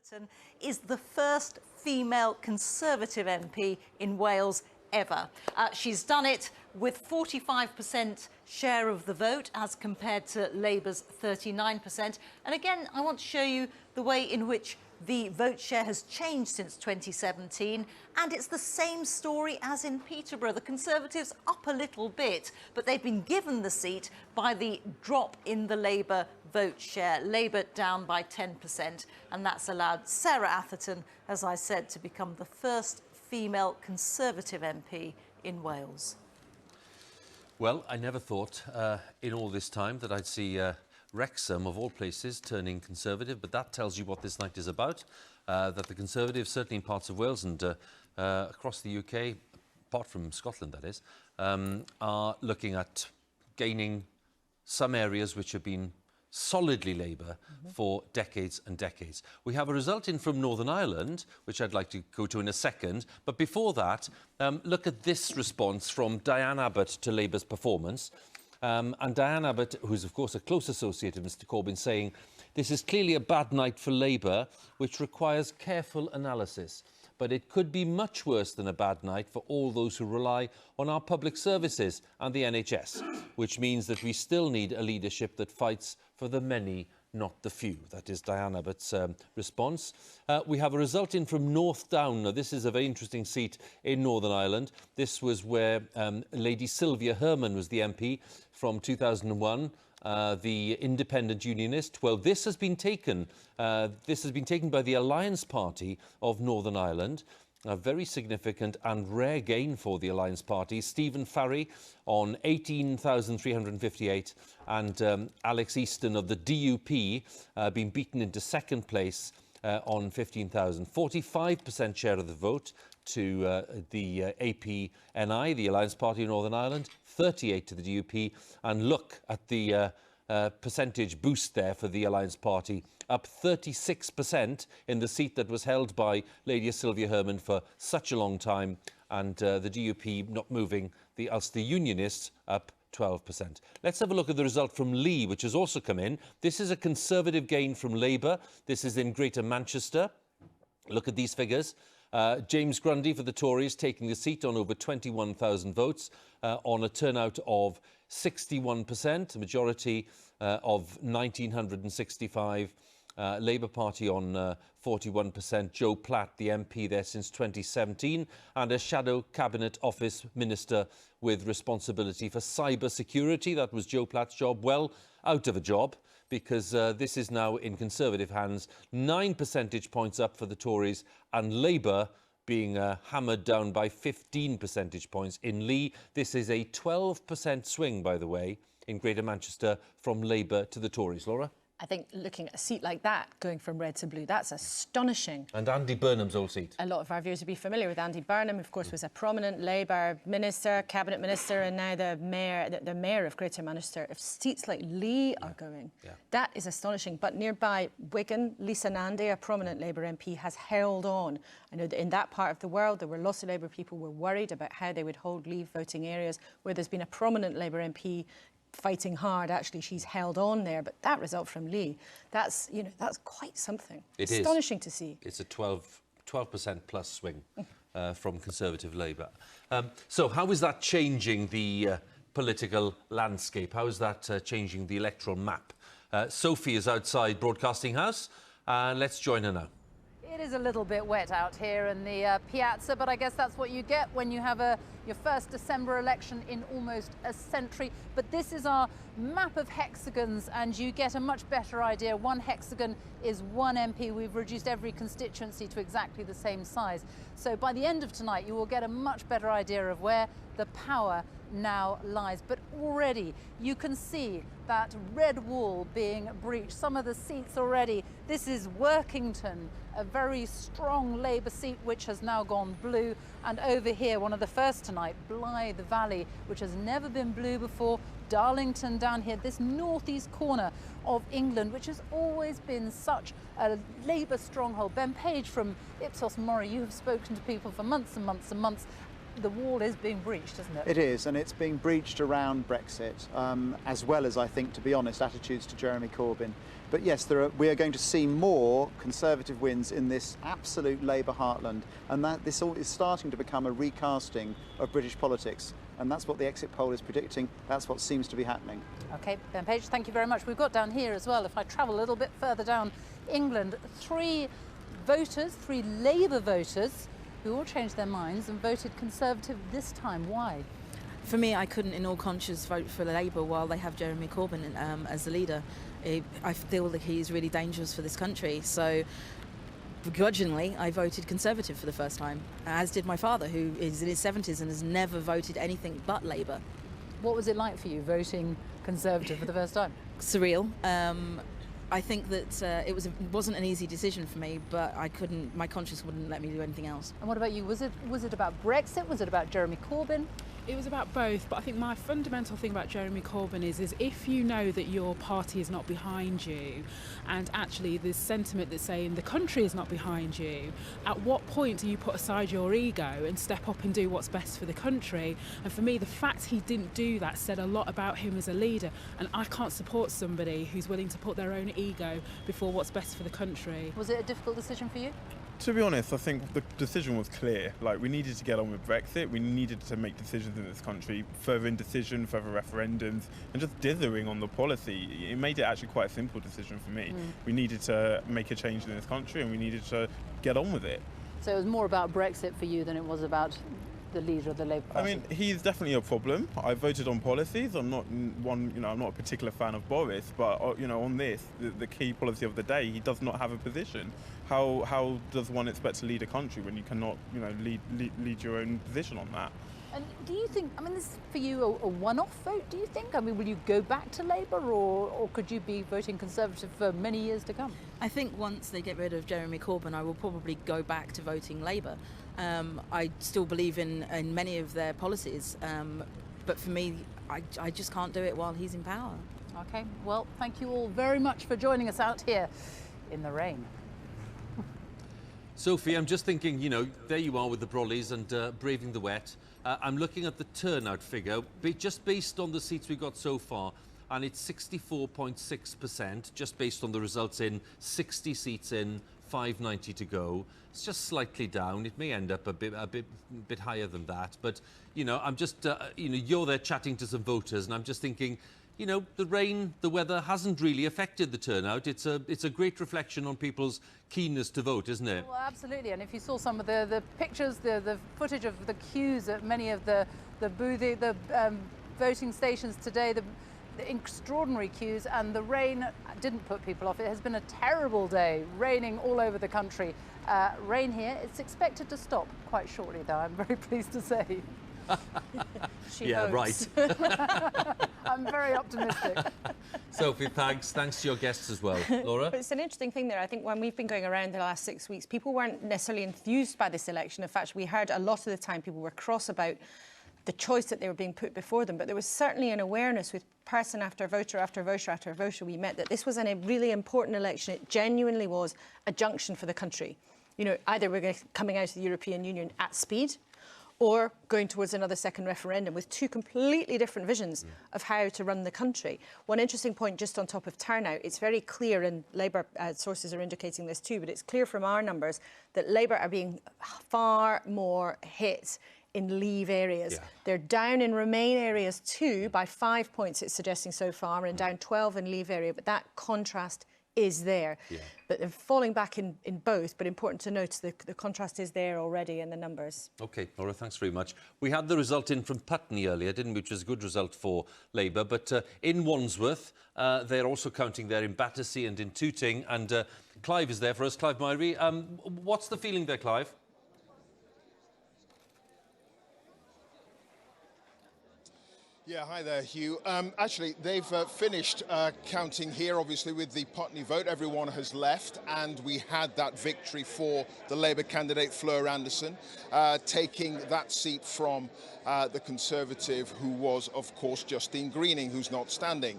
Atherton is the first female Conservative MP in Wales ever. She's done it with 45% share of the vote as compared to Labour's 39%. And again, I want to show you the way in which the vote share has changed since 2017, and it's the same story as in Peterborough. The Conservatives up a little bit, but they've been given the seat by the drop in the Labour vote share. Labour down by 10%, and that's allowed Sarah Atherton, as I said, to become the first female Conservative MP in Wales. Well, I never thought in all this time that I'd see Wrexham, of all places, turning Conservative, but that tells you what this night is about, that the Conservatives, certainly in parts of Wales and across the UK, apart from Scotland, that is, are looking at gaining some areas which have been solidly Labour for decades and decades. We have a result in from Northern Ireland, which I'd like to go to in a second, but before that, look at this response from Diane Abbott to Labour's performance. And Diane Abbott, who's of course a close associate of Mr Corbyn, saying, "This is clearly a bad night for Labour, which requires careful analysis. But it could be much worse than a bad night for all those who rely on our public services and the NHS, which means that we still need a leadership that fights for the many, not the few." That is Diane Abbott's response. We have a result in from North Down. Now, this is a very interesting seat in Northern Ireland. This was where Lady Sylvia Herman was the MP from 2001. The independent unionist. Well, this has been taken by the Alliance Party of Northern Ireland. A very significant and rare gain for the Alliance Party. Stephen Farry on 18,358 and Alex Easton of the DUP being beaten into second place on 15,000. 45% share of the vote to the APNI, the Alliance Party of Northern Ireland, 38 to the DUP, and look at the percentage boost there for the Alliance Party, up 36% in the seat that was held by Lady Sylvia Herman for such a long time, and the DUP not moving, the Ulster Unionists up 12%. Let's have a look at the result from Lee, which has also come in. This is a Conservative gain from Labour. This is in Greater Manchester. Look at these figures. James Grundy for the Tories taking the seat on over 21,000 votes on a turnout of 61%, a majority of 1,965. Labour Party on 41%. Joe Platt, the MP there since 2017, and a shadow cabinet office minister with responsibility for cyber security. That was Joe Platt's job. Well, out of a job, because this is now in Conservative hands. 9 percentage points up for the Tories, and Labour being hammered down by 15 percentage points in Lee. This is a 12% swing, by the way, in Greater Manchester from Labour to the Tories. Laura? I think looking at a seat like that, going from red to blue, that's astonishing. And Andy Burnham's old seat. A lot of our viewers would be familiar with Andy Burnham, of course, was a prominent Labour minister, cabinet minister, and now the mayor of Greater Manchester. If seats like Lee are going, that is astonishing. But nearby Wigan, Lisa Nandy, a prominent Labour MP, has held on. I know that in that part of the world, there were lots of Labour people who were worried about how they would hold Leave voting areas, where there's been a prominent Labour MP fighting hard. Actually, she's held on there, but that result from Lee, that's quite something. It is astonishing to see. It's a 12% plus swing from Conservative Labour. So how is that changing the political landscape? How is that changing the electoral map? Sophie is outside Broadcasting House, and let's join her now. It is a little bit wet out here in the piazza, but I guess that's what you get when you have your first December election in almost a century. But this is our map of hexagons, and you get a much better idea. One hexagon is one MP. We've reduced every constituency to exactly the same size. So by the end of tonight, you will get a much better idea of where the power now lies. But already you can see that red wall being breached. Some of the seats already. This is Workington, a very strong Labour seat which has now gone blue. And over here, one of the first tonight, Blythe Valley, which has never been blue before. Darlington down here, this northeast corner of England, which has always been such a Labour stronghold. Ben Page from Ipsos Mori, you have spoken to people for months and months and months. the wall is being breached, isn't it? It is, and it's being breached around Brexit, as well as, I think, to be honest, attitudes to Jeremy Corbyn. But yes, we are going to see more Conservative wins in this absolute Labour heartland, and that this all is starting to become a recasting of British politics. And that's what the exit poll is predicting. That's what seems to be happening. OK, Ben Page, thank you very much. We've got down here as well, if I travel a little bit further down England, three Labour voters who all changed their minds and voted Conservative this time. Why? For me, I couldn't in all conscience vote for Labour while they have Jeremy Corbyn as the leader. I feel that he's really dangerous for this country. So begrudgingly, I voted Conservative for the first time, as did my father, who is in his 70s and has never voted anything but Labour. What was it like for you voting Conservative for the first time? Surreal. I think that it wasn't an easy decision for me, but my conscience wouldn't let me do anything else. And what about you? Was it about Brexit? Was it about Jeremy Corbyn? It was about both, but I think my fundamental thing about Jeremy Corbyn is if you know that your party is not behind you, and actually there's sentiment that's saying the country is not behind you, at what point do you put aside your ego and step up and do what's best for the country? And for me, the fact he didn't do that said a lot about him as a leader, and I can't support somebody who's willing to put their own ego before what's best for the country. Was it a difficult decision for you? To be honest, I think the decision was clear. Like, we needed to get on with Brexit. We needed to make decisions in this country, further indecision, further referendums, and just dithering on the policy. It made it actually quite a simple decision for me. We needed to make a change in this country, and we needed to get on with it. So it was more about Brexit for you than it was about the leader of the Labour Party? I mean, he's definitely a problem. I voted on policies. I'm not I'm not a particular fan of Boris, but on this, the key policy of the day, he does not have a position. How does one expect to lead a country when you cannot, lead your own position on that? And do you think, this is for you a one-off vote, do you think? Will you go back to Labour or could you be voting Conservative for many years to come? I think once they get rid of Jeremy Corbyn, I will probably go back to voting Labour. I still believe in many of their policies, but for me, I just can't do it while he's in power. OK, well, thank you all very much for joining us out here in the rain. Sophie, I'm just thinking, there you are with the brollies and braving the wet. I'm looking at the turnout figure, just based on the seats we've got so far, and it's 64.6%, just based on the results in 60 seats in, 590 to go. It's just slightly down. It may end up a bit higher than that. But, I'm just, you're there chatting to some voters, and I'm just thinking, the rain, the weather hasn't really affected the turnout. It's a great reflection on people's keenness to vote, isn't it? Well, absolutely. And if you saw some of the pictures, the footage of the queues at many of the voting stations today, the extraordinary queues, and the rain didn't put people off. It has been a terrible day, raining all over the country. Rain here. It's expected to stop quite shortly, though, I'm very pleased to say. Yeah, right. I'm very optimistic. Sophie, thanks to your guests as well. Laura? But it's an interesting thing there. I think when we've been going around the last 6 weeks, people weren't necessarily enthused by this election. In fact, we heard a lot of the time people were cross about the choice that they were being put before them. But there was certainly an awareness with person after voter after voter after voter we met that this was a really important election. It genuinely was a junction for the country. Either we're coming out of the European Union at speed, or going towards another second referendum with two completely different visions of how to run the country. One interesting point just on top of turnout, it's very clear, and Labour sources are indicating this too, but it's clear from our numbers that Labour are being far more hit in Leave areas. Yeah. They're down in Remain areas too by 5 points, it's suggesting so far, and down 12 in Leave area, but that contrast is there. Yeah. But they're falling back in both, but important to note the contrast is there already in the numbers. OK, Laura, thanks very much. We had the result in from Putney earlier, didn't we, which was a good result for Labour, but in Wandsworth, they're also counting there in Battersea and in Tooting, and Clive is there for us. Clive Myrie, what's the feeling there, Clive? Yeah, hi there, Hugh. Actually, they've finished counting here, obviously, with the Putney vote. Everyone has left, and we had that victory for the Labour candidate, Fleur Anderson, taking that seat from the Conservative, who was, of course, Justine Greening, who's not standing.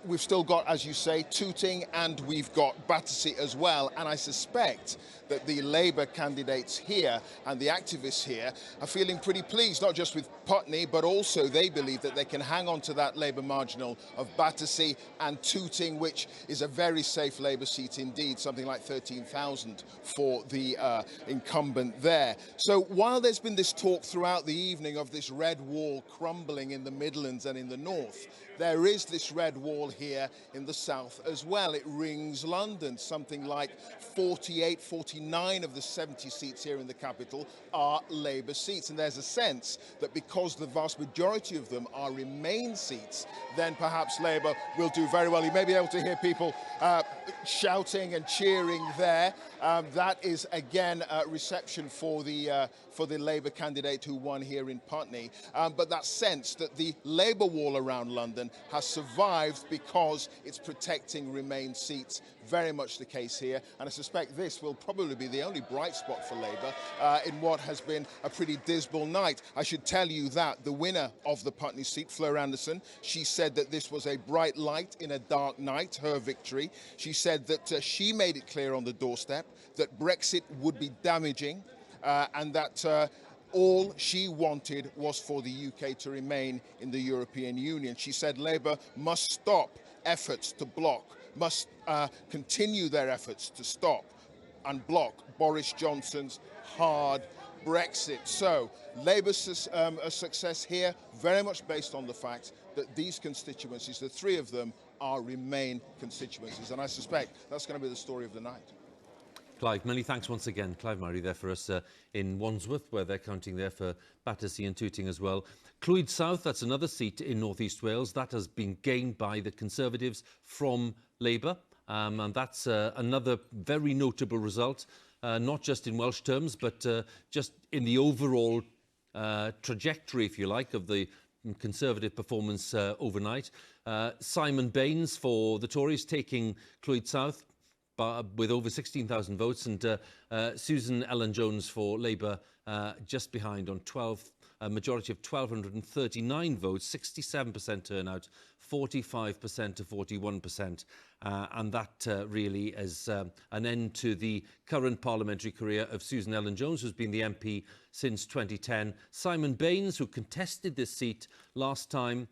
We've still got, as you say, Tooting, and we've got Battersea as well, and I suspect that the Labour candidates here and the activists here are feeling pretty pleased, not just with Putney, but also they believe that they can hang on to that Labour marginal of Battersea and Tooting, which is a very safe Labour seat indeed, something like 13,000 for the incumbent there. So while there's been this talk throughout the evening of this red wall crumbling in the Midlands and in the north, there is this red wall here in the south as well. It rings London. Something like 48, 49 of the 70 seats here in the capital are Labour seats. And there's a sense that because the vast majority of them are Remain seats, then perhaps Labour will do very well. You may be able to hear people shouting and cheering there. That is, again, reception for the Labour candidate who won here in Putney. But that sense that the Labour wall around London has survived because it's protecting Remain seats, very much the case here. And I suspect this will probably be the only bright spot for Labour in what has been a pretty dismal night. I should tell you that the winner of the Putney seat, Fleur Anderson, she said that this was a bright light in a dark night, her victory. She said that she made it clear on the doorstep that Brexit would be damaging and that all she wanted was for the UK to remain in the European Union. She said Labour must stop efforts to block, must continue their efforts to stop and block Boris Johnson's hard Brexit. So Labour's success here very much based on the fact that these constituencies, the three of them, are Remain constituencies. And I suspect that's going to be the story of the night. Clive, many thanks once again. Clive Murray there for us in Wandsworth, where they're counting there for Battersea and Tooting as well. Clwyd South, that's another seat in North East Wales. That has been gained by the Conservatives from Labour. And that's another very notable result, not just in Welsh terms, but just in the overall trajectory, if you like, of the Conservative performance overnight. Simon Baines for the Tories taking Clwyd South with over 16,000 votes, and Susan Ellen-Jones for Labour just behind on a majority of 1,239 votes, 67% turnout, 45% to 41%. And that really is an end to the current parliamentary career of Susan Ellen-Jones, who's been the MP since 2010. Simon Baines, who contested this seat last time,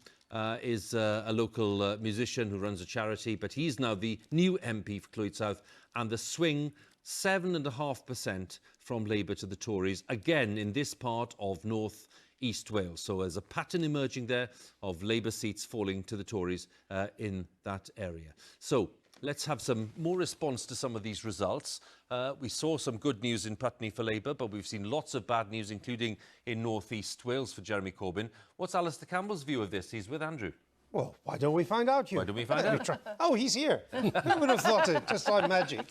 is a local musician who runs a charity, but he's now the new MP for Clwyd South, and the swing 7.5% from Labour to the Tories, again in this part of North East Wales. So there's a pattern emerging there of Labour seats falling to the Tories in that area. So let's have some more response to some of these results. We saw some good news in Putney for Labour, but we've seen lots of bad news, including in North East Wales for Jeremy Corbyn. What's Alistair Campbell's view of this? He's with Andrew. Well, why don't we find out, Hugh? Why don't we find out? Oh, he's here. Who would have thought it? Just like magic.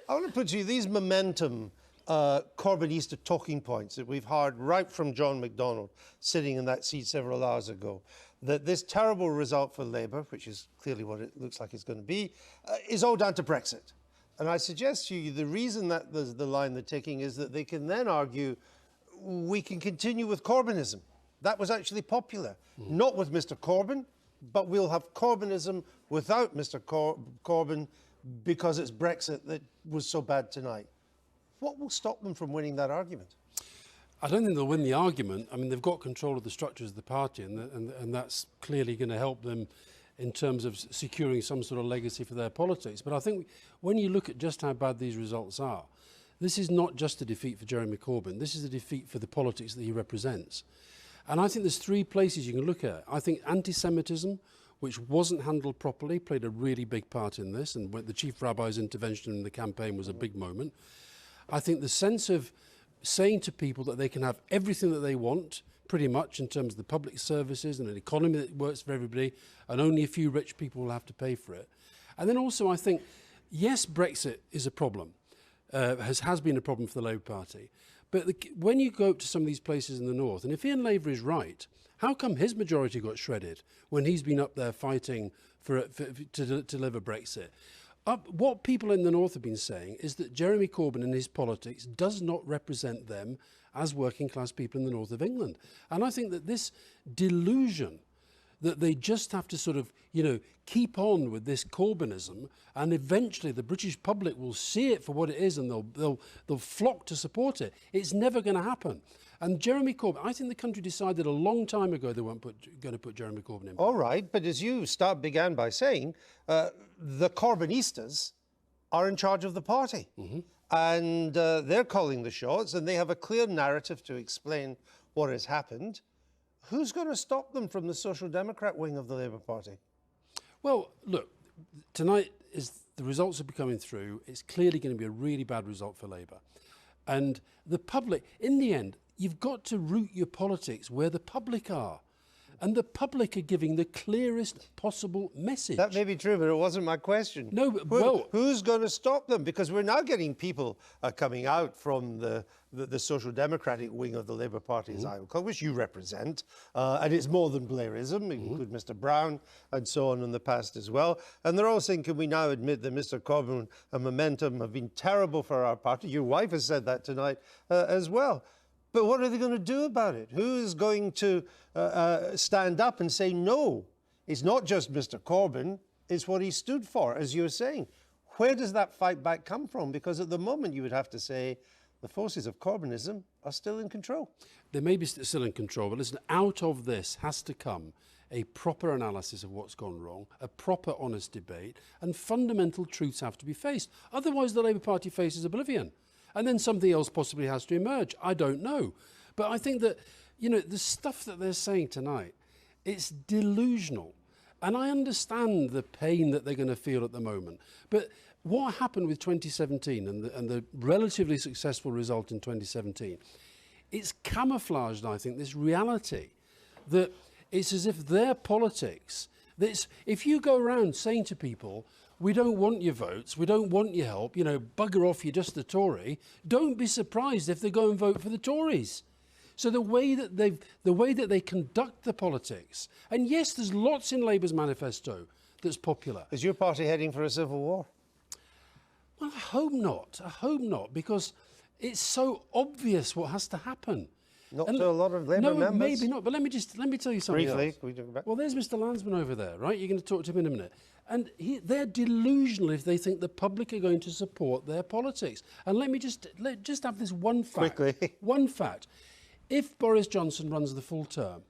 I want to put to you these momentum Corbynista talking points that we've heard right from John McDonnell sitting in that seat several hours ago. That this terrible result for Labour, which is clearly what it looks like it's going to be, is all down to Brexit. And I suggest to you the reason that there's the line they're taking is that they can then argue we can continue with Corbynism. That was actually popular. Not with Mr. Corbyn, but we'll have Corbynism without Mr. Corbyn because it's Brexit that was so bad tonight. What will stop them from winning that argument? I don't think they'll win the argument. I mean, they've got control of the structures of the party, and that's clearly going to help them in terms of securing some sort of legacy for their politics. But I think when you look at just how bad these results are, this is not just a defeat for Jeremy Corbyn. This is a defeat for the politics that he represents. And I think there's three places you can look at. I think anti-Semitism, which wasn't handled properly, played a really big part in this, and the Chief Rabbi's intervention in the campaign was a big moment. I think the sense of saying to people that they can have everything that they want, pretty much in terms of the public services and an economy that works for everybody, and only a few rich people will have to pay for it. And then also I think, yes, Brexit is a problem, has been a problem for the Labour Party, But when you go to some of these places in the north, and if Ian Labour is right, how come his majority got shredded when he's been up there fighting to deliver Brexit? What people in the north have been saying is that Jeremy Corbyn and his politics does not represent them as working class people in the north of England. And I think that this delusion that they just have to sort of, keep on with this Corbynism, and eventually the British public will see it for what it is and they'll flock to support it. It's never going to happen. And Jeremy Corbyn, I think the country decided a long time ago they weren't going to put Jeremy Corbyn in. All right, but as you began by saying, the Corbynistas are in charge of the party. Mm-hmm. And they're calling the shots, and they have a clear narrative to explain what has happened. Who's going to stop them from the Social Democrat wing of the Labour Party? Well, look, tonight the results are coming through. It's clearly going to be a really bad result for Labour. And the public, in the end, you've got to root your politics where the public are. And the public are giving the clearest possible message. That may be true, but it wasn't my question. No, but, who's going to stop them? Because we're now getting people coming out from the Social Democratic wing of the Labour Party, as I would call it, which you represent. And it's more than Blairism, include Mr Brown and so on in the past as well. And they're all saying, can we now admit that Mr Corbyn and Momentum have been terrible for our party? Your wife has said that tonight as well. But what are they going to do about it? Who is going to stand up and say no? It's not just Mr Corbyn, it's what he stood for, as you're saying. Where does that fight back come from? Because at the moment you would have to say the forces of Corbynism are still in control. They may be still in control, but listen, out of this has to come a proper analysis of what's gone wrong, a proper honest debate, and fundamental truths have to be faced. Otherwise the Labour Party faces oblivion. And then something else possibly has to emerge. I don't know. But I think that, the stuff that they're saying tonight, it's delusional. And I understand the pain that they're going to feel at the moment. But what happened with 2017 and the relatively successful result in 2017, it's camouflaged, I think, this reality that it's as if their politics, if you go around saying to people, we don't want your votes, we don't want your help, bugger off, you're just a Tory, don't be surprised if they go and vote for the Tories. So the way that they conduct the politics, and yes, there's lots in Labour's manifesto that's popular. Is your party heading for a civil war? Well, I hope not, because it's so obvious what has to happen. Not to a lot of Labour members? No, maybe not, but let me tell you something briefly, else. we talk about? Well, there's Mr Lansman over there, right? You're going to talk to him in a minute. And they're delusional if they think the public are going to support their politics. And let me just have this one fact. Quickly. One fact. If Boris Johnson runs the full term,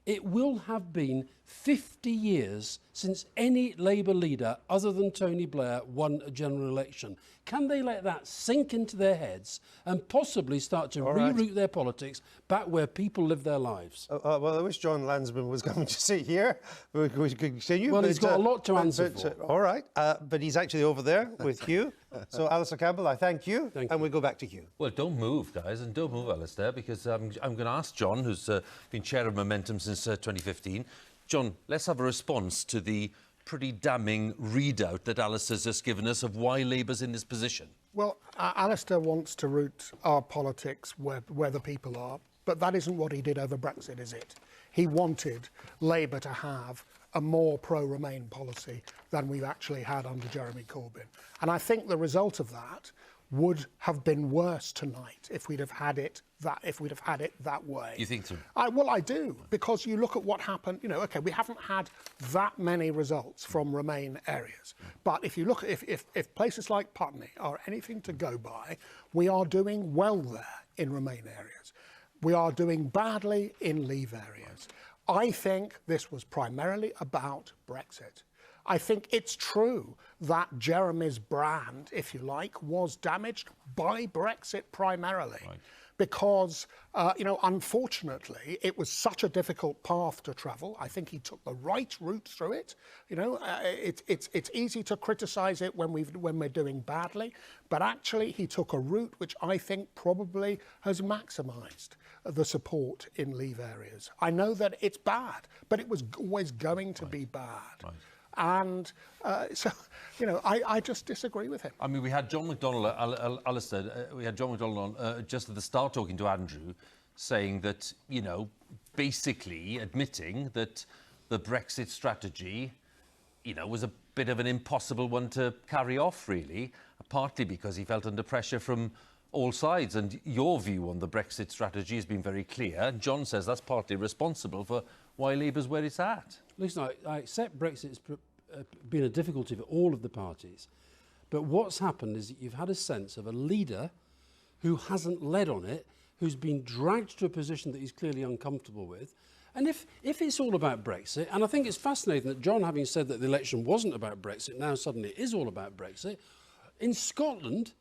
it will have been 50 years since any Labour leader other than Tony Blair won a general election. Can they let that sink into their heads and possibly start to reroute their politics back where people live their lives? Well, I wish John Lansman was going to sit here. We could continue. Well, he's got a lot to answer for. All right, but he's actually over there with Hugh. So, Alistair Campbell, I thank you. And we go back to Hugh. Well, don't move, guys, and don't move, Alistair, because I'm going to ask John, who's been chair of Momentum since 2015. John, let's have a response to the pretty damning readout that Alistair's just given us of why Labour's in this position. Well, Alistair wants to root our politics where the people are, but that isn't what he did over Brexit, is it? He wanted Labour to have a more pro-Remain policy than we've actually had under Jeremy Corbyn. And I think the result of that would have been worse tonight if we'd have had it that way. You think so? Well, I do, because you look at what happened. OK, we haven't had that many results from Remain areas, but if you look at if places like Putney are anything to go by, we are doing well there in Remain areas. We are doing badly in Leave areas. I think this was primarily about Brexit. I think it's true that Jeremy's brand, if you like, was damaged by Brexit primarily. Right. Because, unfortunately, it was such a difficult path to travel. I think he took the right route through it. It's easy to criticise it when we're doing badly, but actually he took a route which I think probably has maximised the support in Leave areas. I know that it's bad, but it was always going to be bad. Right. And so, you know, I just disagree with him. I mean, we had John McDonnell, Alistair, we had John McDonnell on just at the start talking to Andrew, saying that, you know, basically admitting that the Brexit strategy, you know, was a bit of an impossible one to carry off, really, partly because he felt under pressure from all sides. And your view on the Brexit strategy has been very clear. And John says that's partly responsible for why Labour's where it's at. Listen, I accept Brexit's been a difficulty for all of the parties. But what's happened is that you've had a sense of a leader who hasn't led on it, who's been dragged to a position that he's clearly uncomfortable with. And if it's all about Brexit, and I think it's fascinating that John, having said that the election wasn't about Brexit, now suddenly it is all about Brexit. In Scotland,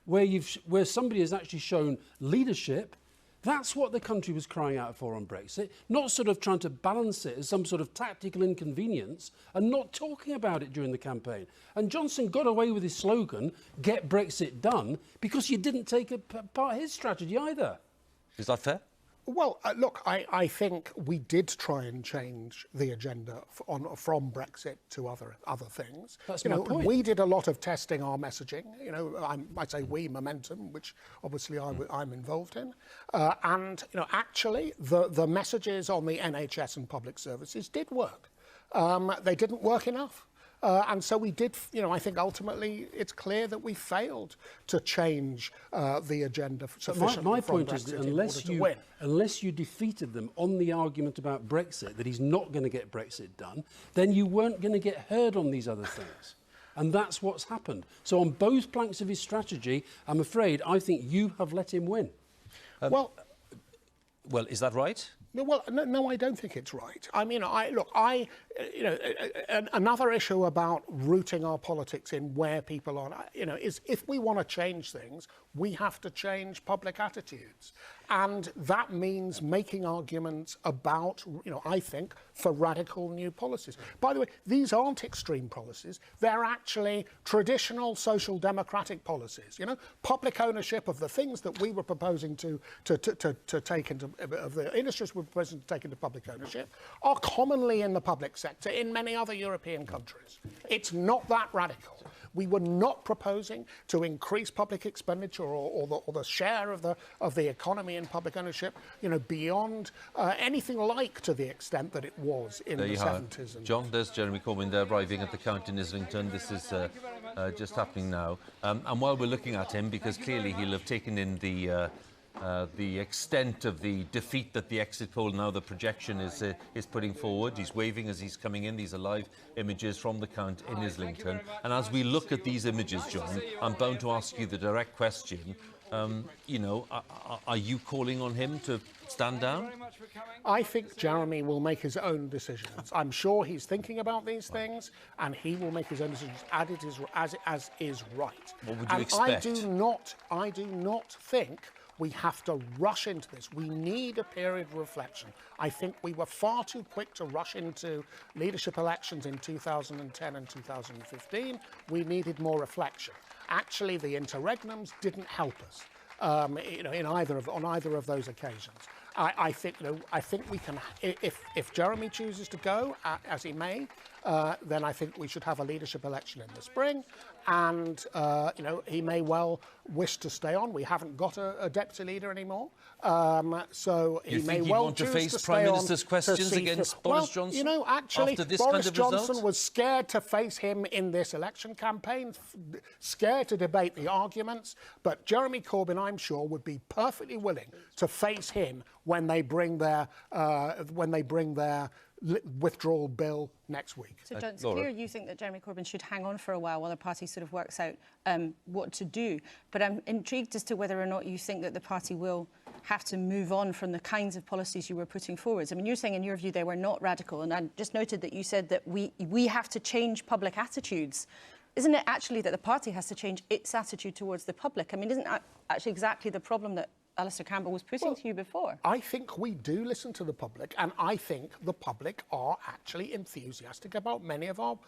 where somebody has actually shown leadership, that's what the country was crying out for on Brexit, not sort of trying to balance it as some sort of tactical inconvenience and not talking about it during the campaign. And Johnson got away with his slogan, "Get Brexit done," because you didn't take a part of his strategy either. Is that fair? Well, look, I think we did try and change the agenda from Brexit to other things. That's my point. We did a lot of testing our messaging. You know, I say we, Momentum, which obviously I'm involved in. And, you know, actually, the messages on the NHS and public services did work. They didn't work enough. And so we did, you know, I think ultimately it's clear that we failed to change the agenda sufficiently. My point is that unless you defeated them on the argument about Brexit, that he's not going to get Brexit done, then you weren't going to get heard on these other things. And that's what's happened. So on both planks of his strategy, I'm afraid, I think you have let him win. Well, is that right? Well, no, I don't think it's right. I mean, another issue about rooting our politics in where people are, you know, is if we want to change things, we have to change public attitudes. And that means making arguments about, you know, I think, for radical new policies. By the way, these aren't extreme policies. They're actually traditional social democratic policies, you know, public ownership of the things that we were proposing to take into, of the industries we're proposing to take into public ownership, are commonly in the public sector in many other European countries. It's not that radical. We were not proposing to increase public expenditure or the share of the economy in public ownership, you know, beyond anything like to the extent that it was in the 70s. John, there's Jeremy Corbyn arriving at the count in Islington. This is just happening now. And while we're looking at him, because clearly he'll have taken in the extent of the defeat that the exit poll, now the projection is putting forward. He's waving as he's coming in. These are live images from the count in Islington. And as we look at these images, John, I'm bound to ask you the direct question. You know, are you calling on him to stand down? I think Jeremy will make his own decisions. I'm sure he's thinking about these things, and he will make his own decisions as is right. What would you expect? I do not think we have to rush into this. We need a period of reflection. I think we were far too quick to rush into leadership elections in 2010 and 2015. We needed more reflection. Actually, the interregnums didn't help us, you know, on either of those occasions. I think we can. If Jeremy chooses to go, as he may, then I think we should have a leadership election in the spring, and you know, he may well wish to stay on. We haven't got a deputy leader anymore, so he may well choose to stay on. You think he'd want to face Prime Minister's questions against Boris Johnson? You know, actually, after this Boris kind of Johnson result? was scared to face him in this election campaign, scared to debate the arguments. But Jeremy Corbyn, I'm sure, would be perfectly willing to face him when they bring their withdrawal bill next week. So, John, it's clear you think that Jeremy Corbyn should hang on for a while the party sort of works out what to do. But I'm intrigued as to whether or not you think that the party will have to move on from the kinds of policies you were putting forward. I mean, you're saying in your view they were not radical, and I just noted that you said that we have to change public attitudes. Isn't it actually that the party has to change its attitude towards the public? I mean, isn't that actually exactly the problem that Alistair Campbell was putting to you before? I think we do listen to the public, and I think the public are actually enthusiastic about many of our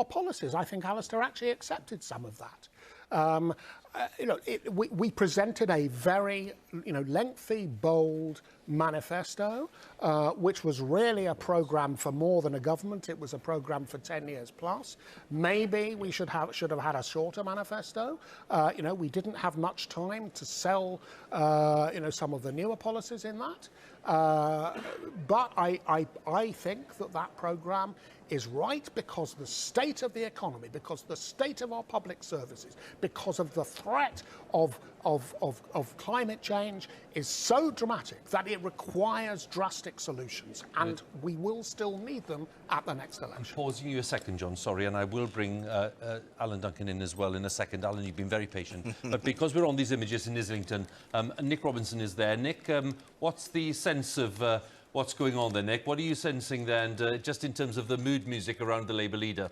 policies. I think Alistair actually accepted some of that. We presented a very, lengthy, bold manifesto, which was really a programme for more than a government. It was a programme for 10 years plus. Maybe we should have had a shorter manifesto. We didn't have much time to sell, some of the newer policies in that. But I think that programme is right because the state of the economy, because the state of our public services, because of the threat of climate change is so dramatic that it requires drastic solutions, and we will still need them at the next election. I'm pausing you a second, John, sorry, and I will bring Alan Duncan in as well in a second. Alan, you've been very patient. But because we're on these images in Islington, Nick Robinson is there. Nick, what's the sense of what's going on there, Nick? What are you sensing there, and just in terms of the mood music around the Labour leader?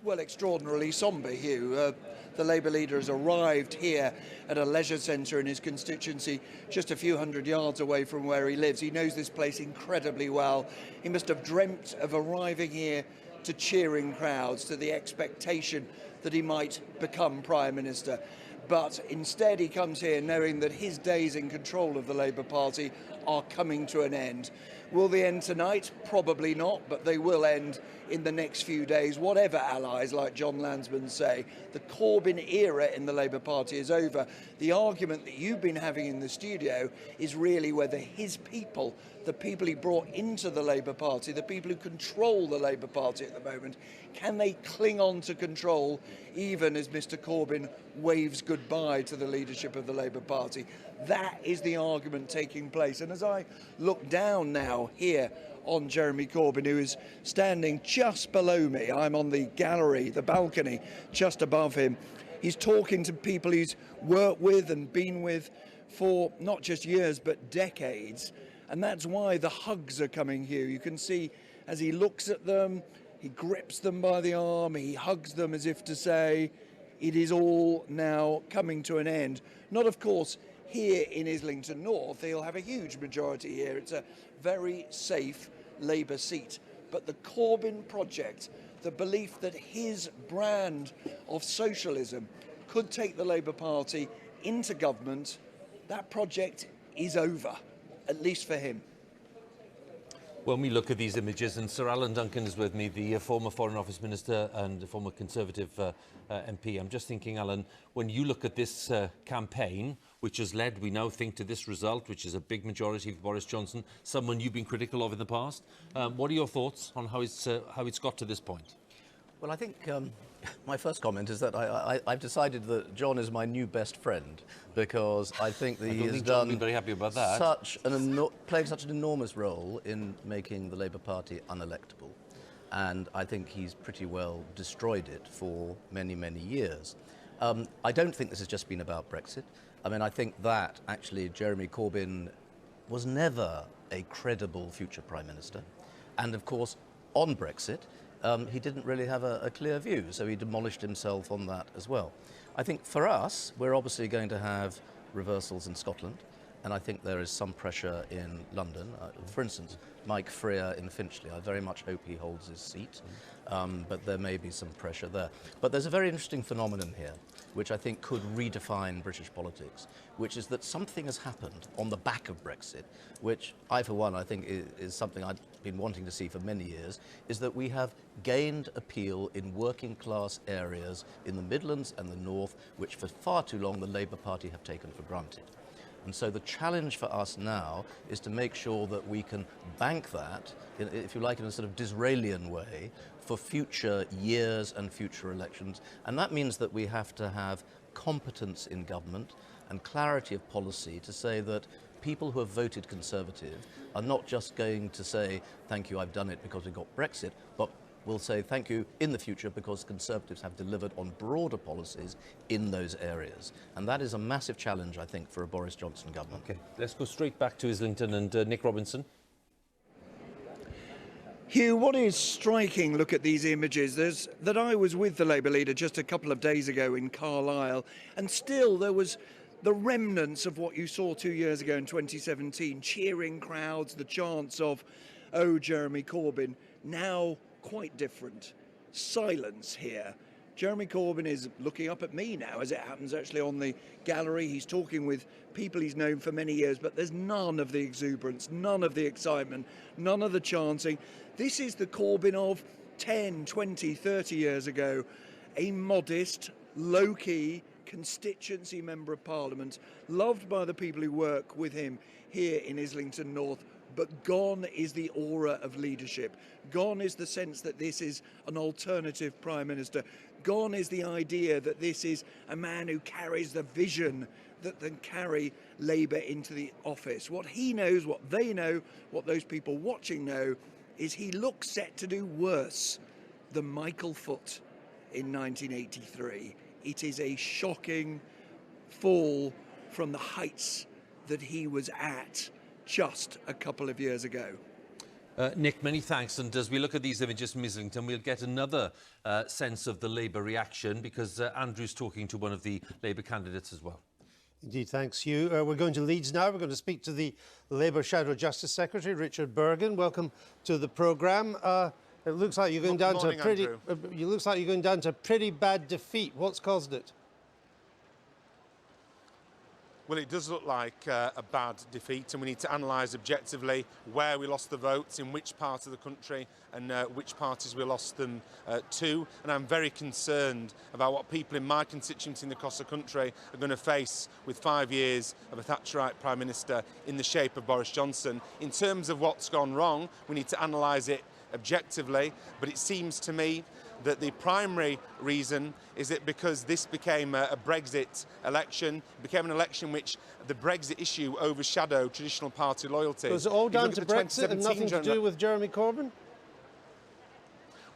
Well, extraordinarily sombre, Hugh. The Labour leader has arrived here at a leisure centre in his constituency, just a few hundred yards away from where he lives. He knows this place incredibly well. He must have dreamt of arriving here to cheering crowds, to the expectation that he might become Prime Minister. But instead he comes here knowing that his days in control of the Labour Party are coming to an end. Will they end tonight? Probably not, but they will end in the next few days, whatever allies like John Lansman say. The Corbyn era in the Labour Party is over. The argument that you've been having in the studio is really whether his people, the people he brought into the Labour Party, the people who control the Labour Party at the moment, can they cling on to control even as Mr Corbyn waves goodbye to the leadership of the Labour Party? That is the argument taking place. And as I look down now here on Jeremy Corbyn, who is standing just below me, I'm on the gallery, the balcony, just above him. He's talking to people he's worked with and been with for not just years, but decades. And that's why the hugs are coming here. You can see as he looks at them, he grips them by the arm, he hugs them as if to say, it is all now coming to an end. Not, of course, here in Islington North. He'll have a huge majority here. It's a very safe Labour seat. But the Corbyn project, the belief that his brand of socialism could take the Labour Party into government, that project is over, at least for him. When we look at these images, and Sir Alan Duncan is with me, the former Foreign Office Minister and the former Conservative MP. I'm just thinking, Alan, when you look at this campaign, which has led, we now think, to this result, which is a big majority for Boris Johnson, someone you've been critical of in the past, what are your thoughts on how it's got to this point? Well, I think my first comment is that I've decided that John is my new best friend, because I think that he has done very happy about that. playing such an enormous role in making the Labour Party unelectable. And I think he's pretty well destroyed it for many, many years. I don't think this has just been about Brexit. I mean, I think that actually Jeremy Corbyn was never a credible future Prime Minister. And of course, on Brexit, he didn't really have a clear view, so he demolished himself on that as well. I think for us, we're obviously going to have reversals in Scotland, and I think there is some pressure in London. For instance, Mike Freer in Finchley, I very much hope he holds his seat, but there may be some pressure there. But there's a very interesting phenomenon here, which I think could redefine British politics, which is that something has happened on the back of Brexit, which I, for one, I think is something I've been wanting to see for many years, is that we have gained appeal in working class areas in the Midlands and the North, which for far too long the Labour Party have taken for granted. And so the challenge for us now is to make sure that we can bank that, if you like, in a sort of Disraelian way, for future years and future elections. And that means that we have to have competence in government and clarity of policy to say that people who have voted Conservative are not just going to say, thank you, I've done it because we got Brexit, but will say thank you in the future because Conservatives have delivered on broader policies in those areas. And that is a massive challenge, I think, for a Boris Johnson government. Okay, let's go straight back to Islington and Nick Robinson. Hugh, what is striking, look at these images, there's that I was with the Labour leader just a couple of days ago in Carlisle, and still there was the remnants of what you saw 2 years ago in 2017, cheering crowds, the chants of, oh, Jeremy Corbyn, now quite different. Silence here. Jeremy Corbyn is looking up at me now, as it happens, actually, on the gallery. He's talking with people he's known for many years, but there's none of the exuberance, none of the excitement, none of the chanting. This is the Corbyn of 10, 20, 30 years ago. A modest, low-key constituency member of Parliament, loved by the people who work with him here in Islington North, but gone is the aura of leadership. Gone is the sense that this is an alternative Prime Minister. Gone is the idea that this is a man who carries the vision that can carry Labour into the office. What he knows, what they know, what those people watching know, is he looks set to do worse than Michael Foot in 1983. It is a shocking fall from the heights that he was at just a couple of years ago. Nick, many thanks. And as we look at these images from Islington, we'll get another sense of the Labour reaction, because Andrew's talking to one of the Labour candidates as well. Indeed, thanks, Hugh. We're going to Leeds now. We're going to speak to the Labour Shadow Justice Secretary, Richard Bergen. Welcome to the programme. It looks like you're going down to a pretty. Looks like you're going down to a pretty bad defeat. What's caused it? Well, it does look like a bad defeat, and we need to analyse objectively where we lost the votes, in which part of the country, and which parties we lost them to. And I'm very concerned about what people in my constituency and across the country are going to face with 5 years of a Thatcherite Prime Minister in the shape of Boris Johnson. In terms of what's gone wrong, we need to analyse it objectively, but it seems to me that the primary reason is that because this became a Brexit election, it became an election which the Brexit issue overshadowed traditional party loyalties. Was it all down to Brexit and nothing to do with Jeremy Corbyn?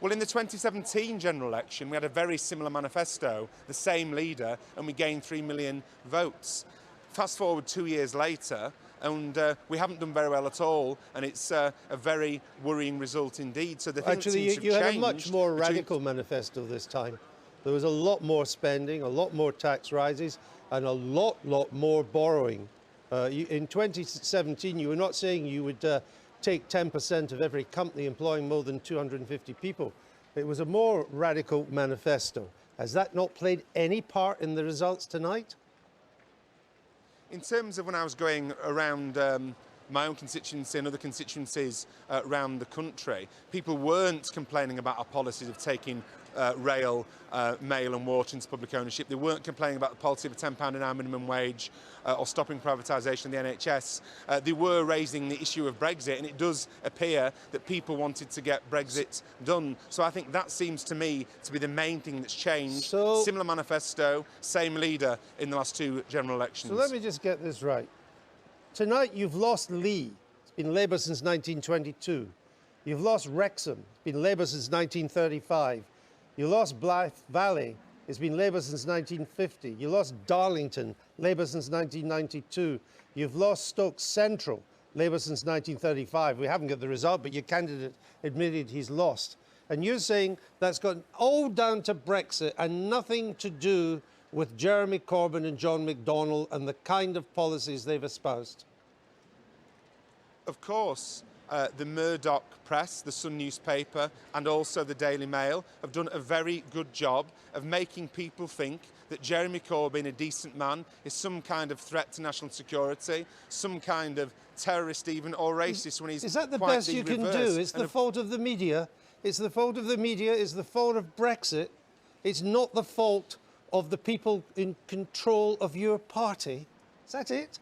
Well, in the 2017 general election, we had a very similar manifesto, the same leader, and we gained 3 million votes. Fast forward 2 years later, and we haven't done very well at all, and it's a very worrying result indeed. So the things actually, you had a much more radical manifesto this time. There was a lot more spending, a lot more tax rises, and a lot more borrowing. In 2017, you were not saying you would take 10% of every company employing more than 250 people. It was a more radical manifesto. Has that not played any part in the results tonight? In terms of when I was going around my own constituency and other constituencies around the country, people weren't complaining about our policies of taking rail, mail and water into public ownership. They weren't complaining about the policy of a £10 an hour minimum wage or stopping privatisation of the NHS. They were raising the issue of Brexit, and it does appear that people wanted to get Brexit done. So I think that seems to me to be the main thing that's changed. So, similar manifesto, same leader in the last 2 general elections. So let me just get this right. Tonight you've lost Lee. It's been Labour since 1922. You've lost Wrexham. It's been Labour since 1935. You lost Blythe Valley. It's been Labour since 1950. You lost Darlington, Labour since 1992. You've lost Stoke Central, Labour since 1935. We haven't got the result, but your candidate admitted he's lost. And you're saying that's got all down to Brexit and nothing to do with Jeremy Corbyn and John McDonnell and the kind of policies they've espoused? Of course. The Murdoch press, the Sun newspaper, and also the Daily Mail have done a very good job of making people think that Jeremy Corbyn, a decent man, is some kind of threat to national security, some kind of terrorist even, or racist when he's Is that the best you can do? It's the fault of the media. It's the fault of the media. It's the fault of Brexit. It's not the fault of the people in control of your party. Is that it?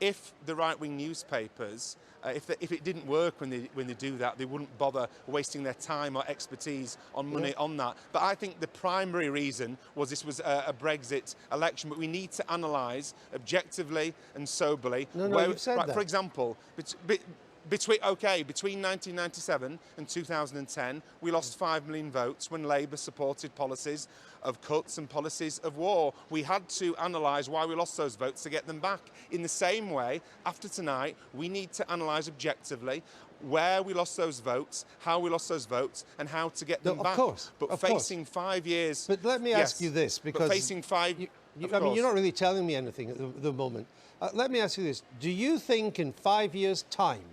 If the right-wing newspapers, if it didn't work when they do that, they wouldn't bother wasting their time or expertise on money on that. But I think the primary reason was this was a Brexit election. But we need to analyse objectively and soberly. You've said that. For example, between 1997 and 2010, we lost 5 million votes when Labour supported policies of cuts and policies of war. We had to analyse why we lost those votes to get them back. In the same way, after tonight, we need to analyse objectively where we lost those votes, how we lost those votes, and how to get them back. Of course. But facing 5 years... But let me ask you this, because... But facing 5... I mean, you're not really telling me anything at the moment. Let me ask you this. Do you think in 5 years' time,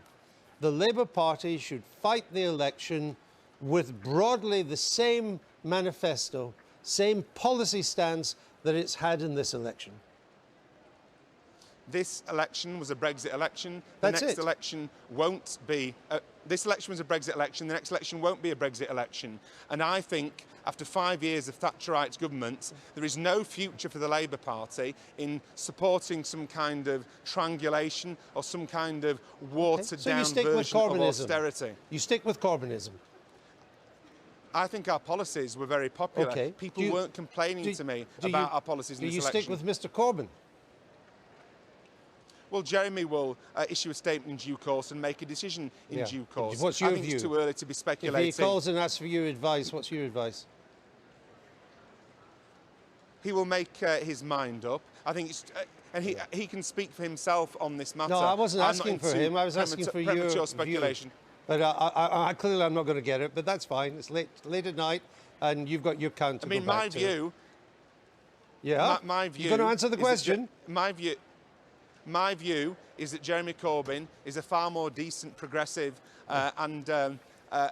the Labour Party should fight the election with broadly the same manifesto, same policy stance that it's had in this election? This election was a Brexit election. That's the next it. election won't be. This election was a Brexit election. The next election won't be a Brexit election. And I think after 5 years of Thatcherite government, there is no future for the Labour Party in supporting some kind of triangulation or some kind of watered-down version of austerity. You stick with Corbynism. I think our policies were very popular. Okay. People weren't complaining to me about our policies in this election. Do you stick with Mr. Corbyn? Well, Jeremy will issue a statement in due course and make a decision in due course. What's your I think view? it's too early to be speculating. If he calls and asks for your advice, what's your advice? He will make his mind up. I think it's... he can speak for himself on this matter. No, I wasn't I'm asking not for into him. I was asking for your premature speculation. View. But clearly I'm not going to get it, but that's fine. It's late at night, and you've got your count to I mean, go back my to. view... Yeah? My view... You're going to answer the question? My view is that Jeremy Corbyn is a far more decent, progressive and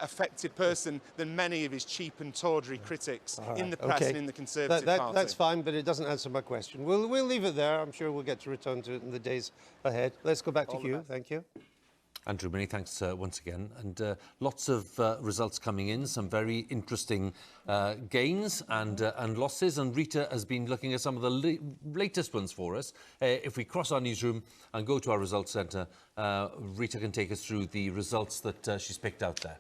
effective person than many of his cheap and tawdry critics in the press and in the Conservative Party. That's fine, but it doesn't answer my question. We'll leave it there. I'm sure we'll get to return to it in the days ahead. Let's go back to Hugh. Thank you. Andrew, many thanks once again. And lots of results coming in, some very interesting gains and losses. And Reeta has been looking at some of the latest ones for us. If we cross our newsroom and go to our results centre, Reeta can take us through the results that she's picked out there.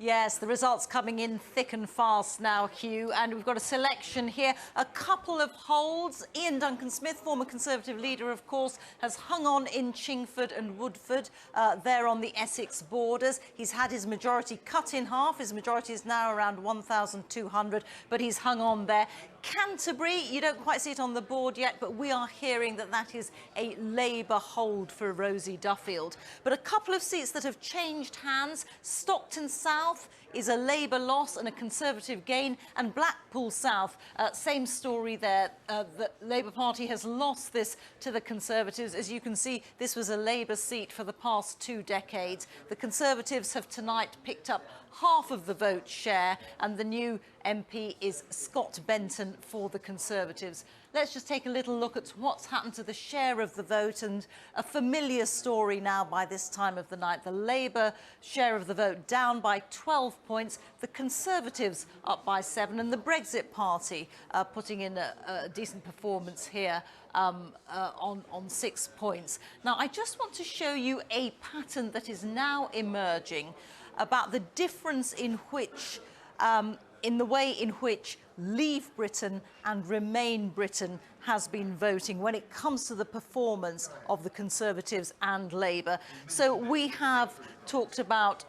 Yes, the results coming in thick and fast now, Hugh, and we've got a selection here. A couple of holds. Ian Duncan-Smith, former Conservative leader, of course, has hung on in Chingford and Woodford, there on the Essex borders. He's had his majority cut in half. His majority is now around 1,200, but he's hung on there. Canterbury, you don't quite see it on the board yet, but we are hearing that that is a Labour hold for Rosie Duffield. But a couple of seats that have changed hands. Stockton South is a Labour loss and a Conservative gain, and Blackpool South, same story there. The Labour Party has lost this to the Conservatives. As you can see, this was a Labour seat for the past 2 decades. The Conservatives have tonight picked up half of the vote share, and the new MP is Scott Benton for the Conservatives. Let's just take a little look at what's happened to the share of the vote, and a familiar story now by this time of the night. The Labour share of the vote down by 12 points, the Conservatives up by 7, and the Brexit Party putting in a decent performance here on 6 points. Now, I just want to show you a pattern that is now emerging about the difference in which, in the way in which Leave Britain and Remain Britain has been voting when it comes to the performance of the Conservatives and Labour. So we have talked about,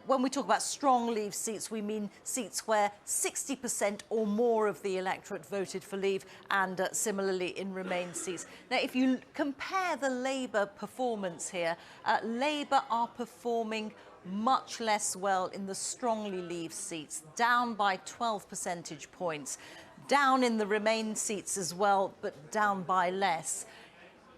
when we talk about strong Leave seats, we mean seats where 60% or more of the electorate voted for Leave, and similarly in Remain seats. Now, if you compare the Labour performance here, Labour are performing much less well in the strongly Leave seats, down by 12 percentage points, down in the Remain seats as well, but down by less.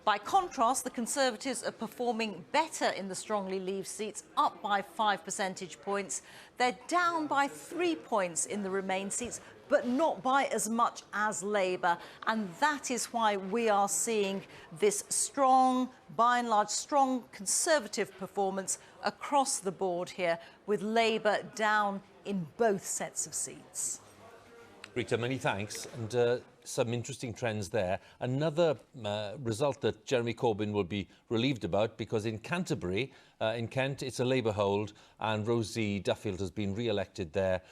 By contrast, the Conservatives are performing better in the strongly Leave seats, up by 5 percentage points. They're down by 3 points in the Remain seats, but not by as much as Labour. And that is why we are seeing this strong, by and large, strong Conservative performance across the board here, with Labour down in both sets of seats. Reeta, many thanks. And some interesting trends there. Another result that Jeremy Corbyn will be relieved about, because in Canterbury, in Kent, it's a Labour hold, and Rosie Duffield has been re-elected there.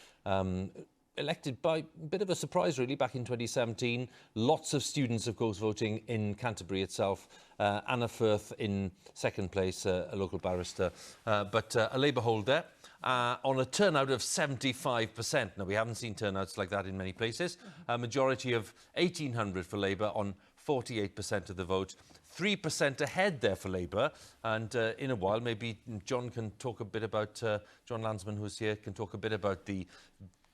Elected by a bit of a surprise, really, back in 2017. Lots of students, of course, voting in Canterbury itself. Anna Firth in second place, a local barrister, but a Labour hold there. On a turnout of 75%. Now, we haven't seen turnouts like that in many places. A majority of 1,800 for Labour on 48% of the vote. 3% ahead there for Labour. And in a while, maybe John can talk a bit about, John Landsman, who's here, can talk a bit about the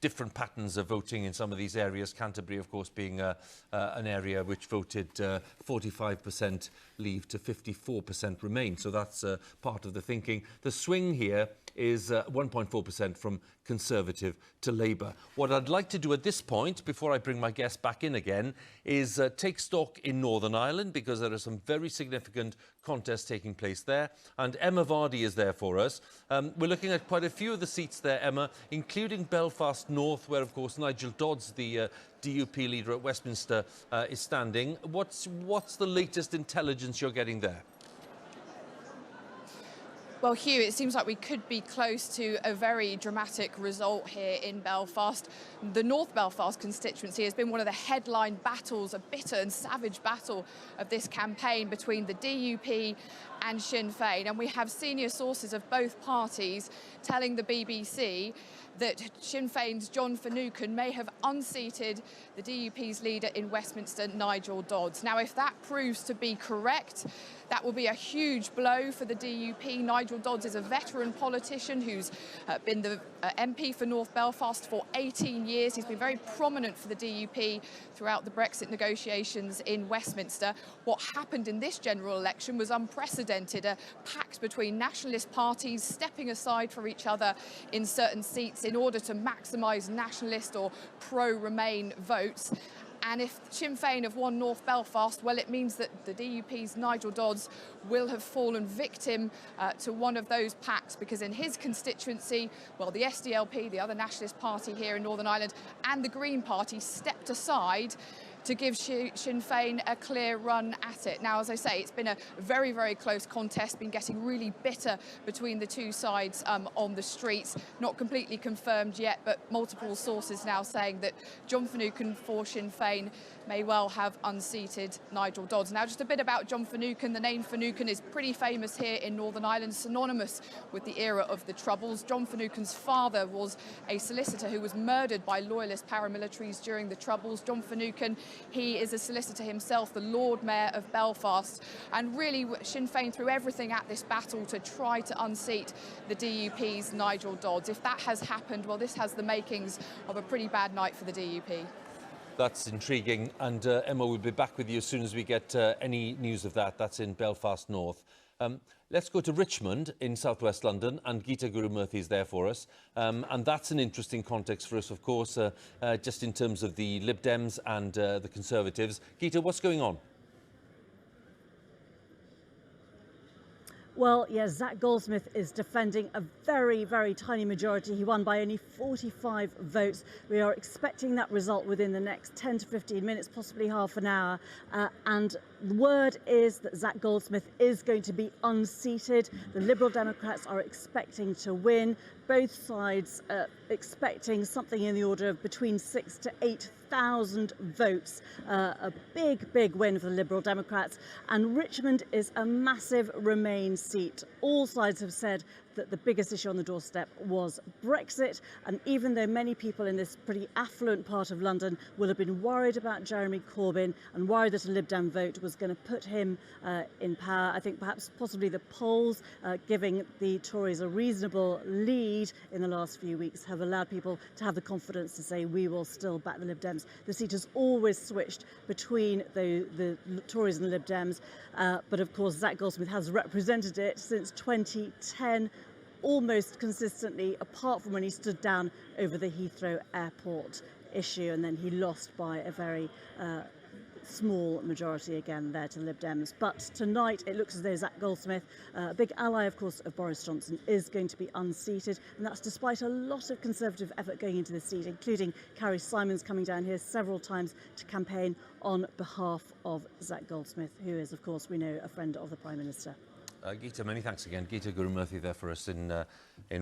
different patterns of voting in some of these areas. Canterbury, of course, being an area which voted 45% Leave to 54% Remain. So that's part of the thinking. The swing here is 1.4% from Conservative to Labour. What I'd like to do at this point, before I bring my guest back in again, is take stock in Northern Ireland, because there are some very significant contests taking place there. And Emma Vardy is there for us. We're looking at quite a few of the seats there, Emma, including Belfast North, where, of course, Nigel Dodds, the DUP leader at Westminster, is standing. What's the latest intelligence you're getting there? Well, Hugh, it seems like we could be close to a very dramatic result here in Belfast. The North Belfast constituency has been one of the headline battles, a bitter and savage battle of this campaign between the DUP and Sinn Féin. And we have senior sources of both parties telling the BBC that Sinn Féin's John Finucane may have unseated the DUP's leader in Westminster, Nigel Dodds. Now, if that proves to be correct, that will be a huge blow for the DUP. Nigel Dodds is a veteran politician who's been the MP for North Belfast for 18 years. He's been very prominent for the DUP throughout the Brexit negotiations in Westminster. What happened in this general election was unprecedented, a pact between nationalist parties stepping aside for each other in certain seats in order to maximise nationalist or pro-Remain votes. And if Sinn Féin have won North Belfast, well, it means that the DUP's Nigel Dodds will have fallen victim to one of those pacts, because in his constituency, well, the SDLP, the other nationalist party here in Northern Ireland, and the Green Party stepped aside to give Sinn Féin a clear run at it. Now, as I say, it's been a very, very close contest, been getting really bitter between the two sides on the streets. Not completely confirmed yet, but multiple sources now saying that John Finucane for Sinn Féin may well have unseated Nigel Dodds. Now, just a bit about John Finucane. The name Finucane is pretty famous here in Northern Ireland, synonymous with the era of the Troubles. John Finucane's father was a solicitor who was murdered by loyalist paramilitaries during the Troubles. John Finucane, he is a solicitor himself, the Lord Mayor of Belfast. And really, Sinn Féin threw everything at this battle to try to unseat the DUP's Nigel Dodds. If that has happened, well, this has the makings of a pretty bad night for the DUP. That's intriguing, and Emma, we'll be back with you as soon as we get any news of that. That's in Belfast North. Let's go to Richmond in southwest London, and Geeta Gurumurthy is there for us. And that's an interesting context for us, of course, just in terms of the Lib Dems and the Conservatives. Geeta, what's going on? Well, yes, Zac Goldsmith is defending a very, very tiny majority. He won by only 45 votes. We are expecting that result within the next 10 to 15 minutes, possibly half an hour. And the word is that Zac Goldsmith is going to be unseated. The Liberal Democrats are expecting to win. Both sides expecting something in the order of between 6,000 to 8,000 votes. A big, big win for the Liberal Democrats. And Richmond is a massive Remain seat. All sides have said that the biggest issue on the doorstep was Brexit. And even though many people in this pretty affluent part of London will have been worried about Jeremy Corbyn and worried that a Lib Dem vote was going to put him in power, I think perhaps possibly the polls giving the Tories a reasonable lead in the last few weeks have allowed people to have the confidence to say we will still back the Lib Dems. The seat has always switched between the Tories and the Lib Dems, but of course Zac Goldsmith has represented it since 2010 almost consistently, apart from when he stood down over the Heathrow Airport issue, and then he lost by a very small majority again there to the Lib Dems. But tonight it looks as though Zac Goldsmith, a big ally of course of Boris Johnson, is going to be unseated, and that's despite a lot of Conservative effort going into this seat, including Carrie Simons coming down here several times to campaign on behalf of Zac Goldsmith, who is of course, we know, a friend of the Prime Minister. Geeta, many thanks again. Geeta Gurumurthy there for us in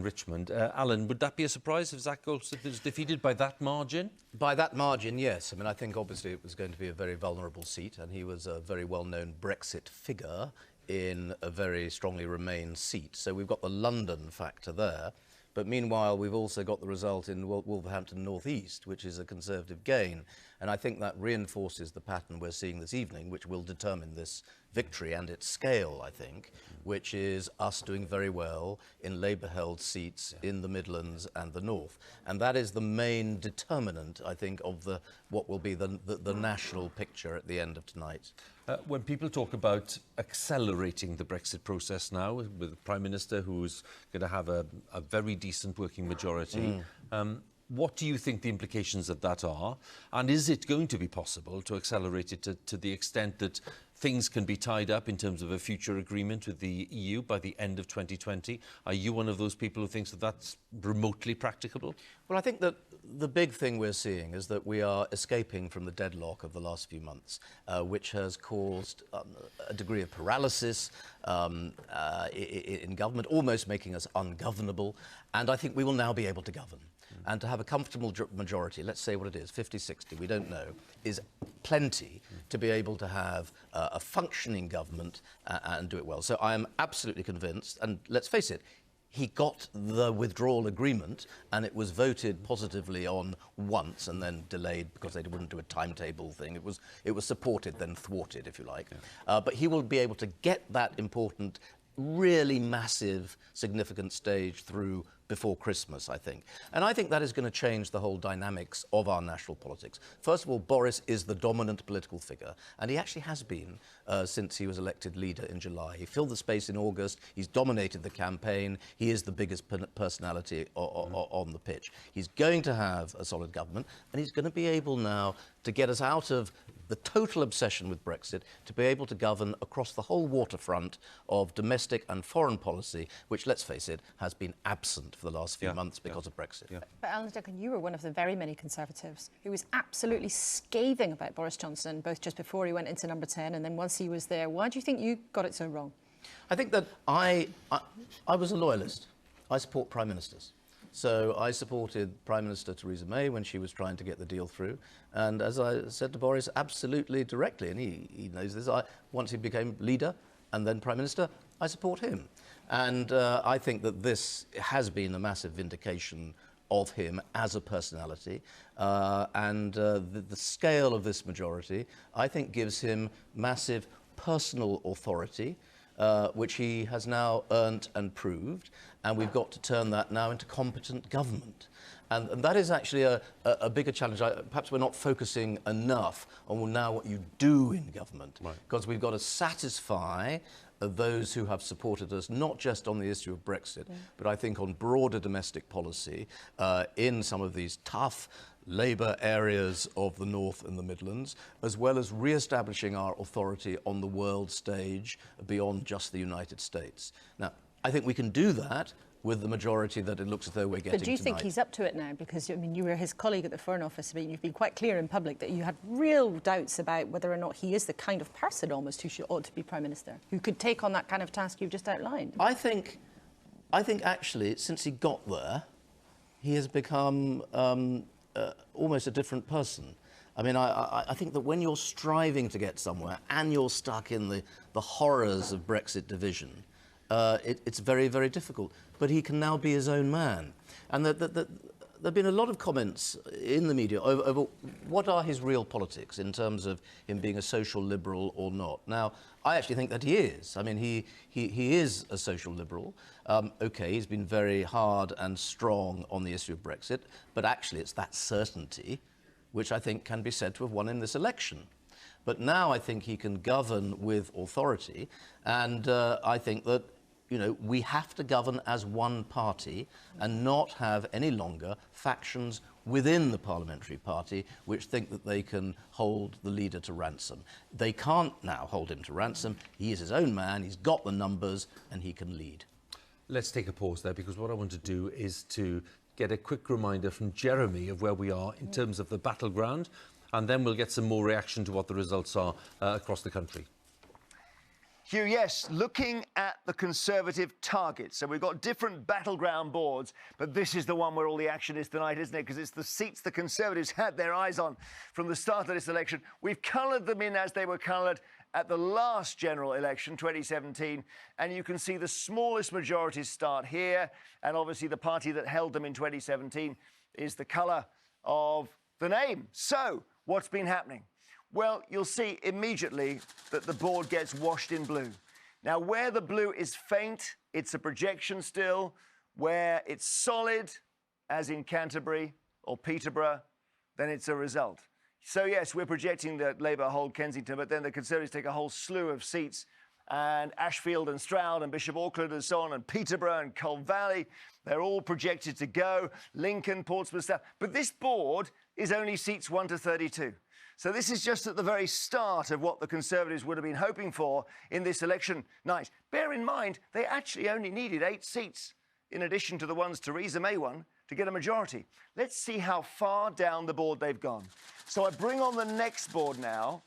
Richmond. Alan, would that be a surprise if Zac Goldsmith is defeated by that margin? By that margin, yes. I mean, I think obviously it was going to be a very vulnerable seat, and he was a very well-known Brexit figure in a very strongly Remain seat. So we've got the London factor there. But meanwhile, we've also got the result in Wolverhampton North East, which is a Conservative gain. And I think that reinforces the pattern we're seeing this evening, which will determine this victory and its scale, I think, which is us doing very well in Labour-held seats in the Midlands and the North. And that is the main determinant, I think, of what will be the national picture at the end of tonight. When people talk about accelerating the Brexit process now, with the Prime Minister who's going to have a very decent working majority, what do you think the implications of that are? And is it going to be possible to accelerate it to the extent that things can be tied up in terms of a future agreement with the EU by the end of 2020? Are you one of those people who thinks that that's remotely practicable? Well, I think that the big thing we're seeing is that we are escaping from the deadlock of the last few months, which has caused a degree of paralysis in government, almost making us ungovernable. And I think we will now be able to govern. And to have a comfortable majority, let's say what it is, 50, 60, we don't know, is plenty to be able to have a functioning government and do it well. So I am absolutely convinced, and let's face it, he got the withdrawal agreement and it was voted positively on once and then delayed because they wouldn't do a timetable thing. It was supported, then thwarted, if you like. Yeah. But he will be able to get that important, really massive, significant stage through before Christmas, I think. And I think that is going to change the whole dynamics of our national politics. First of all, Boris is the dominant political figure, and he actually has been since he was elected leader in July. He filled the space in August, he's dominated the campaign, he is the biggest personality on the pitch. He's going to have a solid government, and he's going to be able now to get us out of the total obsession with Brexit, to be able to govern across the whole waterfront of domestic and foreign policy, which, let's face it, has been absent for the last few months because of Brexit. But Alan Duncan, you were one of the very many Conservatives who was absolutely scathing about Boris Johnson, both just before he went into number 10 and then once he was there. Why do you think you got it so wrong? I think that I was a loyalist. I support Prime Ministers. So I supported Prime Minister Theresa May when she was trying to get the deal through. And as I said to Boris, absolutely directly, and he knows this, once he became leader and then Prime Minister, I support him. And I think that this has been a massive vindication of him as a personality. The scale of this majority, I think, gives him massive personal authority, which he has now earned and proved. And we've got to turn that now into competent government. And that is actually a bigger challenge. Perhaps we're not focusing enough on now what you do in government, because we've got to satisfy those who have supported us, not just on the issue of Brexit, but I think on broader domestic policy in some of these tough Labour areas of the North and the Midlands, as well as re-establishing our authority on the world stage beyond just the United States. Now, I think we can do that with the majority that it looks as though we're getting tonight. But do you think he's up to it now? Because, I mean, you were his colleague at the Foreign Office, but you've been quite clear in public that you had real doubts about whether or not he is the kind of person almost who ought to be Prime Minister, who could take on that kind of task you've just outlined. I think actually, since he got there, he has become almost a different person. I mean, I think that when you're striving to get somewhere and you're stuck in the horrors of Brexit division, it's very, very difficult. But he can now be his own man. And there have been a lot of comments in the media over what are his real politics in terms of him being a social liberal or not. Now, I actually think that he is. I mean, he is a social liberal. OK, he's been very hard and strong on the issue of Brexit, but actually it's that certainty which I think can be said to have won in this election. But now I think he can govern with authority, and I think that, you know, we have to govern as one party and not have any longer factions within the parliamentary party which think that they can hold the leader to ransom. They can't now hold him to ransom. He is his own man, he's got the numbers, and he can lead. Let's take a pause there, because what I want to do is to get a quick reminder from Jeremy of where we are in terms of the battleground, and then we'll get some more reaction to what the results are across the country. Hugh, yes, looking at the Conservative targets. So we've got different battleground boards, but this is the one where all the action is tonight, isn't it? Because it's the seats the Conservatives had their eyes on from the start of this election. We've coloured them in as they were coloured at the last general election, 2017, and you can see the smallest majorities start here, and obviously the party that held them in 2017 is the colour of the name. So, what's been happening? Well, you'll see immediately that the board gets washed in blue. Now, where the blue is faint, it's a projection still. Where it's solid, as in Canterbury or Peterborough, then it's a result. So, yes, we're projecting that Labour hold Kensington, but then the Conservatives take a whole slew of seats, and Ashfield and Stroud and Bishop Auckland and so on, and Peterborough and Coal Valley, they're all projected to go. Lincoln, Portsmouth, South. But this board is only seats 1 to 32. So this is just at the very start of what the Conservatives would have been hoping for in this election night. Bear in mind, they actually only needed 8 seats, in addition to the ones Theresa May won, to get a majority. Let's see how far down the board they've gone. So I bring on the next board now,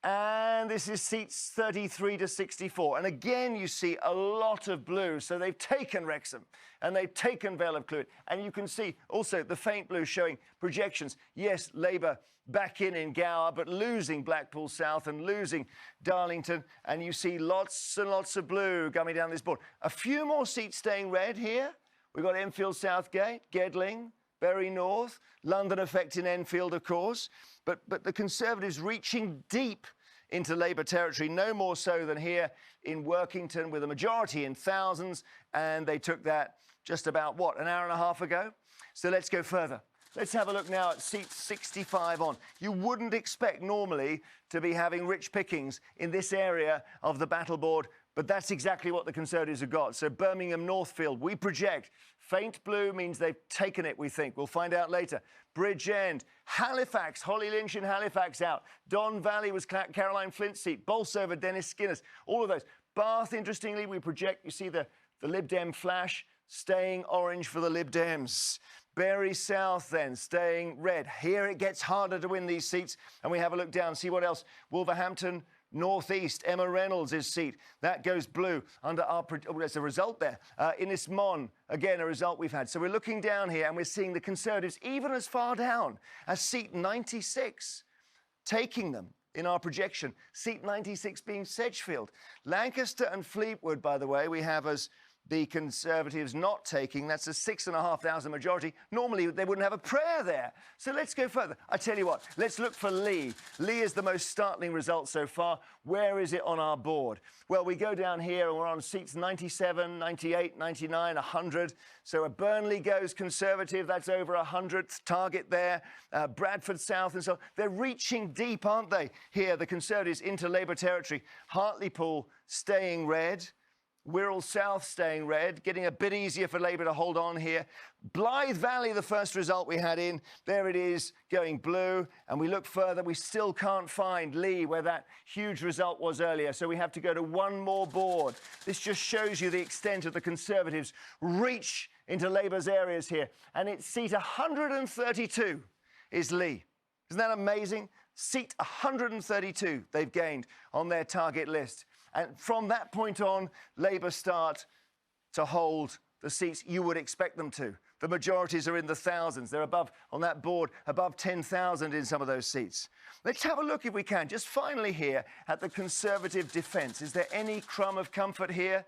and this is seats 33 to 64. And again, you see a lot of blue. So they've taken Wrexham, and they've taken Vale of Clwyd. And you can see also the faint blue showing projections. Yes, Labour back in Gower, but losing Blackpool South and losing Darlington. And you see lots and lots of blue coming down this board. A few more seats staying red here. We've got Enfield Southgate, Gedling, Bury North, London affecting Enfield, of course. But the Conservatives reaching deep into Labour territory, no more so than here in Workington, with a majority in thousands, and they took that just about, what, an hour and a half ago? So let's go further. Let's have a look now at seat 65 on. You wouldn't expect normally to be having rich pickings in this area of the battle board, but that's exactly what the Conservatives have got. So Birmingham Northfield, we project. Faint blue means they've taken it, we think. We'll find out later. Bridgend, Halifax, Holly Lynch in Halifax out. Don Valley was Caroline Flint's seat. Bolsover, Dennis Skinner's, all of those. Bath, interestingly, we project, you see the Lib Dem flash, staying orange for the Lib Dems. Bury South then, staying red. Here it gets harder to win these seats, and we have a look down, see what else. Wolverhampton, North East, Emma Reynolds' seat. That goes blue under our... Oh, there's a result there. Innismon, again, a result we've had. So we're looking down here, and we're seeing the Conservatives even as far down as seat 96, taking them in our projection. Seat 96 being Sedgefield. Lancaster and Fleetwood, by the way, we have as the Conservatives not taking. That's a 6,500 majority. Normally, they wouldn't have a prayer there. So let's go further. I tell you what, let's look for Lee. Lee is the most startling result so far. Where is it on our board? Well, we go down here and we're on seats 97, 98, 99, 100. So Burnley goes Conservative. That's over 100th target there. Bradford South and so on. They're reaching deep, aren't they? Here, the Conservatives into Labour territory. Hartlepool staying red. Wirral South staying red, getting a bit easier for Labour to hold on here. Blythe Valley, the first result we had in, there it is, going blue. And we look further, we still can't find Lee, where that huge result was earlier. So we have to go to one more board. This just shows you the extent of the Conservatives' reach into Labour's areas here. And it's seat 132 is Lee. Isn't that amazing? Seat 132 they've gained on their target list. And from that point on, Labour start to hold the seats you would expect them to. The majorities are in the thousands. They're above, on that board, above 10,000 in some of those seats. Let's have a look, if we can, just finally here, at the Conservative defence. Is there any crumb of comfort here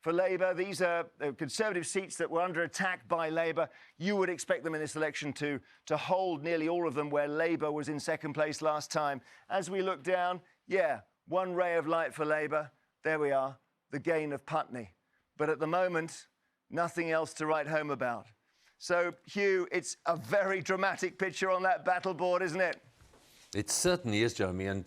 for Labour? These are Conservative seats that were under attack by Labour. You would expect them in this election to hold nearly all of them, where Labour was in second place last time. As we look down, yeah, one ray of light for Labour. There we are, the gain of Putney. But at the moment, nothing else to write home about. So, Hugh, it's a very dramatic picture on that battle board, isn't it? It certainly is, Jeremy. And,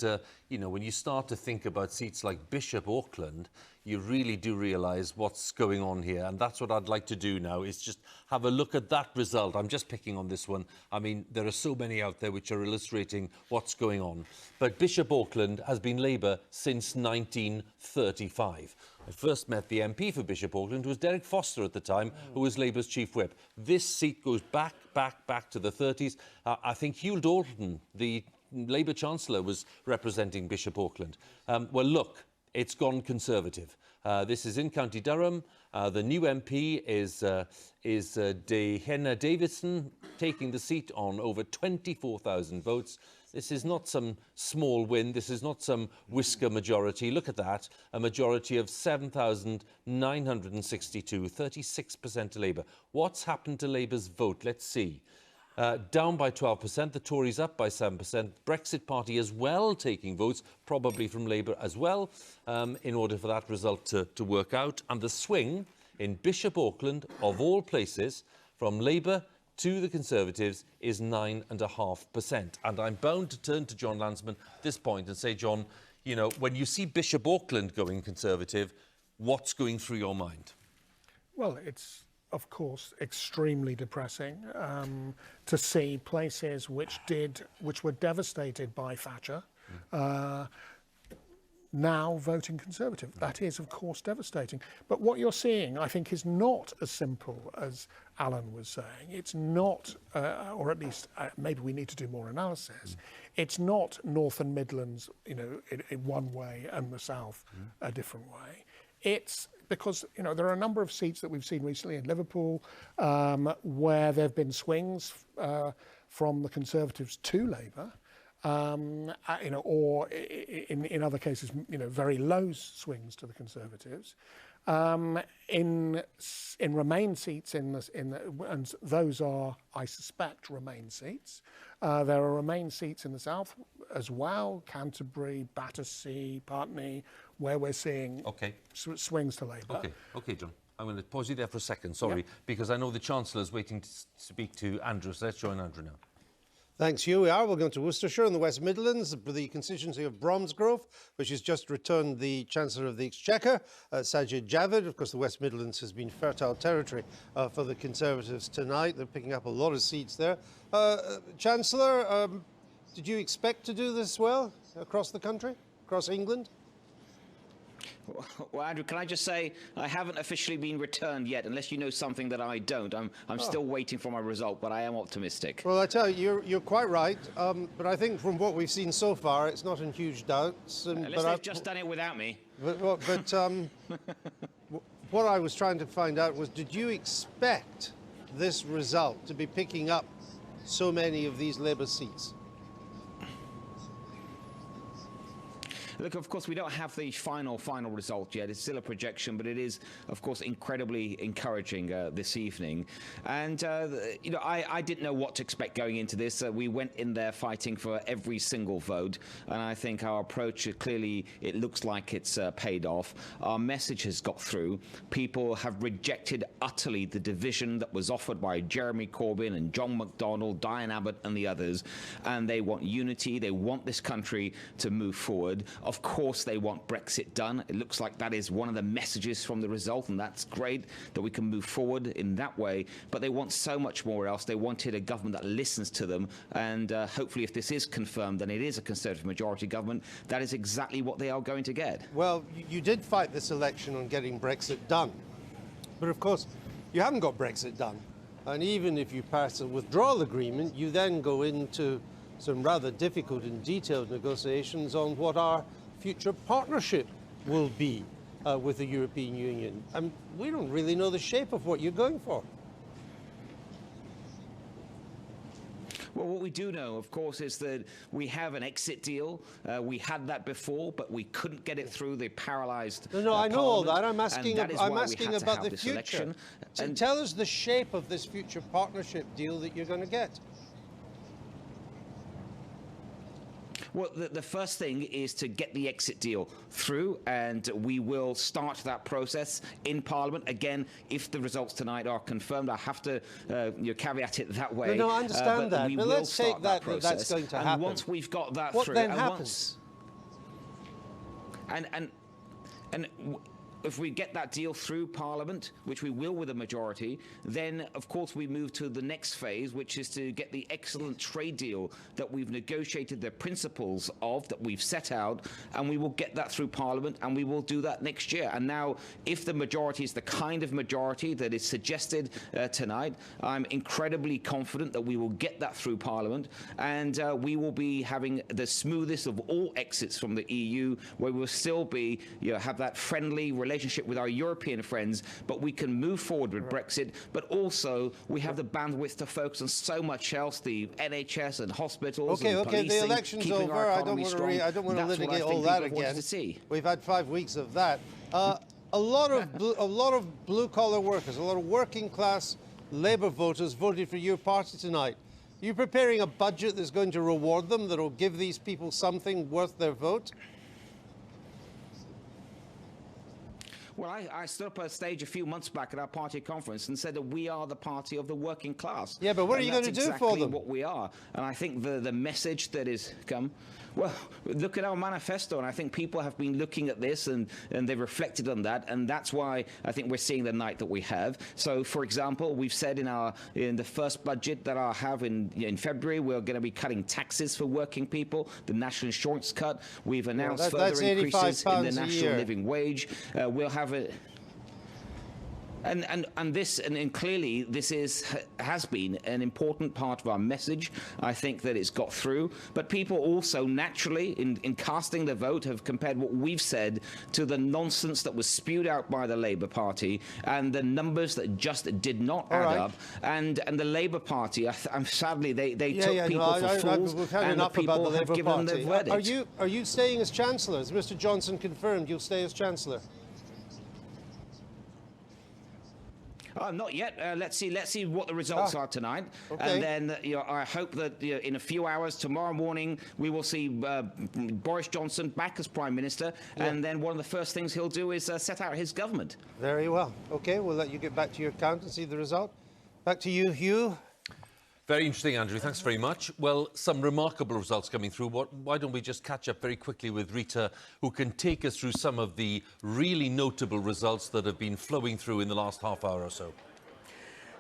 you know, when you start to think about seats like Bishop Auckland, you really do realise what's going on here. And that's what I'd like to do now, is just have a look at that result. I'm just picking on this one. I mean, there are so many out there which are illustrating what's going on. But Bishop Auckland has been Labour since 1935. I first met the MP for Bishop Auckland, who was Derek Foster at the time, who was Labour's chief whip. This seat goes back to the 30s. I think Hugh Dalton, the Labour Chancellor, was representing Bishop Auckland. Well, look, it's gone Conservative. This is in County Durham. The new MP is Dehenna Davidson, taking the seat on over 24,000 votes. This is not some small win. This is not some whisker majority. Look at that. A majority of 7,962, 36% to Labour. What's happened to Labour's vote? Let's see. down by 12%, the Tories up by 7%, Brexit Party as well taking votes, probably from Labour as well, in order for that result to work out. And the swing in Bishop Auckland, of all places, from Labour to the Conservatives is 9.5%. And I'm bound to turn to John Landsman at this point and say, John, you know, when you see Bishop Auckland going Conservative, what's going through your mind? Well, it's, of course, extremely depressing to see places which were devastated by Thatcher now voting Conservative. That is, of course, devastating. But what you're seeing, I think, is not as simple as Alan was saying. It's not, or at least maybe we need to do more analysis. It's not North and Midlands, you know, in one way and the South a different way. It's because, you know, there are a number of seats that we've seen recently in Liverpool where there have been swings from the Conservatives to Labour. You know, or in other cases, you know, very low swings to the Conservatives. In Remain seats, and those are, I suspect, Remain seats. There are Remain seats in the South as well, Canterbury, Battersea, Putney, where we're seeing swings to Labour. Okay, John. I'm going to pause you there for a second, sorry, because I know the Chancellor's waiting to speak to Andrew, so let's join Andrew now. Thanks, Hugh. We are. We're going to Worcestershire in the West Midlands, the constituency of Bromsgrove, which has just returned the Chancellor of the Exchequer, Sajid Javid. Of course, the West Midlands has been fertile territory for the Conservatives tonight. They're picking up a lot of seats there. Chancellor, did you expect to do this well across the country, across England? Well, Andrew, can I just say I haven't officially been returned yet, unless you know something that I don't. I'm still waiting for my result, but I am optimistic. Well, I tell you, you're quite right. But I think from what we've seen so far, it's not in huge doubts. Unless they've just done it without me. But what I was trying to find out was, did you expect this result to be picking up so many of these Labour seats? Look, of course, we don't have the final result yet. It's still a projection, but it is, of course, incredibly encouraging this evening. And, you know, I didn't know what to expect going into this. We went in there fighting for every single vote. And I think our approach, clearly, it looks like it's paid off. Our message has got through. People have rejected utterly the division that was offered by Jeremy Corbyn and John McDonnell, Diane Abbott and the others. And they want unity. They want this country to move forward. Of course, they want Brexit done. It looks like that is one of the messages from the result, and that's great that we can move forward in that way. But they want so much more else. They wanted a government that listens to them, and hopefully if this is confirmed, then it is a Conservative majority government. That is exactly what they are going to get. Well, you did fight this election on getting Brexit done. But of course, you haven't got Brexit done. And even if you pass a withdrawal agreement, you then go into some rather difficult and detailed negotiations on what our future partnership will be with the European Union. And we don't really know the shape of what you're going for. Well, what we do know, of course, is that we have an exit deal. We had that before, but we couldn't get it through. They paralysed. No, I know all that. I'm asking about the future. Election. And tell us the shape of this future partnership deal that you're going to get. Well, the first thing is to get the exit deal through, and we will start that process in Parliament. Again, if the results tonight are confirmed, I have to caveat it that way. No, I understand that. But let's take that that's going to happen. And once we've got that what through, then happens? And if we get that deal through Parliament, which we will with a majority, then of course we move to the next phase, which is to get the excellent trade deal that we've negotiated the principles of, that we've set out, and we will get that through Parliament, and we will do that next year. And now, if the majority is the kind of majority that is suggested tonight, I'm incredibly confident that we will get that through Parliament, and we will be having the smoothest of all exits from the EU, where we will still be, have that friendly relationship with our European friends, but we can move forward with Brexit. But also, we have the bandwidth to focus on so much else: the NHS and hospitals. Okay, and policing, the election's over. I don't want to litigate all that again. We've had 5 weeks of that. A lot of blue-collar workers, a lot of working-class Labour voters voted for your party tonight. Are you preparing a budget that's going to reward them, that will give these people something worth their vote? Well, I stood up on stage a few months back at our party conference and said that we are the party of the working class. Yeah, but what are you going to do for them? What we are. And I think the message that is come, well, look at our manifesto, and I think people have been looking at this and they've reflected on that, and that's why I think we're seeing the night that we have. So, for example, we've said in the first budget that I'll have in February, we're going to be cutting taxes for working people, the national insurance cut. We've announced further increases in the national living wage. We'll have a and clearly this has been an important part of our message. I think that it's got through, but people also naturally in casting their vote have compared what we've said to the nonsense that was spewed out by the Labour Party and the numbers that just did not add up. And the Labour Party, sadly, they took people for fools, we've had and enough the people about the have Labour given them Party. their verdict. Are you staying as Chancellor? As Mr. Johnson confirmed, you'll stay as Chancellor. Not yet. Let's see what the results are tonight, and then I hope that in a few hours tomorrow morning we will see Boris Johnson back as Prime Minister, and then one of the first things he'll do is set out his government. Very well. Okay, we'll let you get back to your account and see the result. Back to you, Hugh. Very interesting, Andrew. Thanks very much. Well, some remarkable results coming through. Why don't we just catch up very quickly with Reeta, who can take us through some of the really notable results that have been flowing through in the last half hour or so.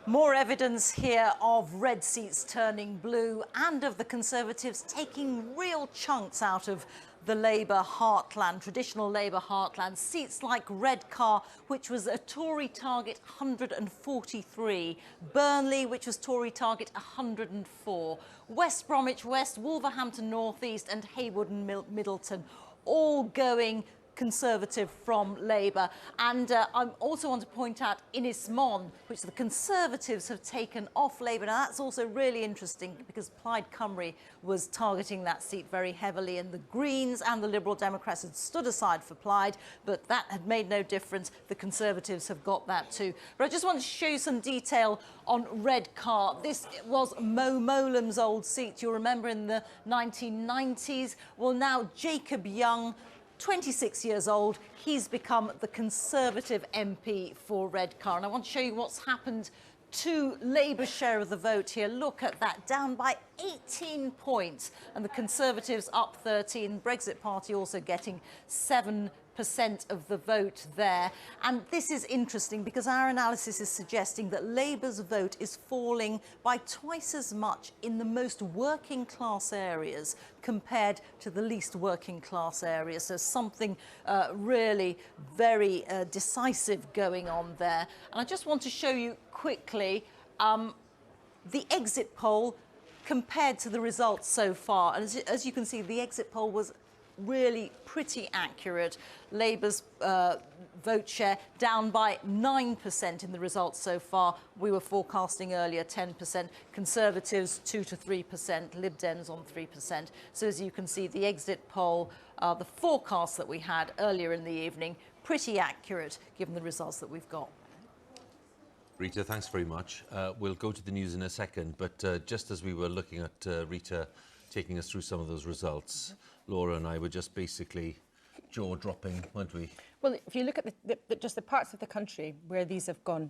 More evidence here of red seats turning blue and of the Conservatives taking real chunks out of the Labour heartland, traditional Labour heartland. Seats like Redcar, which was a Tory target 143, Burnley, which was Tory target 104, West Bromwich West, Wolverhampton North East and Haywood and Middleton, all going Conservative from Labour. And I also want to point out Ynys-Môn, which the Conservatives have taken off Labour. Now that's also really interesting because Plaid Cymru was targeting that seat very heavily, and the Greens and the Liberal Democrats had stood aside for Plaid, but that had made no difference. The Conservatives have got that too. But I just want to show you some detail on Redcar. This was Mo Molam's old seat, you'll remember, in the 1990s. Well, now Jacob Young, 26 years old, he's become the Conservative MP for Redcar. And I want to show you what's happened to Labour's share of the vote here. Look at that, down by 18 points. And the Conservatives up 13. Brexit Party also getting 7% of the vote there. And this is interesting because our analysis is suggesting that Labour's vote is falling by twice as much in the most working class areas compared to the least working class areas. So something really very decisive going on there. And I just want to show you quickly the exit poll compared to the results so far. And as you can see, the exit poll was really pretty accurate. Labour's vote share down by 9% in the results so far. We were forecasting earlier 10%. Conservatives 2 to 3%. Lib Dems on 3%. So as you can see, the exit poll, the forecast that we had earlier in the evening, pretty accurate given the results that we've got. Reeta, thanks very much. We'll go to the news in a second, but just as we were looking at Reeta taking us through some of those results, Laura and I were just basically jaw-dropping, weren't we? Well, if you look at just the parts of the country where these have gone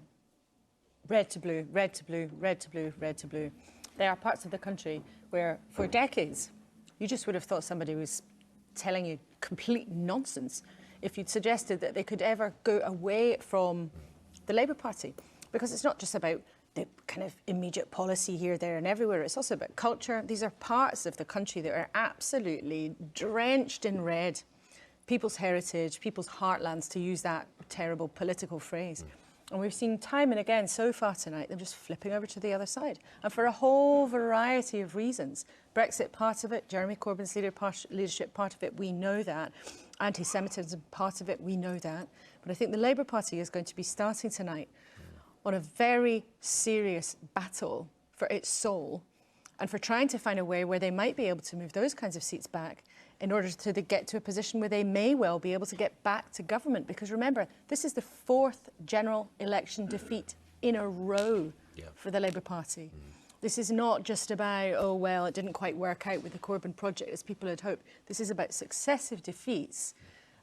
red to blue, red to blue, red to blue, red to blue, there are parts of the country where, for decades, you just would have thought somebody was telling you complete nonsense if you'd suggested that they could ever go away from the Labour Party. Because it's not just about the kind of immediate policy here, there and everywhere. It's also about culture. These are parts of the country that are absolutely drenched in red. People's heritage, people's heartlands, to use that terrible political phrase. And we've seen time and again so far tonight, them just flipping over to the other side. And for a whole variety of reasons. Brexit, part of it. Jeremy Corbyn's leadership, part of it. We know that. Anti-Semitism, part of it. We know that. But I think the Labour Party is going to be starting tonight on a very serious battle for its soul and for trying to find a way where they might be able to move those kinds of seats back in order to get to a position where they may well be able to get back to government. Because remember, this is the 4th general election defeat in a row for the Labour Party. This is not just about, oh, well, it didn't quite work out with the Corbyn project as people had hoped. This is about successive defeats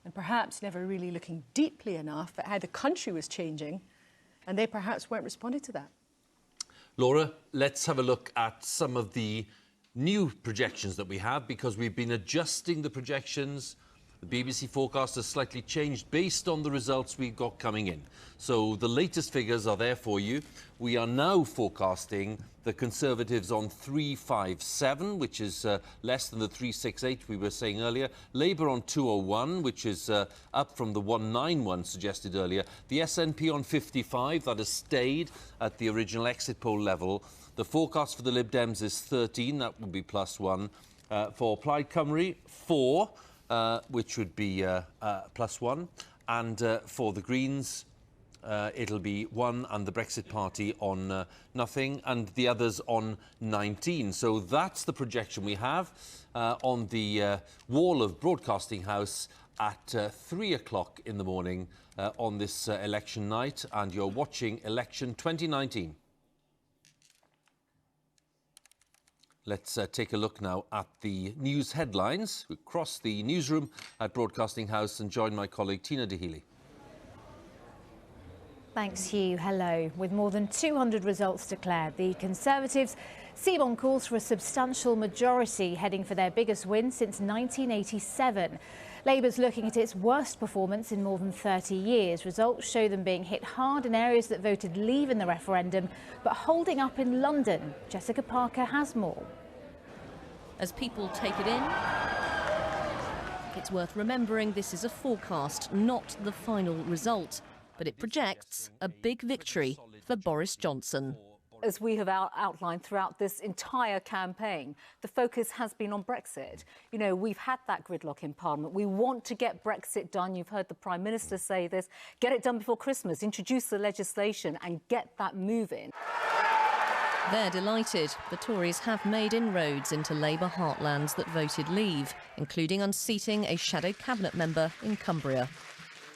and perhaps never really looking deeply enough at how the country was changing, and they perhaps weren't responding to that. Laura, let's have a look at some of the new projections that we have, because we've been adjusting the projections. The BBC forecast has slightly changed based on the results we've got coming in. So the latest figures are there for you. We are now forecasting the Conservatives on 357, which is less than the 368 we were saying earlier. Labour on 201, which is up from the 191 suggested earlier. The SNP on 55, that has stayed at the original exit poll level. The forecast for the Lib Dems is 13, that would be +1. For Plaid Cymru, 4. Which would be +1, and for the Greens it'll be 1, and the Brexit Party on nothing, and the others on 19. So that's the projection we have on the wall of Broadcasting House at 3 o'clock in the morning on this election night, and you're watching Election 2019. Let's take a look now at the news headlines. We cross the newsroom at Broadcasting House and join my colleague Tina Dahealy. Thanks, Hugh. Hello. With more than 200 results declared, the Conservatives seem on course for a substantial majority, heading for their biggest win since 1987. Labour's looking at its worst performance in more than 30 years. Results show them being hit hard in areas that voted Leave in the referendum, but holding up in London. Jessica Parker has more. As people take it in, it's worth remembering this is a forecast, not the final result, but it projects a big victory for Boris Johnson. As we have outlined throughout this entire campaign, the focus has been on Brexit. You know, we've had that gridlock in Parliament. We want to get Brexit done. You've heard the Prime Minister say this. Get it done before Christmas, introduce the legislation and get that moving. They're delighted. The Tories have made inroads into Labour heartlands that voted Leave, including unseating a shadow cabinet member in Cumbria.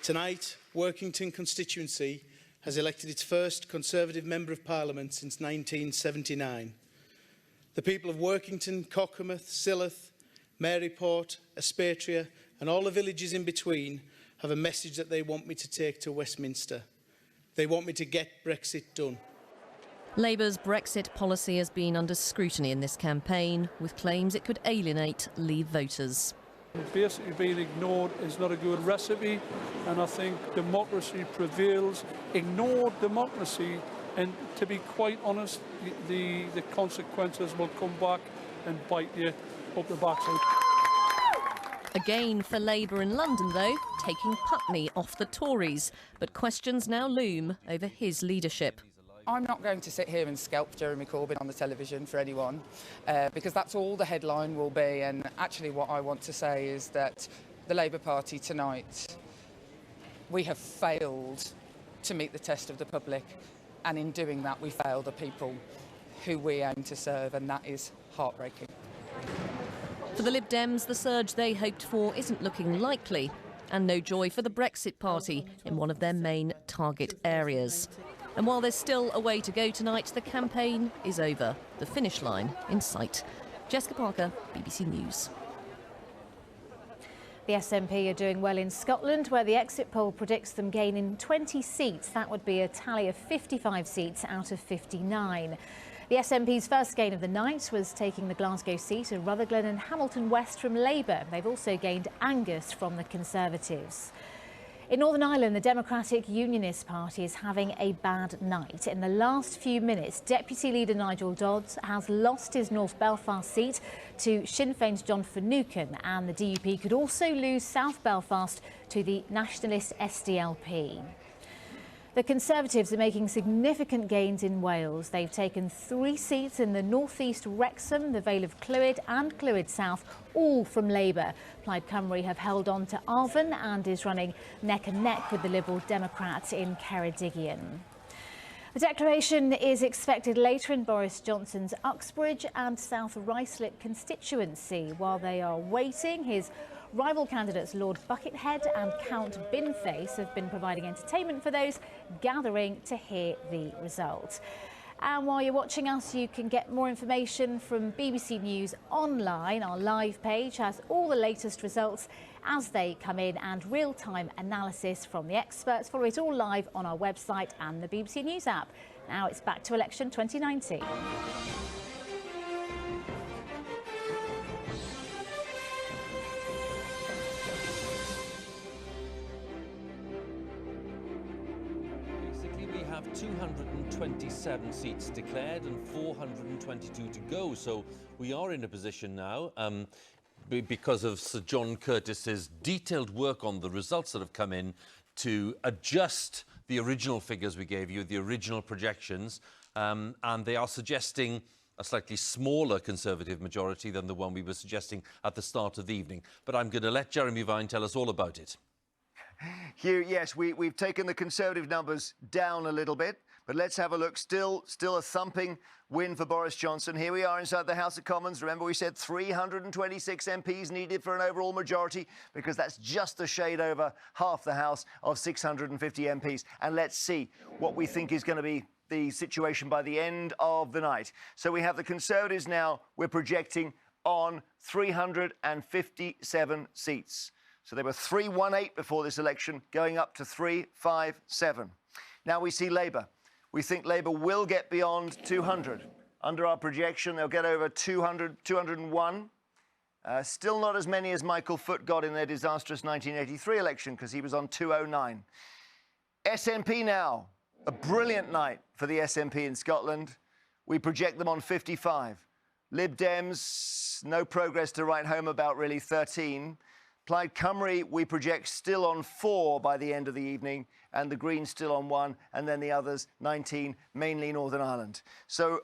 Tonight, Workington constituency has elected its first Conservative Member of Parliament since 1979. The people of Workington, Cockermouth, Silloth, Maryport, Aspertria and all the villages in between have a message that they want me to take to Westminster. They want me to get Brexit done. Labour's Brexit policy has been under scrutiny in this campaign, with claims it could alienate Leave voters. Basically being ignored is not a good recipe, and I think democracy prevails. Ignored democracy, and to be quite honest, the consequences will come back and bite you up the backside. A gain for Labour in London, though, taking Putney off the Tories, but questions now loom over his leadership. I'm not going to sit here and scalp Jeremy Corbyn on the television for anyone, because that's all the headline will be. And actually what I want to say is that the Labour Party tonight, we have failed to meet the test of the public, and in doing that we fail the people who we aim to serve, and that is heartbreaking. For the Lib Dems, the surge they hoped for isn't looking likely, and no joy for the Brexit Party in one of their main target areas. And while there's still a way to go tonight, the campaign is over. The finish line in sight. Jessica Parker, BBC News. The SNP are doing well in Scotland, where the exit poll predicts them gaining 20 seats. That would be a tally of 55 seats out of 59. The SNP's first gain of the night was taking the Glasgow seat of Rutherglen and Hamilton West from Labour. They've also gained Angus from the Conservatives. In Northern Ireland, the Democratic Unionist Party is having a bad night. In the last few minutes, Deputy Leader Nigel Dodds has lost his North Belfast seat to Sinn Féin's John Finucane, and the DUP could also lose South Belfast to the nationalist SDLP. The Conservatives are making significant gains in Wales. They've taken 3 seats in the North East Wrexham, the Vale of Clwyd and Clwyd South, all from Labour. Plaid Cymru have held on to Arfon and is running neck and neck with the Liberal Democrats in Ceredigion. The declaration is expected later in Boris Johnson's Uxbridge and South Ruislip constituency. While they are waiting, his rival candidates Lord Buckethead and Count Binface have been providing entertainment for those gathering to hear the result. And while you're watching us, you can get more information from BBC News online. Our live page has all the latest results as they come in and real-time analysis from the experts. Follow it all live on our website and the BBC News app. Now it's back to election 2019. We have 227 seats declared and 422 to go. So we are in a position now, because of Sir John Curtice's detailed work on the results that have come in, to adjust the original figures we gave you, the original projections, and they are suggesting a slightly smaller Conservative majority than the one we were suggesting at the start of the evening. But I'm going to let Jeremy Vine tell us all about it. Hugh, yes, we've taken the Conservative numbers down a little bit, but let's have a look. Still a thumping win for Boris Johnson. Here we are inside the House of Commons. Remember, we said 326 MPs needed for an overall majority, because that's just a shade over half the House of 650 MPs. And let's see what we think is going to be the situation by the end of the night. So we have the Conservatives now, we're projecting on 357 seats. So they were 318 before this election, going up to 357. Now we see Labour. We think Labour will get beyond 200. Under our projection, they'll get over 200, 201. Still not as many as Michael Foot got in their disastrous 1983 election, because he was on 209. SNP now, a brilliant night for the SNP in Scotland. We project them on 55. Lib Dems, no progress to write home about, really, 13. Plaid Cymru, we project still on 4 by the end of the evening, and the Greens still on 1, and then the others 19, mainly Northern Ireland. So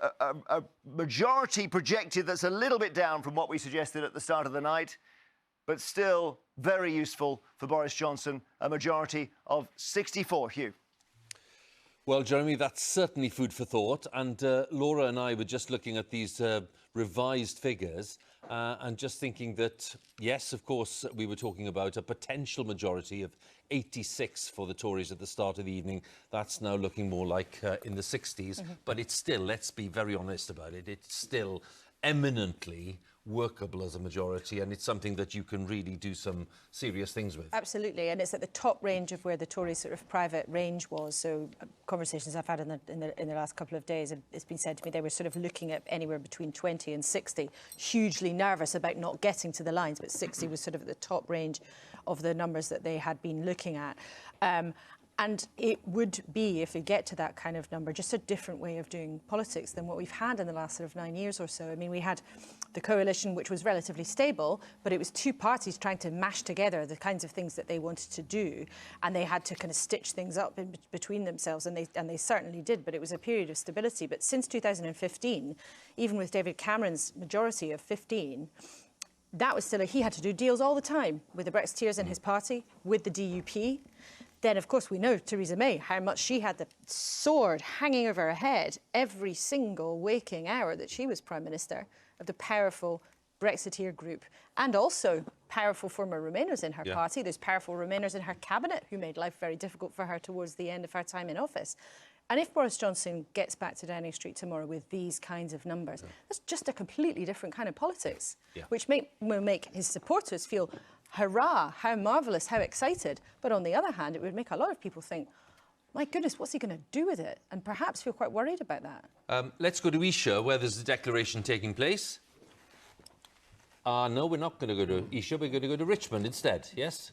a majority projected that's a little bit down from what we suggested at the start of the night, but still very useful for Boris Johnson, a majority of 64. Hugh. Well, Jeremy, that's certainly food for thought. And Laura and I were just looking at these revised figures and just thinking that, yes, of course, we were talking about a potential majority of 86 for the Tories at the start of the evening. That's now looking more like in the 60s. But it's still, let's be very honest about it, it's still eminently workable as a majority, and it's something that you can really do some serious things with. Absolutely, and it's at the top range of where the Tories' sort of private range was. So conversations I've had in the last couple of days, it's been said to me they were sort of looking at anywhere between 20 and 60, hugely nervous about not getting to the lines, but 60 was sort of at the top range of the numbers that they had been looking at. And it would be, if we get to that kind of number, just a different way of doing politics than what we've had in the last sort of 9 years or so. I mean, we had the coalition, which was relatively stable, but it was two parties trying to mash together the kinds of things that they wanted to do, and they had to kind of stitch things up in between themselves, and they certainly did, but it was a period of stability. But since 2015, even with David Cameron's majority of 15, that was still he had to do deals all the time with the Brexiteers in his party, with the DUP. Then, of course, we know Theresa May, how much she had the sword hanging over her head every single waking hour that she was Prime Minister, of the powerful Brexiteer group, and also powerful former Remainers in her party. There's powerful Remainers in her cabinet who made life very difficult for her towards the end of her time in office. And if Boris Johnson gets back to Downing Street tomorrow with these kinds of numbers, that's just a completely different kind of politics, which will make his supporters feel, hurrah, how marvellous, how excited. But on the other hand, it would make a lot of people think, my goodness, what's he going to do with it? And perhaps feel quite worried about that. Let's go to Esher, where there's a declaration taking place. No, we're not going to go to Esher, we're going to go to Richmond instead, yes?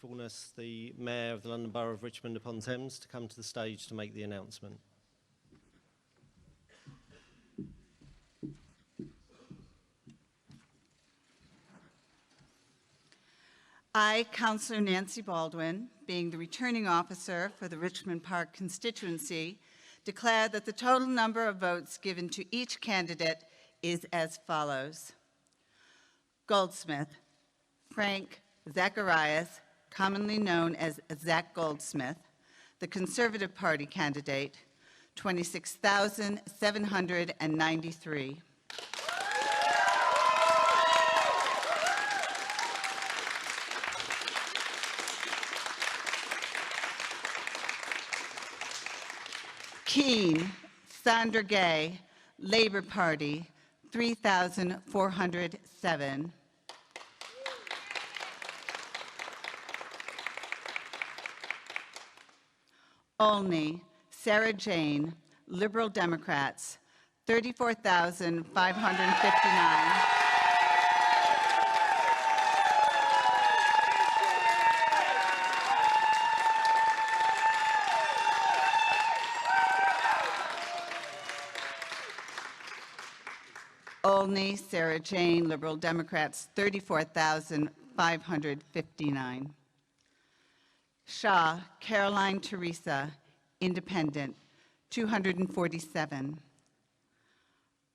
Fullness, the Mayor of the London Borough of Richmond upon Thames, to come to the stage to make the announcement. I, Councillor Nancy Baldwin, being the returning officer for the Richmond Park constituency, declare that the total number of votes given to each candidate is as follows. Goldsmith, Frank Zacharias, commonly known as Zach Goldsmith, the Conservative Party candidate, 26,793. Keane Sandra Gay, Labour Party, 3,407. Olney Sarah Jane, Liberal Democrats, 34,559. Olney Sarah Jane, Liberal Democrats, 34,559. Shaw Caroline Teresa, Independent, 247.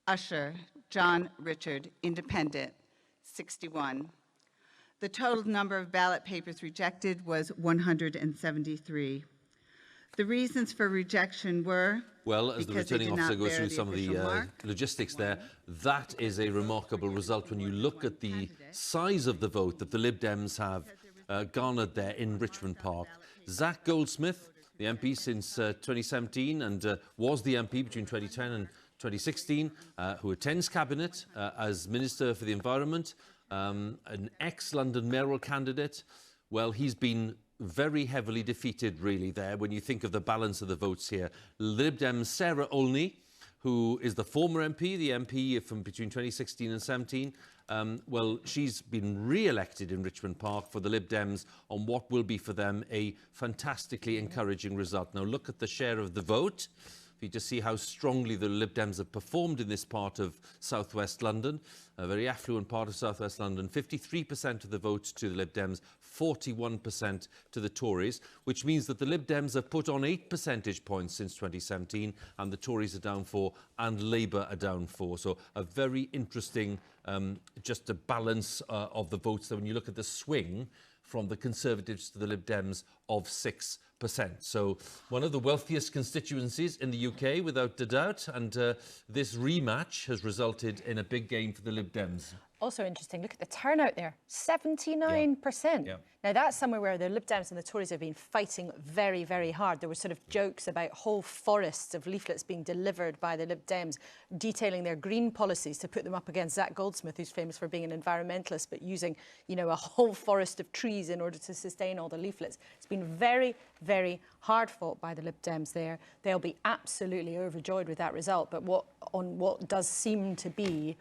Usher John Richard, Independent, 61. The total number of ballot papers rejected was 173. The reasons for rejection were... Well, as the returning officer goes through some of the logistics there, that is a remarkable result when you look at the size of the vote that the Lib Dems have garnered there in Richmond Park. Zach Goldsmith, the MP since 2017 and was the MP between 2010 and 2016, who attends Cabinet as Minister for the Environment, an ex-London mayoral candidate. Well, he's been very heavily defeated, really, there, when you think of the balance of the votes here. Lib Dem's Sarah Olney, who is the former MP, the MP from between 2016 and 17, well, she's been re-elected in Richmond Park for the Lib Dems on what will be for them a fantastically encouraging result. Now, look at the share of the vote. If you just see how strongly the Lib Dems have performed in this part of southwest London, a very affluent part of southwest London, 53% of the votes to the Lib Dems, 41% to the Tories, which means that the Lib Dems have put on 8 percentage points since 2017, and the Tories are down 4, and Labour are down 4. So a very interesting, just a balance of the votes there when you look at the swing from the Conservatives to the Lib Dems of 6%. So one of the wealthiest constituencies in the UK, without a doubt, and this rematch has resulted in a big game for the Lib Dems. Also interesting, look at the turnout there, 79%. Yeah. Now that's somewhere where the Lib Dems and the Tories have been fighting very, very hard. There were sort of jokes about whole forests of leaflets being delivered by the Lib Dems, detailing their green policies to put them up against Zach Goldsmith, who's famous for being an environmentalist, but using, you know, a whole forest of trees in order to sustain all the leaflets. It's been very, very hard fought by the Lib Dems there. They'll be absolutely overjoyed with that result, but what does seem to be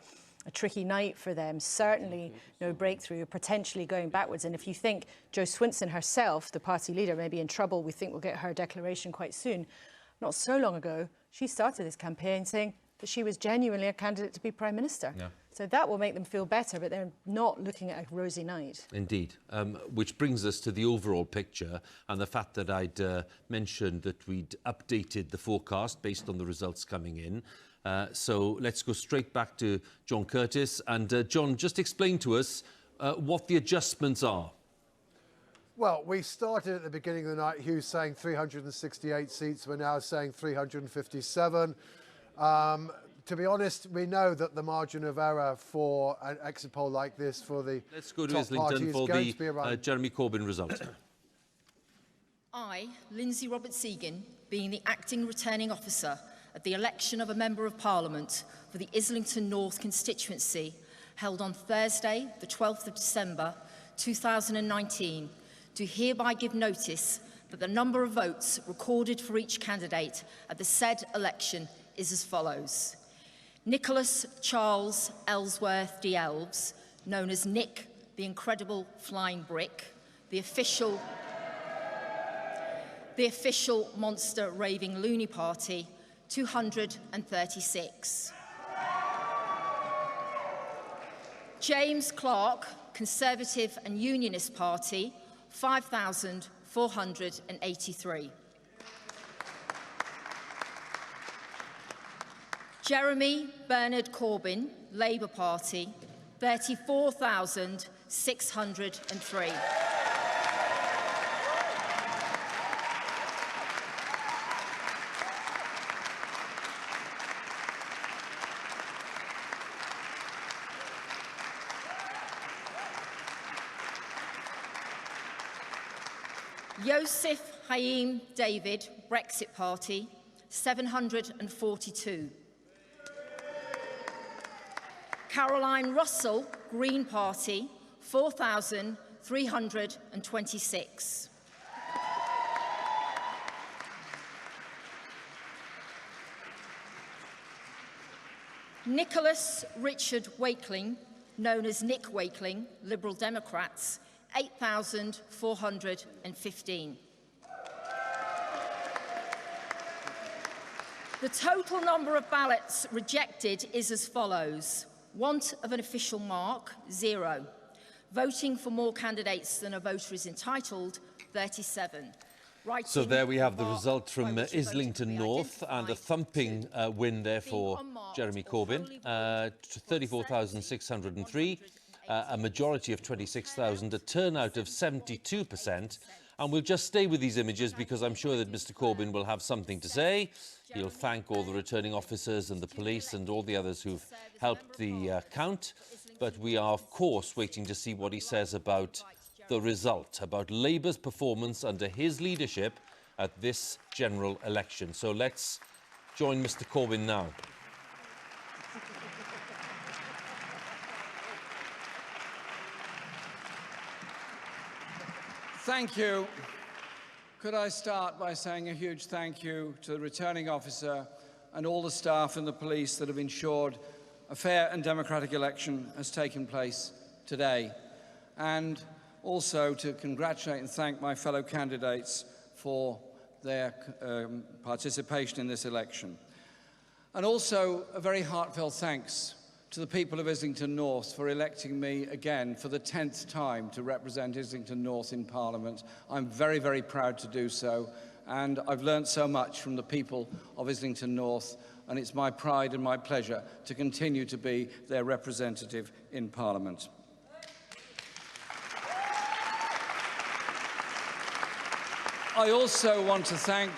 a tricky night for them, certainly no breakthrough, potentially going backwards. And if you think Jo Swinson herself, the party leader, may be in trouble, we think we'll get her declaration quite soon. Not so long ago, she started this campaign saying that she was genuinely a candidate to be Prime Minister. Yeah. So that will make them feel better, but they're not looking at a rosy night. Indeed. Which brings us to the overall picture and the fact that I'd mentioned that we'd updated the forecast based on the results coming in. So let's go straight back to John Curtice. And John, just explain to us what the adjustments are. Well, we started at the beginning of the night, Hugh saying 368 seats. We're now saying 357. To be honest, we know that the margin of error for an exit poll like this for the Let's go to top Islington for the Jeremy Corbyn result. I, Lindsay Roberts-Egan, being the acting returning officer at the election of a Member of Parliament for the Islington North constituency held on Thursday, the 12th of December 2019, do hereby give notice that the number of votes recorded for each candidate at the said election is as follows. Nicholas Charles Ellsworth de Elves, known as Nick the Incredible Flying Brick, the official Monster Raving Loony Party, 236. James Clark, Conservative and Unionist Party, 5,483. Jeremy Bernard Corbyn, Labour Party, 34,603. Joseph Haim David, Brexit Party, 742. Caroline Russell, Green Party, 4,326. Nicholas Richard Wakeling, known as Nick Wakeling, Liberal Democrats, 8,415. The total number of ballots rejected is as follows. Want of an official mark, 0. Voting for more candidates than a voter is entitled, 37. So there we have the result from Islington North, and a thumping win there for Jeremy Corbyn, 34,603, a majority of 26,000, a turnout of 72%. And we'll just stay with these images because I'm sure that Mr Corbyn will have something to say. He'll thank all the returning officers and the police and all the others who've helped the count. But we are, of course, waiting to see what he says about the result, about Labour's performance under his leadership at this general election. So let's join Mr Corbyn now. Thank you. Could I start by saying a huge thank you to the returning officer and all the staff and the police that have ensured a fair and democratic election has taken place today. And also to congratulate and thank my fellow candidates for their participation in this election. And also a very heartfelt thanks to the people of Islington North for electing me again for the 10th time to represent Islington North in Parliament. I'm very, very proud to do so, and I've learned so much from the people of Islington North, and it's my pride and my pleasure to continue to be their representative in Parliament. I also want to thank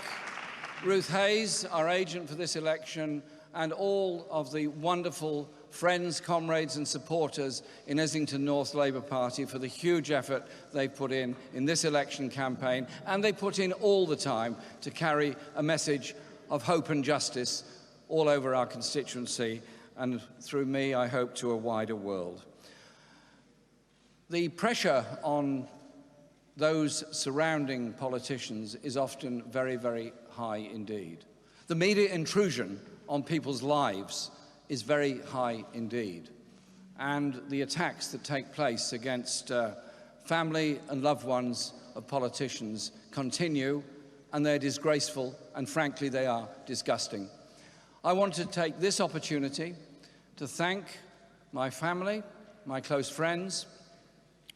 Ruth Hayes, our agent for this election, and all of the wonderful friends, comrades and supporters in Islington North Labour Party for the huge effort they've put in this election campaign, and they put in all the time to carry a message of hope and justice all over our constituency, and through me, I hope, to a wider world. The pressure on those surrounding politicians is often very, very high indeed. The media intrusion on people's lives is very high indeed. And the attacks that take place against family and loved ones of politicians continue, and they're disgraceful, and frankly, they are disgusting. I want to take this opportunity to thank my family, my close friends,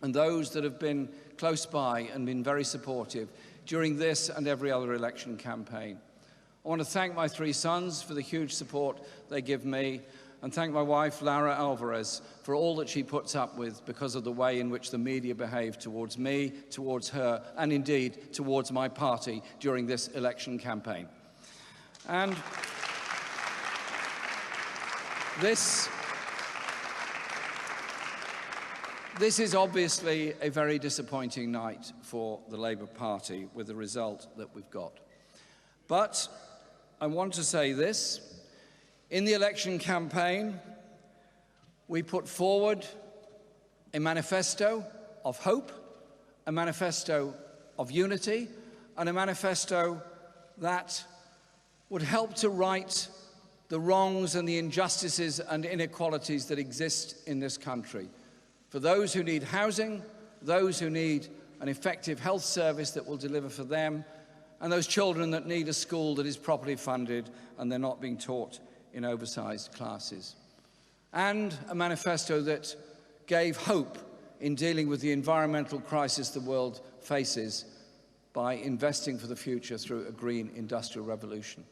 and those that have been close by and been very supportive during this and every other election campaign. I want to thank my 3 sons for the huge support they give me, and thank my wife, Lara Alvarez, for all that she puts up with because of the way in which the media behave towards me, towards her, and indeed towards my party during this election campaign. And this is obviously a very disappointing night for the Labour Party with the result that we've got. But I want to say this. In the election campaign, we put forward a manifesto of hope, a manifesto of unity, and a manifesto that would help to right the wrongs and the injustices and inequalities that exist in this country. For those who need housing, those who need an effective health service that will deliver for them, and those children that need a school that is properly funded and they're not being taught in oversized classes. And a manifesto that gave hope in dealing with the environmental crisis the world faces by investing for the future through a green industrial revolution.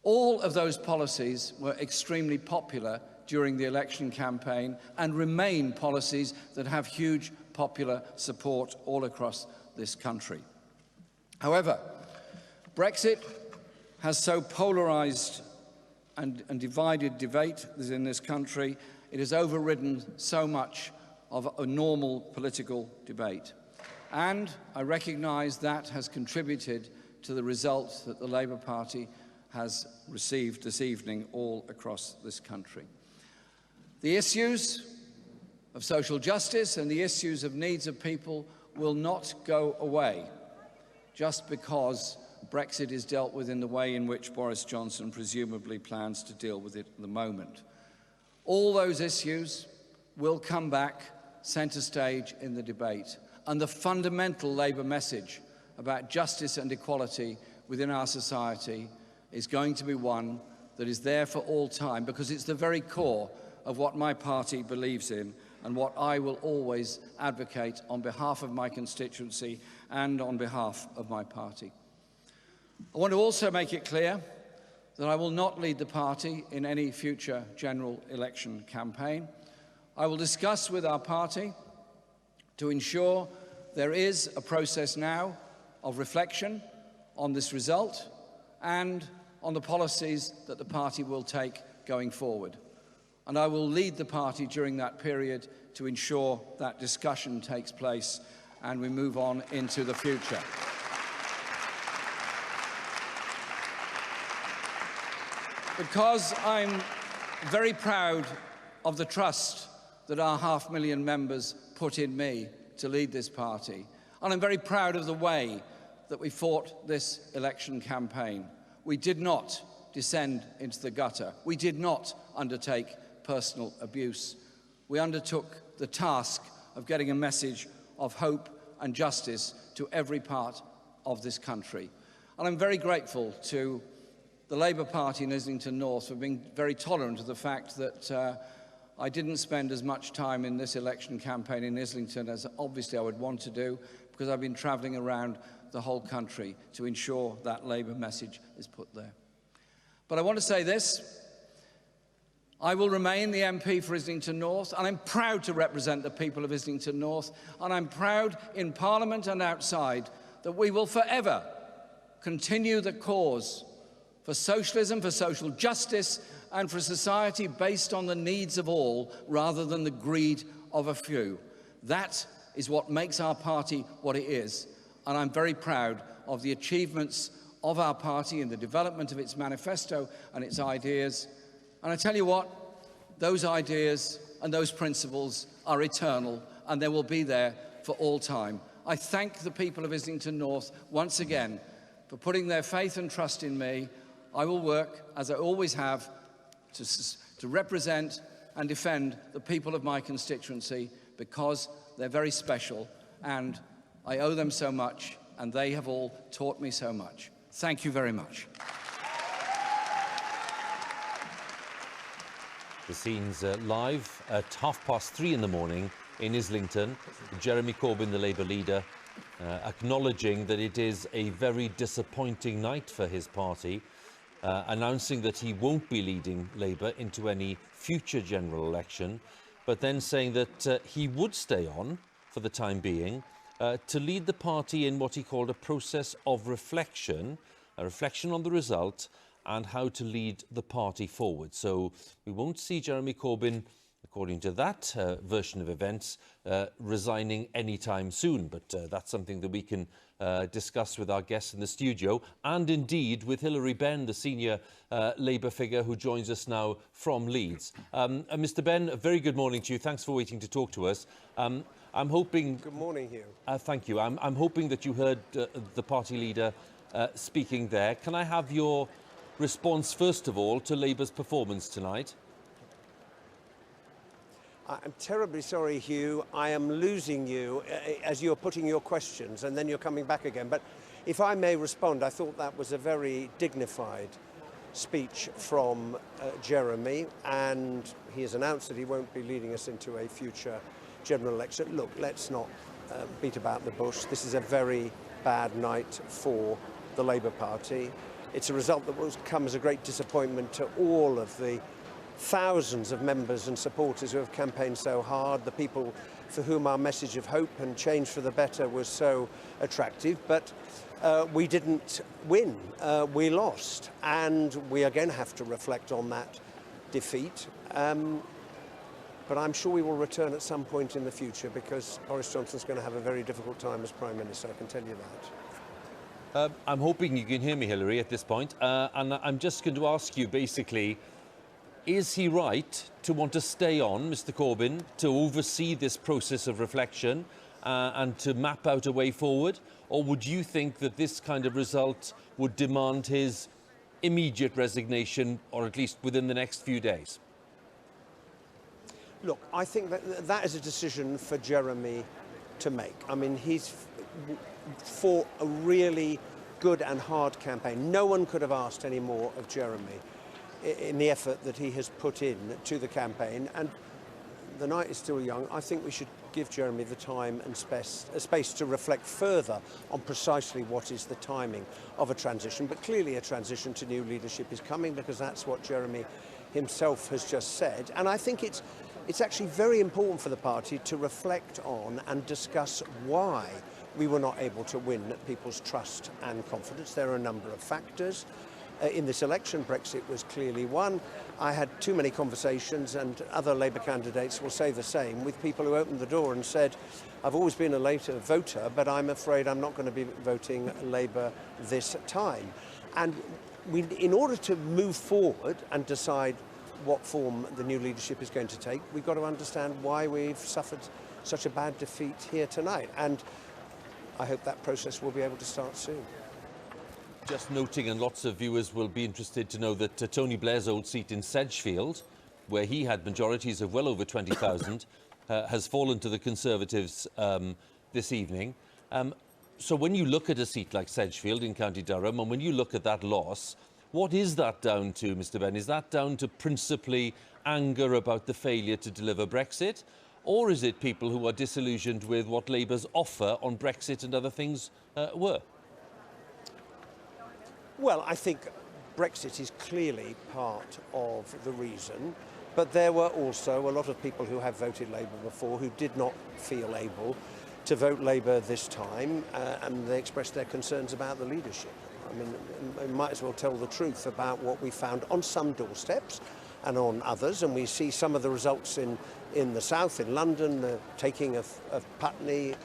All of those policies were extremely popular during the election campaign and remain policies that have huge popular support all across this country. However, Brexit has so polarized and divided debate in this country. It has overridden so much of a normal political debate. And I recognise that has contributed to the result that the Labour Party has received this evening all across this country. The issues of social justice and the issues of needs of people will not go away just because Brexit is dealt with in the way in which Boris Johnson presumably plans to deal with it at the moment. All those issues will come back centre stage in the debate, and the fundamental Labour message about justice and equality within our society is going to be one that is there for all time, because it's the very core of what my party believes in and what I will always advocate on behalf of my constituency and on behalf of my party. I want to also make it clear that I will not lead the party in any future general election campaign. I will discuss with our party to ensure there is a process now of reflection on this result and on the policies that the party will take going forward. And I will lead the party during that period to ensure that discussion takes place and we move on into the future. Because I'm very proud of the trust that our 500,000 members put in me to lead this party. And I'm very proud of the way that we fought this election campaign. We did not descend into the gutter. We did not undertake personal abuse. We undertook the task of getting a message of hope and justice to every part of this country. And I'm very grateful to the Labour Party in Islington North for being very tolerant of the fact that I didn't spend as much time in this election campaign in Islington as obviously I would want to do, because I've been travelling around the whole country to ensure that Labour message is put there. But I want to say this. I will remain the MP for Islington North, and I'm proud to represent the people of Islington North, and I'm proud in Parliament and outside that we will forever continue the cause for socialism, for social justice, and for a society based on the needs of all rather than the greed of a few. That is what makes our party what it is, and I'm very proud of the achievements of our party in the development of its manifesto and its ideas. And I tell you what, those ideas and those principles are eternal, and they will be there for all time. I thank the people of Islington North once again for putting their faith and trust in me. I will work, as I always have, to represent and defend the people of my constituency, because they're very special and I owe them so much, and they have all taught me so much. Thank you very much. The scene's live at 3:30 in the morning in Islington. Jeremy Corbyn, the Labour leader, acknowledging that it is a very disappointing night for his party, announcing that he won't be leading Labour into any future general election, but then saying that he would stay on for the time being to lead the party in what he called a process of reflection, a reflection on the result and how to lead the party forward. So we won't see Jeremy Corbyn, according to that version of events, resigning anytime soon. But that's something that we can discuss with our guests in the studio, and indeed with Hilary Benn, the senior Labour figure who joins us now from Leeds. Mr. Benn, a very good morning to you. Thanks for waiting to talk to us. I'm hoping... Good morning, Hugh. Thank you. I'm hoping that you heard the party leader speaking there. Can I have your response, first of all, to Labour's performance tonight? I'm terribly sorry, Hugh. I am losing you as you're putting your questions and then you're coming back again. But if I may respond, I thought that was a very dignified speech from Jeremy, and he has announced that he won't be leading us into a future general election. Look, let's not beat about the bush. This is a very bad night for the Labour Party. It's a result that will come as a great disappointment to all of the thousands of members and supporters who have campaigned so hard, the people for whom our message of hope and change for the better was so attractive. But we didn't win, we lost, and we again have to reflect on that defeat. But I'm sure we will return at some point in the future, because Boris Johnson's going to have a very difficult time as Prime Minister, I can tell you that. I'm hoping you can hear me, Hilary, at this point. And I'm just going to ask you, basically, is he right to want to stay on, Mr Corbyn, to oversee this process of reflection and to map out a way forward? Or would you think that this kind of result would demand his immediate resignation, or at least within the next few days? Look, I think that is a decision for Jeremy to make. I mean, he's fought a really good and hard campaign. No one could have asked any more of Jeremy in the effort that he has put in to the campaign. And the night is still young. I think we should give Jeremy the time and space to reflect further on precisely what is the timing of a transition. But clearly a transition to new leadership is coming, because that's what Jeremy himself has just said. And I think it's actually very important for the party to reflect on and discuss why we were not able to win people's trust and confidence. There are a number of factors. In this election, Brexit was clearly one. I had too many conversations, and other Labour candidates will say the same, with people who opened the door and said, I've always been a later voter, but I'm afraid I'm not going to be voting Labour this time. And in order to move forward and decide what form the new leadership is going to take, we've got to understand why we've suffered such a bad defeat here tonight. And I hope that process will be able to start soon. Just noting, and lots of viewers will be interested to know that Tony Blair's old seat in Sedgefield, where he had majorities of well over 20,000, has fallen to the Conservatives this evening. So when you look at a seat like Sedgefield in County Durham, and when you look at that loss, what is that down to, Mr Benn? Is that down to principally anger about the failure to deliver Brexit? Or is it people who are disillusioned with what Labour's offer on Brexit and other things were? Well, I think Brexit is clearly part of the reason, but there were also a lot of people who have voted Labour before who did not feel able to vote Labour this time, and they expressed their concerns about the leadership. I mean, we might as well tell the truth about what we found on some doorsteps and on others, and we see some of the results in the south, in London, the taking of Putney,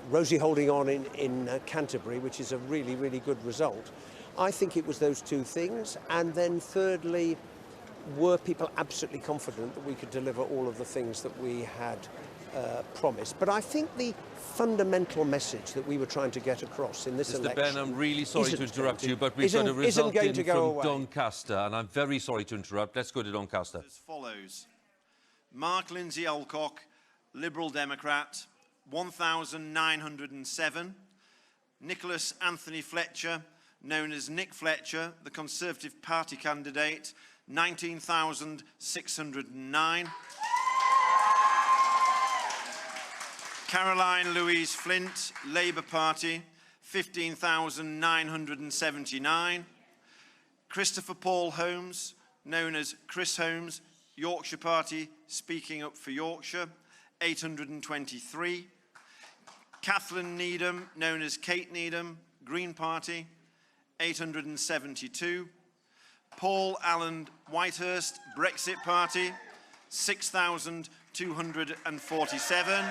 Rosie holding on in Canterbury, which is a really, really good result. I think it was those two things. And then thirdly, were people absolutely confident that we could deliver all of the things that we had promised? But I think the fundamental message that we were trying to get across in this election... Mr Benn, I'm really sorry to interrupt you, but we've got a result in from Doncaster, and I'm very sorry to interrupt. Let's go to Doncaster. As follows. Mark Lindsay Alcock, Liberal Democrat, 1,907. Nicholas Anthony Fletcher, known as Nick Fletcher, the Conservative Party candidate, 19,609. Caroline Louise Flint, Labour Party, 15,979. Christopher Paul Holmes, known as Chris Holmes, Yorkshire Party, Speaking Up for Yorkshire, 823. Kathleen Needham, known as Kate Needham, Green Party, 872. Paul Allen Whitehurst, Brexit Party, 6,247.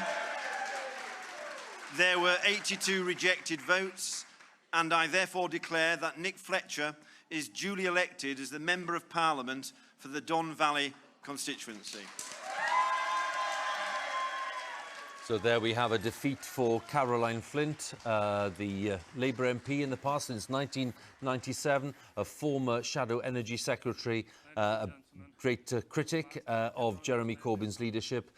There were 82 rejected votes, and I therefore declare that Nick Fletcher is duly elected as the Member of Parliament for the Don Valley constituency. So there we have a defeat for Caroline Flint, the Labour MP in the past since 1997, a former Shadow Energy Secretary, a great critic of Jeremy Corbyn's leadership,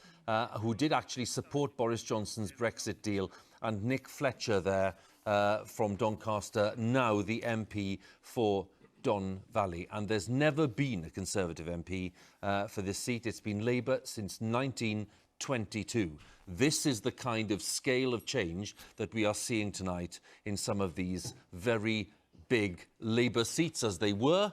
who did actually support Boris Johnson's Brexit deal, and Nick Fletcher there from Doncaster, now the MP for Don Valley. And there's never been a Conservative MP for this seat. It's been Labour since 1922. This is the kind of scale of change that we are seeing tonight in some of these very big Labour seats, as they were,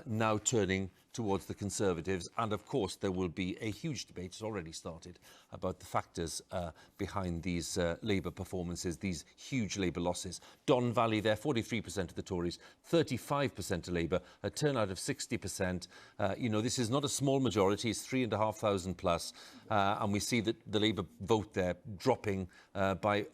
now turning towards the Conservatives, and of course there will be a huge debate, it's already started, about the factors behind these Labour performances, these huge Labour losses. Don Valley there, 43% of the Tories, 35% to Labour, a turnout of 60%. You know, this is not a small majority, it's 3,500 plus, and we see that the Labour vote there dropping by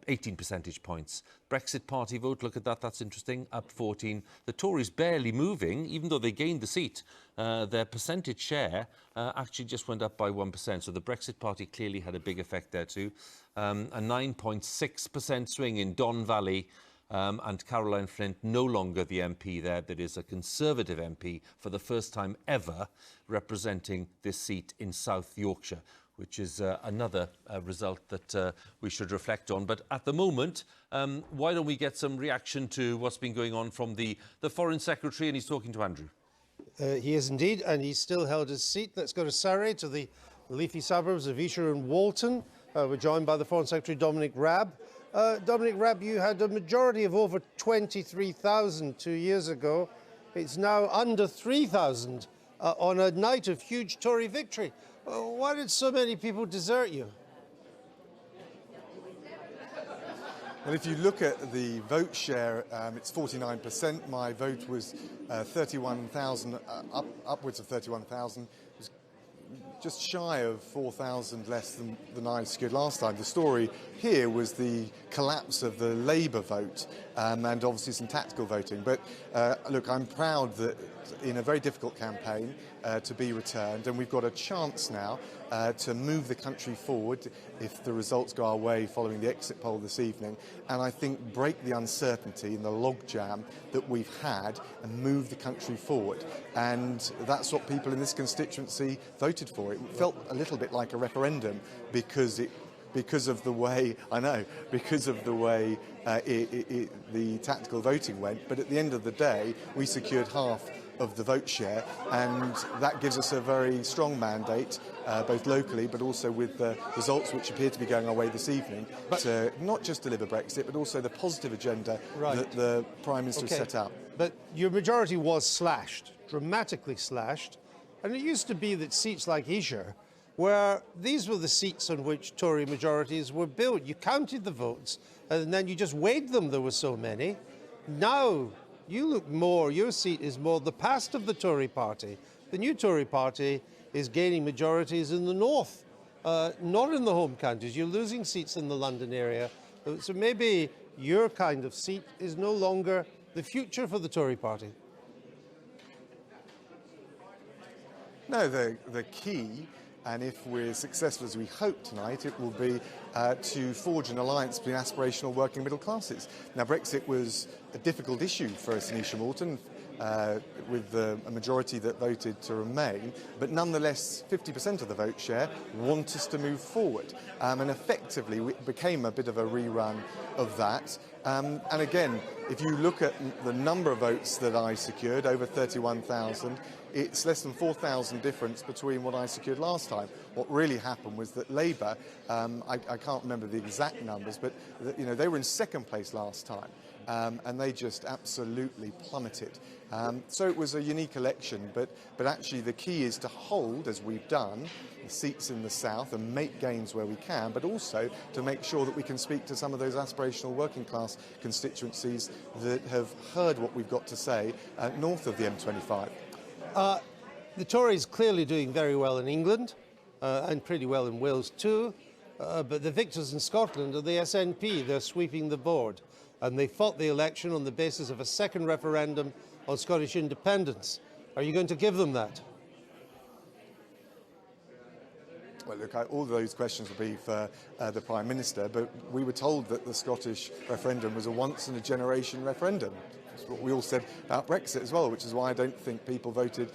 18 percentage points. Brexit Party vote, look at that, that's interesting, up 14. The Tories barely moving, even though they gained the seat. Their percentage share actually just went up by 1%, so the Brexit Party clearly had a big effect there too. A 9.6% swing in Don Valley, and Caroline Flint no longer the MP there. That is a Conservative MP for the first time ever representing this seat in South Yorkshire, which is another result that we should reflect on. But at the moment, why don't we get some reaction to what's been going on from the Foreign Secretary, and he's talking to Andrew. He is indeed, and he's still held his seat. Let's go to Surrey, to the leafy suburbs of Esher and Walton. We're joined by the Foreign Secretary, Dominic Raab. Dominic Raab, you had a majority of over 23,000 2 years ago. It's now under 3,000 on a night of huge Tory victory. Why did so many people desert you? Well, if you look at the vote share, it's 49%. My vote was 31,000, upwards of 31,000. It was just shy of 4,000 less than I secured last time. The story here was the collapse of the Labour vote and obviously some tactical voting. But look, I'm proud that in a very difficult campaign to be returned, and we've got a chance now to move the country forward if the results go our way following the exit poll this evening, and I think break the uncertainty and the logjam that we've had and move the country forward. And that's what people in this constituency voted for. It felt a little bit like a referendum because of the way, I know, because of the way the tactical voting went. But at the end of the day, we secured half of the vote share, and that gives us a very strong mandate, both locally but also with the results which appear to be going our way this evening, to not just deliver Brexit but also the positive agenda that the Prime Minister has set out. But your majority was slashed, dramatically slashed, and it used to be that seats like Esher, where these were the seats on which Tory majorities were built. You counted the votes and then you just weighed them, there were so many. Now you look more, your seat is more the past of the Tory party. The new Tory party is gaining majorities in the north, not in the home counties. You're losing seats in the London area. So maybe your kind of seat is no longer the future for the Tory party. No, the key, and if we're successful as we hope tonight, it will be to forge an alliance between aspirational working middle classes. Now, Brexit was a difficult issue for us in Esher Walton, with a majority that voted to remain, but nonetheless 50% of the vote share want us to move forward, and effectively it became a bit of a rerun of that. And again, if you look at the number of votes that I secured, over 31,000, it's less than 4,000 difference between what I secured last time. What really happened was that Labour, I can't remember the exact numbers, but you know, they were in second place last time, and they just absolutely plummeted. So it was a unique election, but actually the key is to hold, as we've done, the seats in the south and make gains where we can, but also to make sure that we can speak to some of those aspirational working class constituencies that have heard what we've got to say north of the M25. The Tories clearly doing very well in England and pretty well in Wales too, but the victors in Scotland are the SNP. They're sweeping the board, and they fought the election on the basis of a second referendum on Scottish independence. Are you going to give them that? Well, look, all those questions will be for the Prime Minister, but we were told that the Scottish referendum was a once-in-a-generation referendum. That's what we all said about Brexit as well, which is why I don't think people voted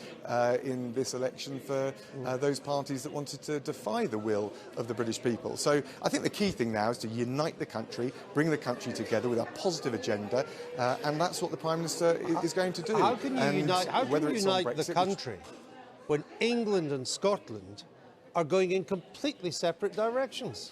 in this election for those parties that wanted to defy the will of the British people. So I think the key thing now is to unite the country, bring the country together with a positive agenda, and that's what the Prime Minister is going to do. How can you unite the country when England and Scotland are going in completely separate directions?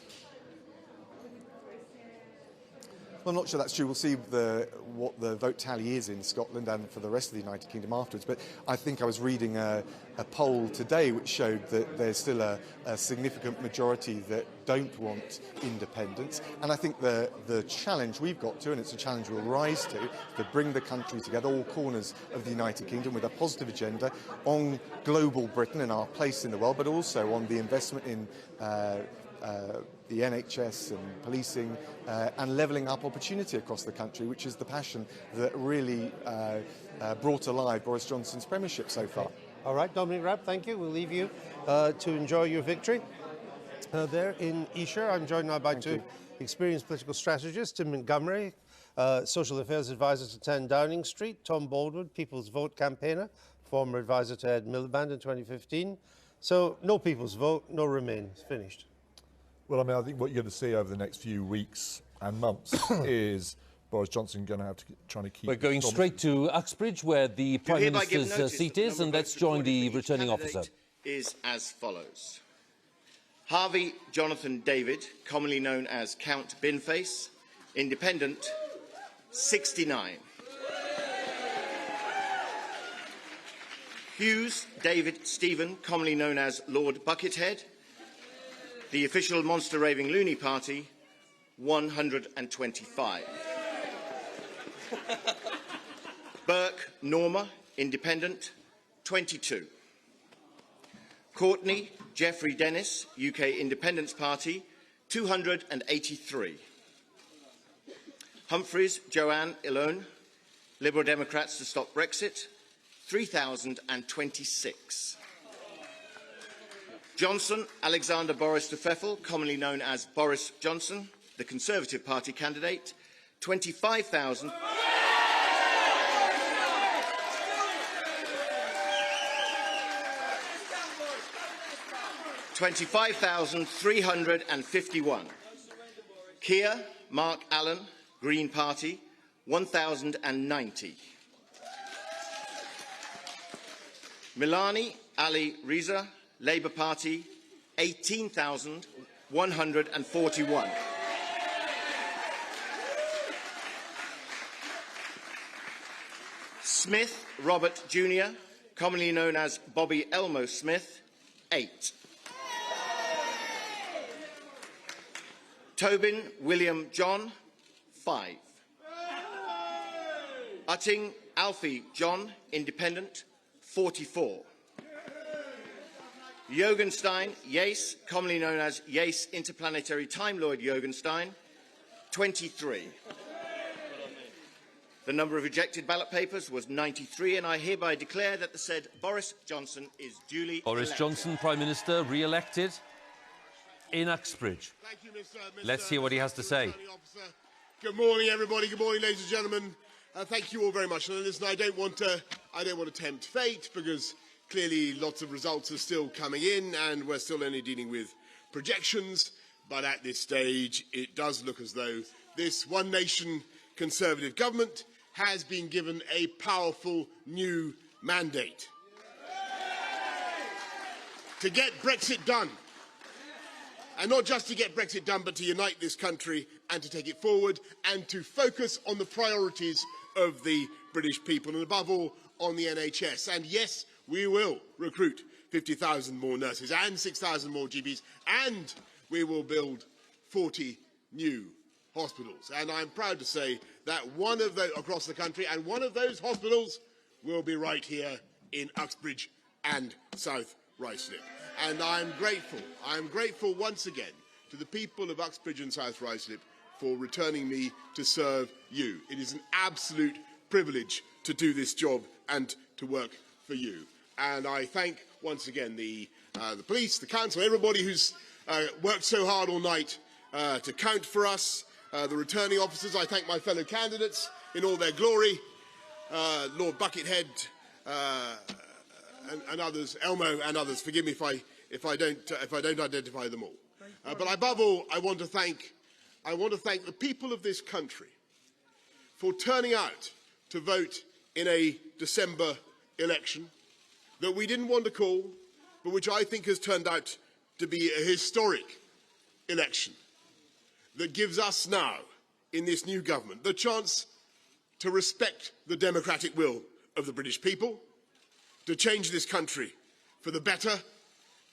Well, I'm not sure that's true. We'll see what the vote tally is in Scotland and for the rest of the United Kingdom afterwards. But I think I was reading a poll today which showed that there's still a significant majority that don't want independence. And I think the challenge we've got to, and it's a challenge we'll rise to bring the country together, all corners of the United Kingdom, with a positive agenda on global Britain and our place in the world, but also on the investment in the NHS and policing and levelling up opportunity across the country, which is the passion that really brought alive Boris Johnson's premiership so far. All right, Dominic Raab, thank you. We'll leave you to enjoy your victory. There in Esher, I'm joined now by two experienced political strategists, Tim Montgomery, Social Affairs Advisor to 10 Downing Street, Tom Baldwin, People's Vote campaigner, former advisor to Ed Miliband in 2015. So no People's Vote, no Remain. It's finished. Well, I mean, I think what you're going to see over the next few weeks and months is Boris Johnson going to have to try to keep... We're going straight to Uxbridge, where the Prime Minister's seat is, and let's join the returning officer. Is as follows. Harvey Jonathan David, commonly known as Count Binface, Independent, 69. Hughes David Stephen, commonly known as Lord Buckethead, the official Monster Raving Loony Party, 125. Burke Norma, Independent, 22. Courtney Jeffrey Dennis, UK Independence Party, 283. Humphreys Joanne Ilone, Liberal Democrats to Stop Brexit, 3,026. Johnson Alexander Boris de Pfeffel, commonly known as Boris Johnson, the Conservative Party candidate, 25,000. $25,351. Keir Mark Allen, Green Party, 1,090. Milani Ali Reza, Labour Party, 18,141. Smith Robert Jr., commonly known as Bobby Elmo Smith, 8. Tobin William John, 5. Utting Alfie John, Independent, 44. Jorgenstein Yace, commonly known as Yace Interplanetary Time Lord Jorgenstein, 23. The number of rejected ballot papers was 93, and I hereby declare that the said Boris Johnson is duly Boris elected. Johnson, Prime Minister, re-elected in Uxbridge. Thank you, Mr. Let's hear what he has to say. Good morning, everybody. Good morning, ladies and gentlemen. Thank you all very much. And listen, I don't want to tempt fate, because clearly lots of results are still coming in, and we're still only dealing with projections. But at this stage, it does look as though this One Nation Conservative government has been given a powerful new mandate to get Brexit done. And not just to get Brexit done, but to unite this country and to take it forward and to focus on the priorities of the British people, and above all, on the NHS. And yes, we will recruit 50,000 more nurses and 6,000 more GPs, and we will build 40 new hospitals. And I'm proud to say that one of those across the country, and one of those hospitals will be right here in Uxbridge and South Ruislip. And I'm grateful once again to the people of Uxbridge and South Ruislip for returning me to serve you. It is an absolute privilege to do this job and to work for you. And I thank once again the police, the council, everybody who's worked so hard all night to count for us, the returning officers. I thank my fellow candidates in all their glory, Lord Buckethead, and others, Elmo and others. Forgive me if I don't identify them all. But above all, I want to thank the people of this country for turning out to vote in a December election that we didn't want to call, but which I think has turned out to be a historic election that gives us now, in this new government, the chance to respect the democratic will of the British people, to change this country for the better,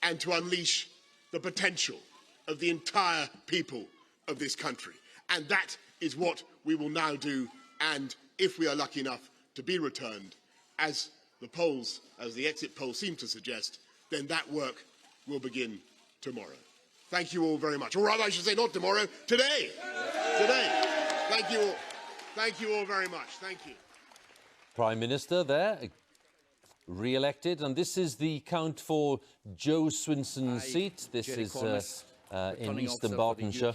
and to unleash the potential of the entire people of this country. And that is what we will now do, and if we are lucky enough to be returned, as the polls, as the exit polls seem to suggest, then that work will begin tomorrow. Thank you all very much. Or rather, I should say not tomorrow, today. Today. Thank you all. Thank you all very much. Thank you. Prime Minister there, re-elected, and this is the count for Joe Swinson's seat. This is in Eastern Bartonshire.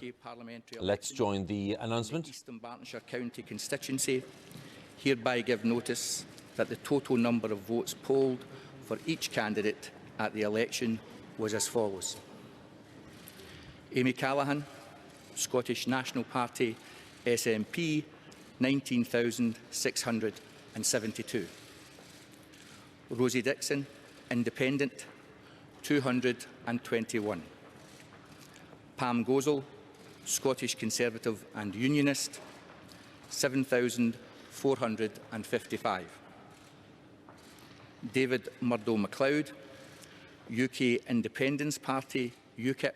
Let's join the announcement. Eastern Bartonshire County constituency hereby give notice that the total number of votes polled for each candidate at the election was as follows. Amy Callaghan, Scottish National Party, SNP, 19,672. Rosie Dixon, Independent, 221. Pam Gozal, Scottish Conservative and Unionist, 7,455. David Murdo-MacLeod, UK Independence Party, UKIP,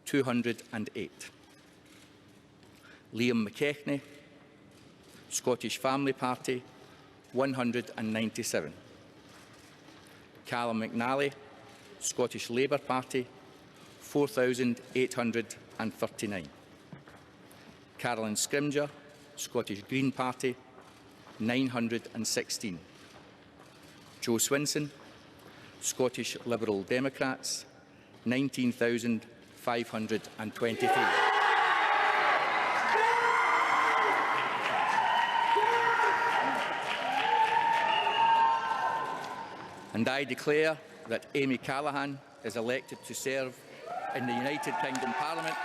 208. Liam McKechnie, Scottish Family Party, 197. Callum McNally, Scottish Labour Party, 4,839. Carolyn Scrimger, Scottish Green Party, 916. Joe Swinson, Scottish Liberal Democrats, 19,523. And I declare that Amy Callaghan is elected to serve in the United Kingdom Parliament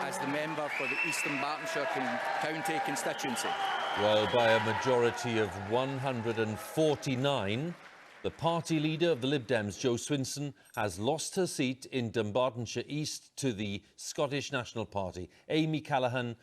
as the member for the Eastern Bartonshire County constituency. Well, by a majority of 149, the party leader of the Lib Dems, Jo Swinson, has lost her seat in Dunbartonshire East to the Scottish National Party. Amy Callaghan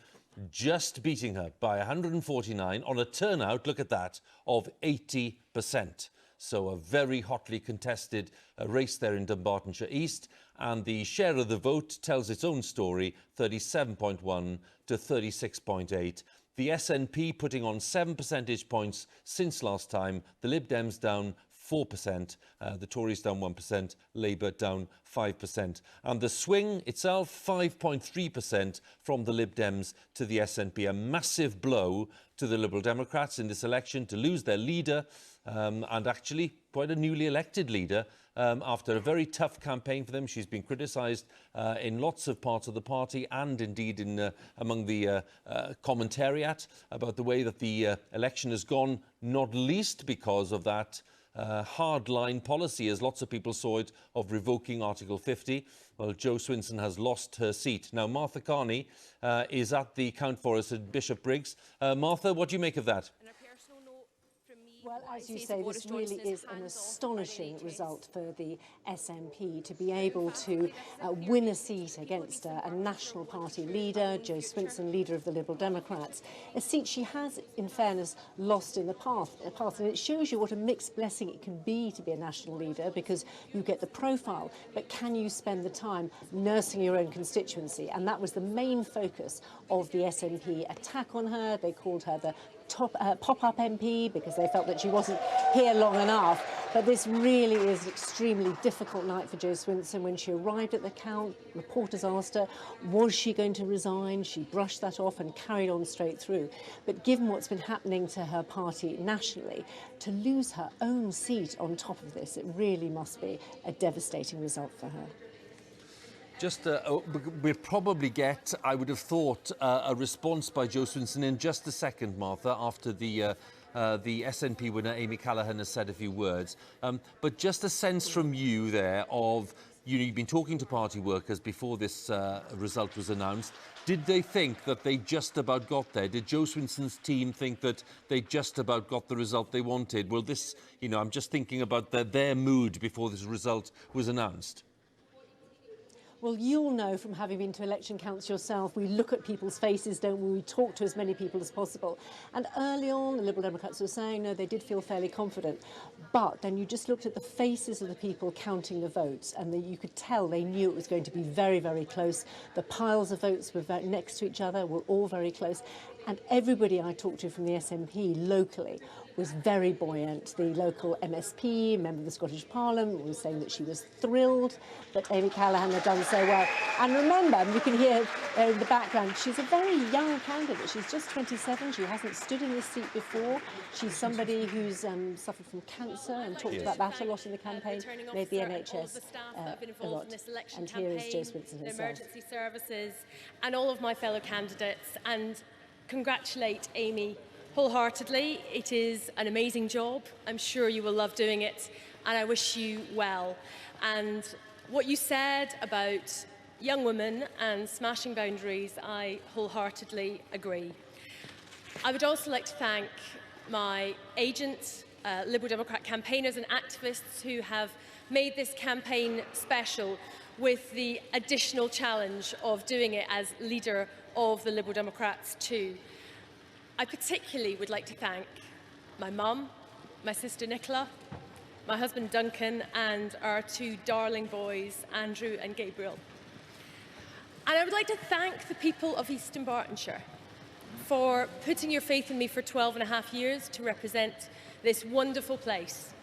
just beating her by 149 on a turnout, look at that, of 80%. So a very hotly contested race there in Dunbartonshire East, and the share of the vote tells its own story, 37.1 to 36.8. The SNP putting on 7 percentage points since last time, the Lib Dems down 4%, the Tories down 1%, Labour down 5%. And the swing itself, 5.3% from the Lib Dems to the SNP. A massive blow to the Liberal Democrats in this election to lose their leader, and actually quite a newly elected leader after a very tough campaign for them. She's been criticised in lots of parts of the party and indeed in among the commentariat about the way that the election has gone, not least because of that hardline policy, as lots of people saw it, of revoking Article 50. Well, Jo Swinson has lost her seat. Now, Martha Carney is at the count for us at Bishopbriggs. Martha, what do you make of that? Well, as you say, this really is an astonishing result for the SNP to be able to win a seat against a national party leader, Jo Swinson, leader of the Liberal Democrats, a seat she has, in fairness, lost in the past. And it shows you what a mixed blessing it can be to be a national leader, because you get the profile, but can you spend the time nursing your own constituency? And that was the main focus of the SNP attack on her. They called her the pop-up MP because they felt that she wasn't here long enough. But this really is an extremely difficult night for Jo Swinson. When she arrived at the count, reporters asked her, was she going to resign? She brushed that off and carried on straight through. But given what's been happening to her party nationally, to lose her own seat on top of this, it really must be a devastating result for her. Just, we'll probably get, I would have thought, a response by Jo Swinson in just a second, Martha, after the SNP winner, Amy Callaghan, has said a few words. But just a sense from you there of, you've been talking to party workers before this result was announced. Did they think that they just about got there? Did Jo Swinson's team think that they just about got the result they wanted? Well, this, I'm just thinking about their mood before this result was announced. Well, you'll know from having been to election counts yourself, we look at people's faces, don't we? We talk to as many people as possible. And early on, the Liberal Democrats were saying, no, they did feel fairly confident. But then you just looked at the faces of the people counting the votes, and you could tell they knew it was going to be very, very close. The piles of votes were next to each other, were all very close. And everybody I talked to from the SNP locally was very buoyant. The local MSP, member of the Scottish Parliament, was saying that she was thrilled that Amy Callaghan had done so well. And remember, and you can hear in the background, she's a very young candidate. She's just 27. She hasn't stood in this seat before. She's somebody who's suffered from cancer and talked about that a lot in the campaign, made the NHS a lot. And here is Jo Swinson herself. Emergency services and all of my fellow candidates, and congratulate Amy wholeheartedly. It is an amazing job. I'm sure you will love doing it, and I wish you well. And what you said about young women and smashing boundaries, I wholeheartedly agree. I would also like to thank my agents, Liberal Democrat campaigners and activists who have made this campaign special with the additional challenge of doing it as leader of the Liberal Democrats too. I particularly would like to thank my mum, my sister Nicola, my husband Duncan, and our two darling boys, Andrew and Gabriel. And I would like to thank the people of East Dunbartonshire for putting your faith in me for 12.5 years to represent this wonderful place.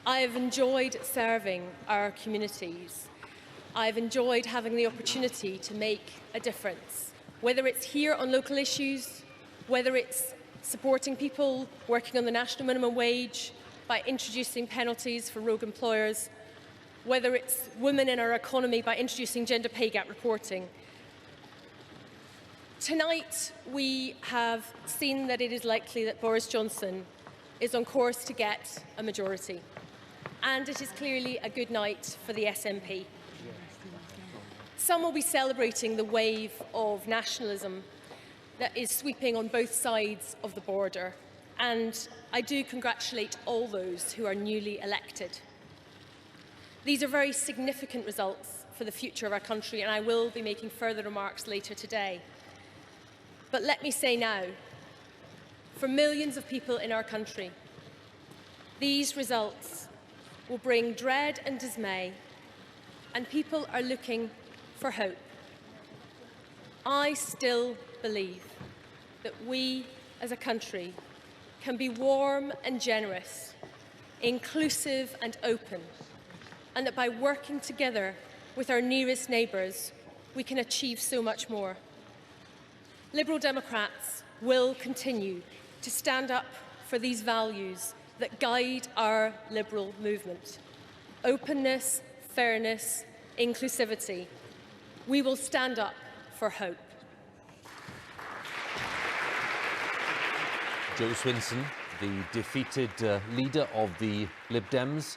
I have enjoyed serving our communities. I've enjoyed having the opportunity to make a difference, whether it's here on local issues, whether it's supporting people working on the national minimum wage by introducing penalties for rogue employers, whether it's women in our economy by introducing gender pay gap reporting. Tonight, we have seen that it is likely that Boris Johnson is on course to get a majority. And it is clearly a good night for the SNP. Some will be celebrating the wave of nationalism that is sweeping on both sides of the border. And I do congratulate all those who are newly elected. These are very significant results for the future of our country, and I will be making further remarks later today. But let me say now, for millions of people in our country, these results will bring dread and dismay, and people are looking for hope. I still believe that we as a country can be warm and generous, inclusive and open, and that by working together with our nearest neighbours, we can achieve so much more. Liberal Democrats will continue to stand up for these values that guide our Liberal movement: openness, fairness, inclusivity. We will stand up for hope. Jo Swinson, the defeated leader of the Lib Dems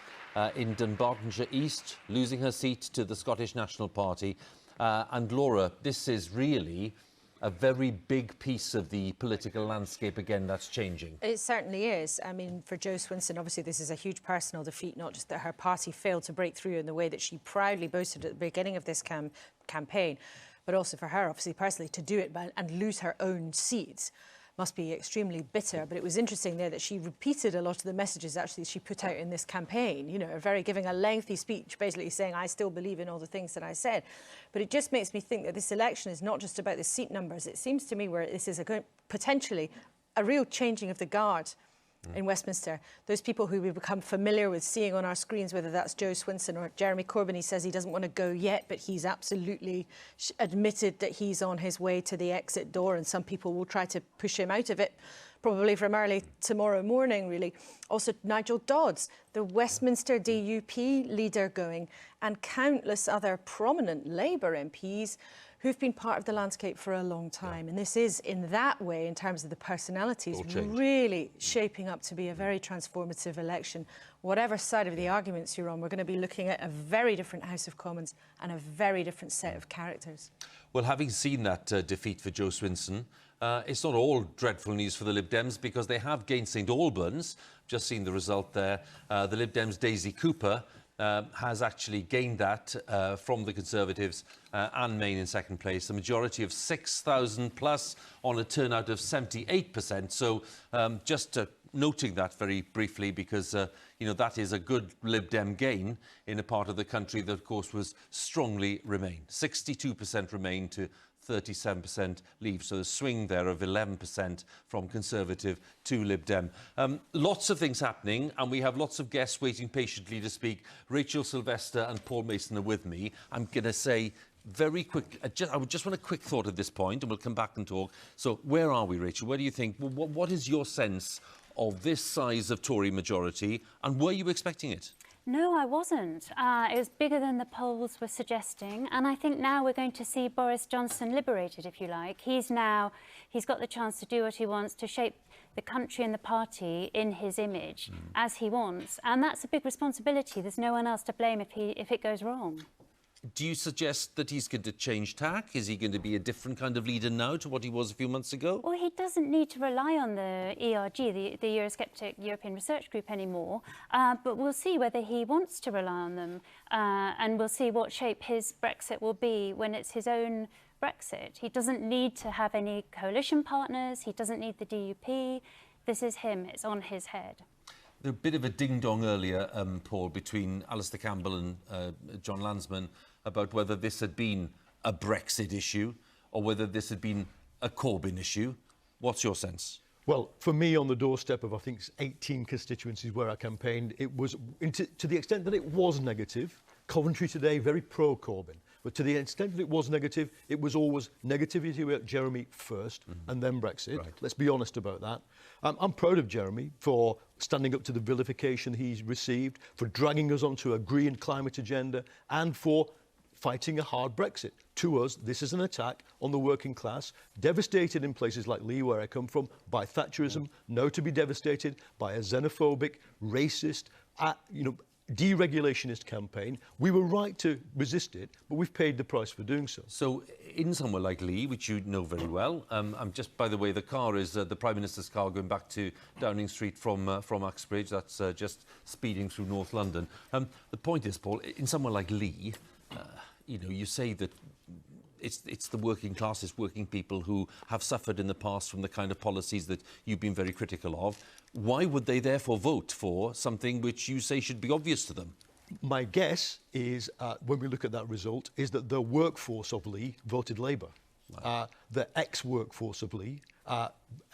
in Dunbartonshire East, losing her seat to the Scottish National Party. And Laura, this is really a very big piece of the political landscape again that's changing. It certainly is. I mean, for Jo Swinson, obviously this is a huge personal defeat, not just that her party failed to break through in the way that she proudly boasted at the beginning of this campaign, but also for her, obviously, personally, to do it and lose her own seat must be extremely bitter. But it was interesting there that she repeated a lot of the messages actually she put out in this campaign, you know, giving a lengthy speech basically saying, I still believe in all the things that I said. But it just makes me think that this election is not just about the seat numbers. It seems to me where this is potentially a real changing of the guard in Westminster. Those people who we've become familiar with seeing on our screens, whether that's Jo Swinson or Jeremy Corbyn. He says he doesn't want to go yet, but he's absolutely admitted that he's on his way to the exit door, and some people will try to push him out of it, probably from early tomorrow morning, really. Also, Nigel Dodds, the Westminster DUP leader going, and countless other prominent Labour MPs who've been part of the landscape for a long time. And this is, in that way, in terms of the personalities, really shaping up to be a very transformative election. Whatever side of the arguments you're on, we're going to be looking at a very different House of Commons and a very different set of characters. Well, having seen that defeat for Jo Swinson, it's not all dreadful news for the Lib Dems, because they have gained St Albans. Just seen the result there. The Lib Dems' Daisy Cooper has actually gained that from the Conservatives and Maine in second place. A majority of 6,000 plus on a turnout of 78%. So just noting that very briefly, because you know, that is a good Lib Dem gain in a part of the country that, of course, was strongly Remain. 62% Remain to 37% Leave. So a swing there of 11% from Conservative to Lib Dem. Lots of things happening, and we have lots of guests waiting patiently to speak. Rachel Sylvester and Paul Mason are with me. I'm going to say very quick, I would just want a quick thought at this point, and we'll come back and talk. So where are we, Rachel? Where do you think, what is your sense of this size of Tory majority, and were you expecting it? No, I wasn't. It was bigger than the polls were suggesting, and I think now we're going to see Boris Johnson liberated, if you like. He's got the chance to do what he wants, to shape the country and the party in his image as he wants, and that's a big responsibility. There's no one else to blame if it goes wrong. Do you suggest that he's going to change tack? Is he going to be a different kind of leader now to what he was a few months ago? Well, he doesn't need to rely on the ERG, the Eurosceptic European Research Group anymore, but we'll see whether he wants to rely on them, and we'll see what shape his Brexit will be when it's his own Brexit. He doesn't need to have any coalition partners, he doesn't need the DUP. This is him, it's on his head. There was a bit of a ding-dong earlier, Paul, between Alistair Campbell and John Landsman about whether this had been a Brexit issue or whether this had been a Corbyn issue. What's your sense? Well, for me, on the doorstep of, I think, 18 constituencies where I campaigned, it was, to the extent that it was negative, Coventry today, very pro-Corbyn. But to the extent that it was negative, it was always negativity about Jeremy first and then Brexit. Right. Let's be honest about that. I'm proud of Jeremy for standing up to the vilification he's received, for dragging us onto a green climate agenda, and for fighting a hard Brexit. To us, this is an attack on the working class, devastated in places like Lee, where I come from, by Thatcherism, now to be devastated by a xenophobic, racist, deregulationist campaign. We were right to resist it, but we've paid the price for doing so. So in somewhere like Lee, which you know very well, I'm just, by the way, the car is the Prime Minister's car going back to Downing Street from Uxbridge. That's just speeding through North London. The point is, Paul, in somewhere like Lee, you say that it's the working class, it's working people who have suffered in the past from the kind of policies that you've been very critical of. Why would they therefore vote for something which you say should be obvious to them? My guess is, when we look at that result, is that the workforce of Lee voted Labour. Wow. The ex-workforce of Lee,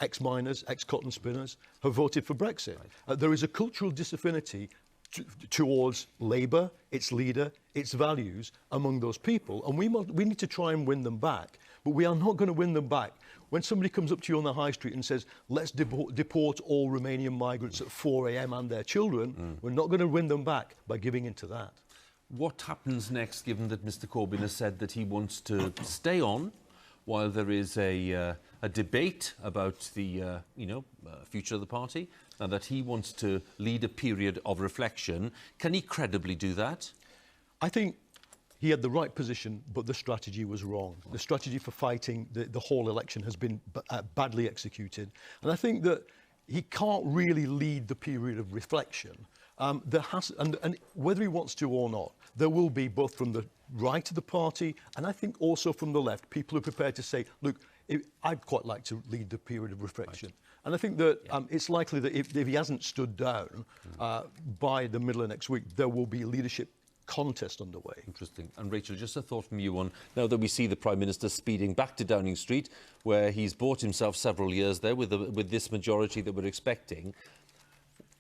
ex-miners, ex-cotton spinners, have voted for Brexit. Right. There is a cultural disaffinity towards Labour, its leader, its values among those people, and we need to try and win them back. But we are not going to win them back when somebody comes up to you on the high street and says, let's deport all Romanian migrants at 4 a.m. and their children. We're not going to win them back by giving in to that. What happens next, given that Mr Corbyn has said that he wants to stay on while there is a debate about the future of the party, and that he wants to lead a period of reflection? Can he credibly do that? I think he had the right position, but the strategy was wrong. The strategy for fighting the whole election has been badly executed. And I think that he can't really lead the period of reflection. And whether he wants to or not, there will be, both from the right of the party and I think also from the left, people who are prepared to say, look, I'd quite like to lead the period of reflection. Right. And I think that it's likely that if he hasn't stood down by the middle of next week, there will be a leadership contest underway. Interesting. And Rachel, just a thought from you on, now that we see the Prime Minister speeding back to Downing Street, where he's bought himself several years there with this majority that we're expecting,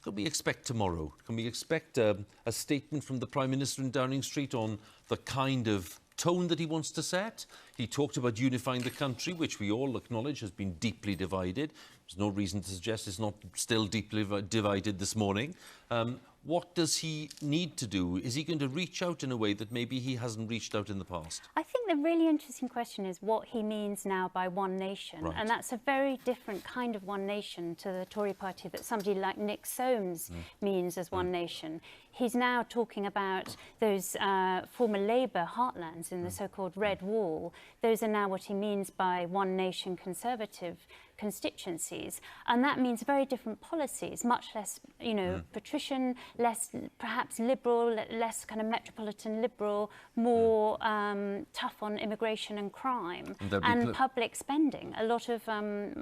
can we expect tomorrow? Can we expect a statement from the Prime Minister in Downing Street on the kind of tone that he wants to set? He talked about unifying the country, which we all acknowledge has been deeply divided. There's no reason to suggest it's not still deeply divided this morning. What does he need to do? Is he going to reach out in a way that maybe he hasn't reached out in the past? I think the really interesting question is what he means now by one nation. Right. And that's a very different kind of one nation to the Tory party that somebody like Nick Soames means as one nation. He's now talking about those former Labour heartlands in the so-called Red Wall. Those are now what he means by one nation Conservative constituencies, and that means very different policies, much less, you know, patrician, less perhaps liberal, less kind of metropolitan liberal, more tough on immigration and crime, and public spending. A lot of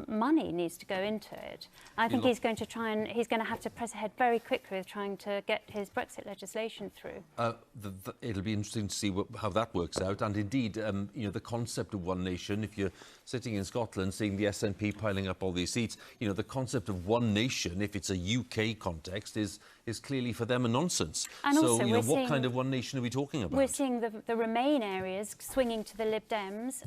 money needs to go into it. I think he's going to have to press ahead very quickly with trying to get his Brexit legislation through. It'll be interesting to see how that works out. And indeed, you know, the concept of one nation, if you're sitting in Scotland seeing the SNP piling up all these seats, you know, the concept of one nation, if it's a UK context, is clearly for them a nonsense. And so, also, you know, what kind of one nation are we talking about? We're seeing the Remain areas swinging to the Lib Dems,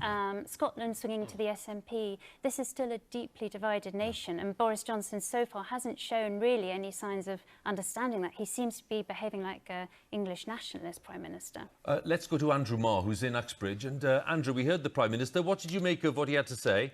Scotland swinging to the SNP. This is still a deeply divided nation, and Boris Johnson so far hasn't shown really any signs of understanding that. He seems to be behaving like an English nationalist Prime Minister. Let's go to Andrew Marr, who's in Uxbridge. And Andrew, we heard the Prime Minister. What did you make of what he had to say?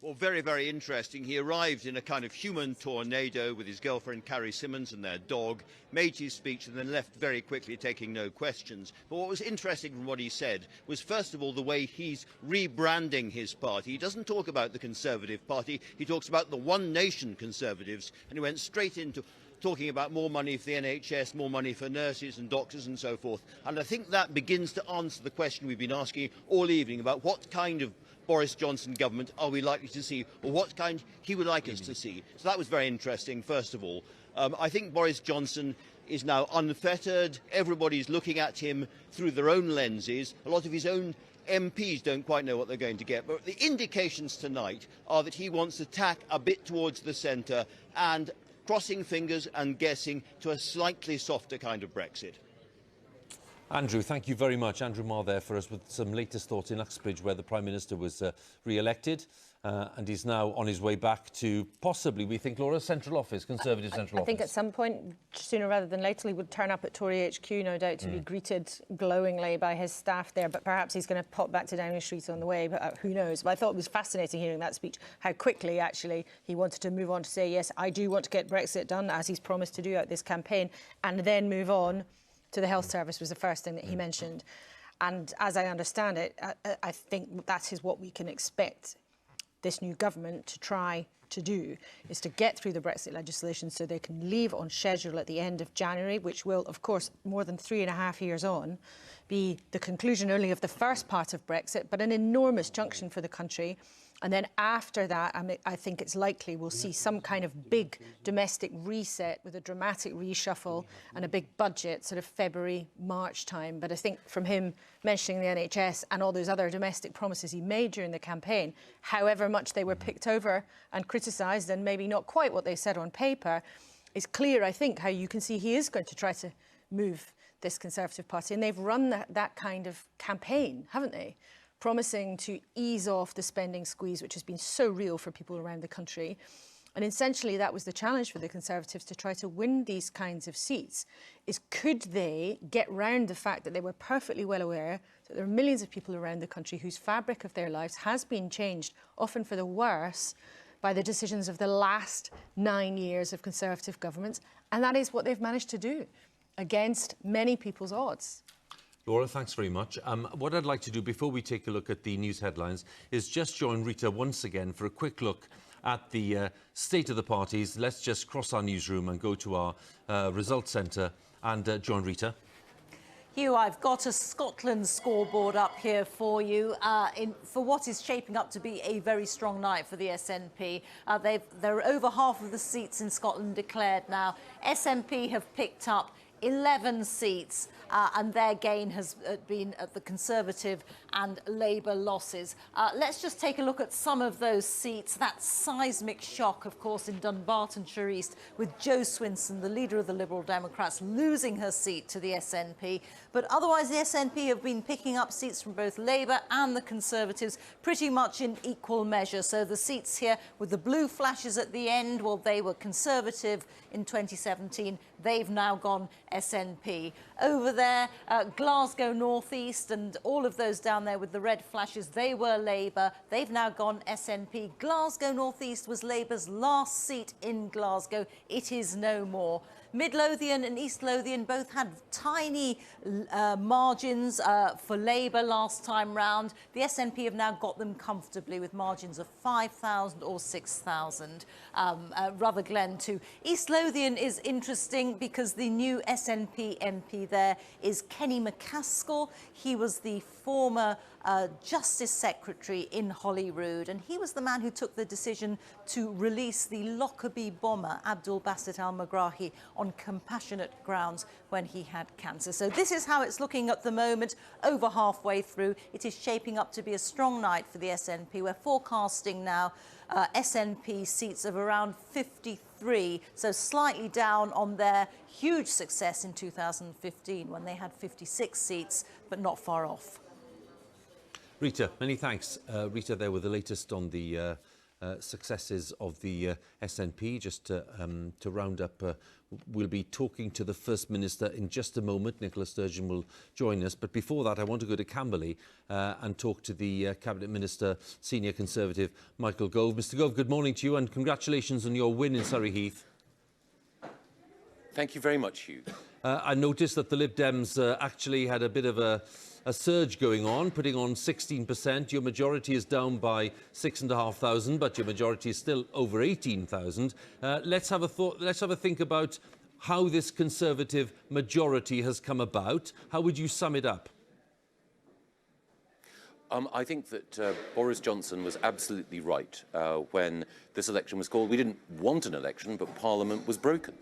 Well, very, very interesting. He arrived in a kind of human tornado with his girlfriend Carrie Simmons and their dog, made his speech and then left very quickly, taking no questions. But what was interesting from what he said was, first of all, the way he's rebranding his party. He doesn't talk about the Conservative Party, he talks about the One Nation Conservatives, and he went straight into talking about more money for the NHS, more money for nurses and doctors and so forth. And I think that begins to answer the question we've been asking all evening about what kind of Boris Johnson government are we likely to see, or what kind he would like us to see. So that was very interesting, first of all. I think Boris Johnson is now unfettered. Everybody's looking at him through their own lenses. A lot of his own MPs don't quite know what they're going to get. But the indications tonight are that he wants to tack a bit towards the centre and, crossing fingers and guessing, to a slightly softer kind of Brexit. Andrew, thank you very much. Andrew Marr there for us with some latest thoughts in Uxbridge, where the Prime Minister was re-elected, and he's now on his way back to possibly, we think, Laura, Central Office, Conservative Central Office. I think at some point, sooner rather than later, he would turn up at Tory HQ, no doubt, to be greeted glowingly by his staff there, but perhaps he's going to pop back to Downing Street on the way, but who knows. But I thought it was fascinating hearing that speech, how quickly, actually, he wanted to move on to say, yes, I do want to get Brexit done, as he's promised to do out this campaign, and then move on to the health service was the first thing that he mentioned. And as I understand it, I think that is what we can expect this new government to try to do, is to get through the Brexit legislation so they can leave on schedule at the end of January, which will, of course, more than 3.5 years on, be the conclusion only of the first part of Brexit, but an enormous junction for the country. And then after that, I think it's likely we'll see some kind of big domestic reset with a dramatic reshuffle and a big budget, sort of February, March time. But I think from him mentioning the NHS and all those other domestic promises he made during the campaign, however much they were picked over and criticised and maybe not quite what they said on paper, it's clear, I think, how you can see he is going to try to move this Conservative Party. And they've run that kind of campaign, haven't they? Promising to ease off the spending squeeze, which has been so real for people around the country. And essentially, that was the challenge for the Conservatives, to try to win these kinds of seats, is could they get round the fact that they were perfectly well aware that there are millions of people around the country whose fabric of their lives has been changed, often for the worse, by the decisions of the last 9 years of Conservative governments. And that is what they've managed to do, against many people's odds. Laura, thanks very much. What I'd like to do before we take a look at the news headlines is just join Reeta once again for a quick look at the state of the parties. Let's just cross our newsroom and go to our results centre and join Reeta. Hugh, I've got a Scotland scoreboard up here for you for what is shaping up to be a very strong night for the SNP. There are over half of the seats in Scotland declared now. SNP have picked up 11 seats, and their gain has been at the Conservative and Labour losses. Let's just take a look at some of those seats. That seismic shock, of course, in Dunbartonshire East, with Jo Swinson, the leader of the Liberal Democrats, losing her seat to the SNP. But otherwise, the SNP have been picking up seats from both Labour and the Conservatives pretty much in equal measure. So the seats here with the blue flashes at the end, well, they were Conservative in 2017. They've now gone SNP. Over there, Glasgow North East and all of those down there with the red flashes, they were Labour. They've now gone SNP. Glasgow North East was Labour's last seat in Glasgow. It is no more. Midlothian and East Lothian both had tiny margins for Labour last time round. The SNP have now got them comfortably with margins of 5,000 or 6,000. Rutherglen too. East Lothian is interesting because the new SNP MP there is Kenny McCaskill. He was the former Justice Secretary in Holyrood, and he was the man who took the decision to release the Lockerbie bomber Abdul Basit al-Megrahi on compassionate grounds when he had cancer. So this is how it's looking at the moment, over halfway through. It is shaping up to be a strong night for the SNP. We're forecasting now SNP seats of around 53, so slightly down on their huge success in 2015 when they had 56 seats, but not far off. Reeta, many thanks. Reeta there with the latest on the successes of the SNP. Just to round up, we'll be talking to the First Minister in just a moment. Nicola Sturgeon will join us. But before that, I want to go to Camberley and talk to the Cabinet Minister, Senior Conservative, Michael Gove. Mr Gove, good morning to you and congratulations on your win in Surrey Heath. Thank you very much, Hugh. I noticed that the Lib Dems actually had a bit of a surge going on, putting on 16%. Your majority is down by 6,500, but your majority is still over 18,000. Let's have a think about how this Conservative majority has come about. How would you sum it up? I think that Boris Johnson was absolutely right when this election was called. We didn't want an election, but Parliament was broken.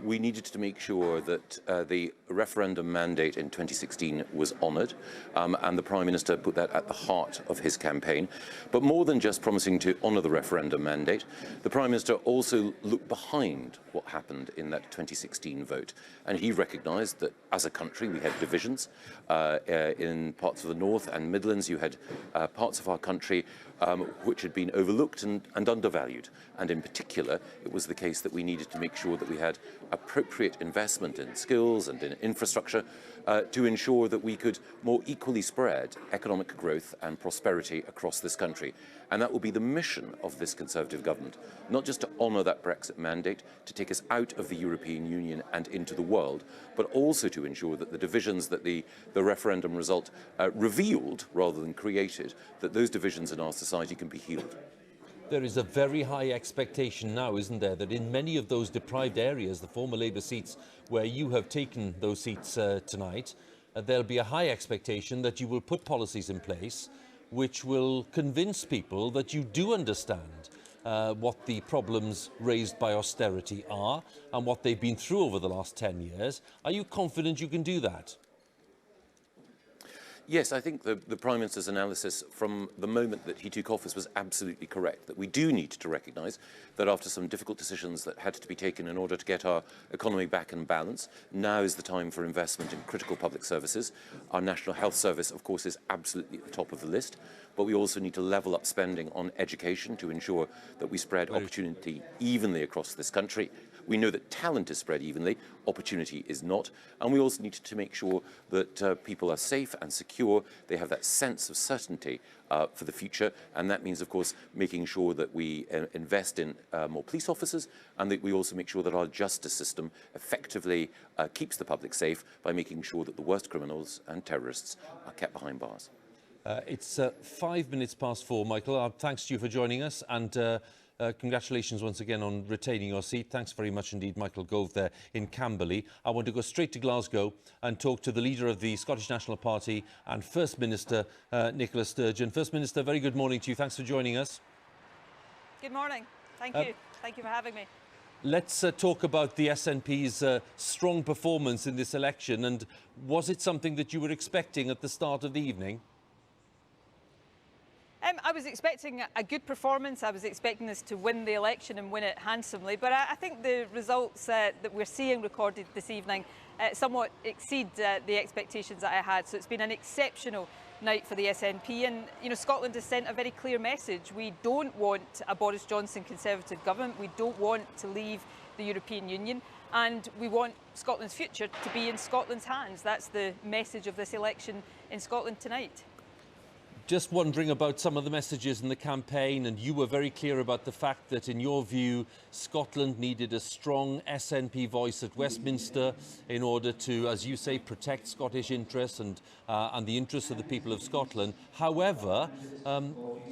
We needed to make sure that the referendum mandate in 2016 was honoured, and the Prime Minister put that at the heart of his campaign. But more than just promising to honour the referendum mandate, the Prime Minister also looked behind what happened in that 2016 vote, and he recognised that as a country we had divisions. In parts of the North and Midlands you had parts of our country which had been overlooked and undervalued. And in particular, it was the case that we needed to make sure that we had appropriate investment in skills and in infrastructure to ensure that we could more equally spread economic growth and prosperity across this country. And that will be the mission of this Conservative government, not just to honour that Brexit mandate, to take us out of the European Union and into the world, but also to ensure that the divisions that the referendum result revealed rather than created, that those divisions in our society can be healed. There is a very high expectation now, isn't there, that in many of those deprived areas, the former Labour seats where you have taken those seats tonight, there'll be a high expectation that you will put policies in place which will convince people that you do understand what the problems raised by austerity are and what they've been through over the last 10 years. Are you confident you can do that? Yes, I think the Prime Minister's analysis from the moment that he took office was absolutely correct, that we do need to recognise that after some difficult decisions that had to be taken in order to get our economy back in balance, now is the time for investment in critical public services. Our National Health Service, of course, is absolutely at the top of the list, but we also need to level up spending on education to ensure that we spread opportunity evenly across this country. We know that talent is spread evenly, opportunity is not, and we also need to make sure that people are safe and secure, they have that sense of certainty for the future, and that means, of course, making sure that we invest in more police officers, and that we also make sure that our justice system effectively keeps the public safe by making sure that the worst criminals and terrorists are kept behind bars. It's 5 minutes past 4, Michael. Thanks to you for joining us, and congratulations once again on retaining your seat. Thanks very much indeed, Michael Gove there in Camberley. I want to go straight to Glasgow and talk to the leader of the Scottish National Party and First Minister, Nicola Sturgeon. First Minister, very good morning to you. Thanks for joining us. Good morning. Thank you. Thank you for having me. Let's talk about the SNP's strong performance in this election. And was it something that you were expecting at the start of the evening? I was expecting a good performance. I was expecting us to win the election and win it handsomely. But I think the results that we're seeing recorded this evening somewhat exceed the expectations that I had. So it's been an exceptional night for the SNP. And, you know, Scotland has sent a very clear message. We don't want a Boris Johnson Conservative government. We don't want to leave the European Union. And we want Scotland's future to be in Scotland's hands. That's the message of this election in Scotland tonight. just wondering about some of the messages in the campaign, and you were very clear about the fact that, in your view, Scotland needed a strong SNP voice at Westminster in order to, as you say, protect Scottish interests and the interests of the people of Scotland. However,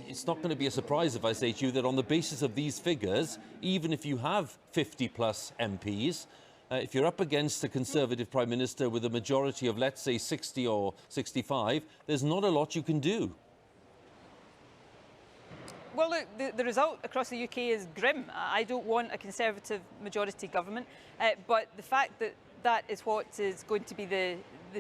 it's not going to be a surprise if I say to you that on the basis of these figures, even if you have 50+ MPs, if you're up against a Conservative Prime Minister with a majority of, let's say, 60 or 65, there's not a lot you can do. Well, look, the result across the UK is grim. I don't want a Conservative majority government, but the fact that that is what is going to be the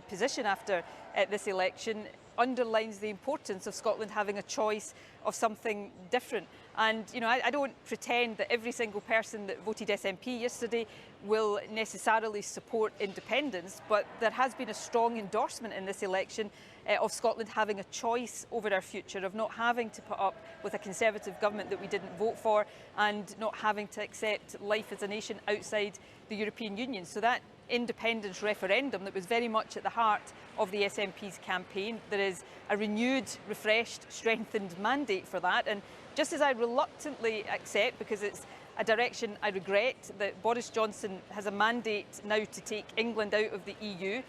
position after this election underlines the importance of Scotland having a choice of something different. And, you know, I don't pretend that every single person that voted SNP yesterday will necessarily support independence, but there has been a strong endorsement in this election of Scotland having a choice over our future, of not having to put up with a Conservative government that we didn't vote for, and not having to accept life as a nation outside the European Union. So that independence referendum that was very much at the heart of the SNP's campaign, there is a renewed, refreshed, strengthened mandate for that. And just as I reluctantly accept, because it's a direction I regret, that Boris Johnson has a mandate now to take England out of the EU,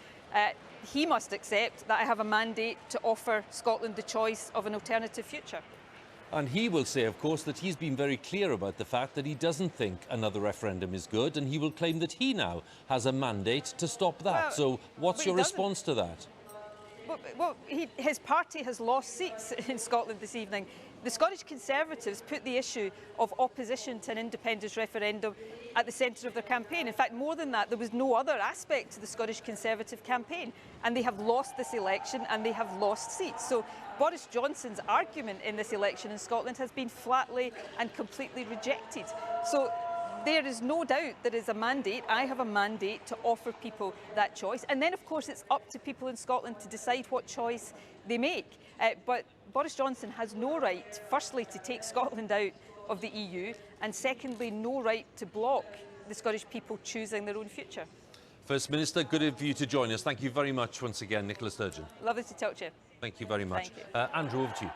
he must accept that I have a mandate to offer Scotland the choice of an alternative future. And he will say, of course, that he's been very clear about the fact that he doesn't think another referendum is good, and he will claim that he now has a mandate to stop that. Well, so what's your response to that? Well, his party has lost seats in Scotland this evening. The Scottish Conservatives put the issue of opposition to an independence referendum at the centre of their campaign. In fact, more than that, there was no other aspect to the Scottish Conservative campaign. And they have lost this election and they have lost seats. So Boris Johnson's argument in this election in Scotland has been flatly and completely rejected. So there is no doubt there is a mandate. I have a mandate to offer people that choice. And then, of course, it's up to people in Scotland to decide what choice they make. But Boris Johnson has no right, firstly, to take Scotland out of the EU, and secondly, no right to block the Scottish people choosing their own future. First Minister, good of you to join us. Thank you very much once again, Nicola Sturgeon. Lovely to talk to you. Thank you very much. Thank you. Andrew, over to you.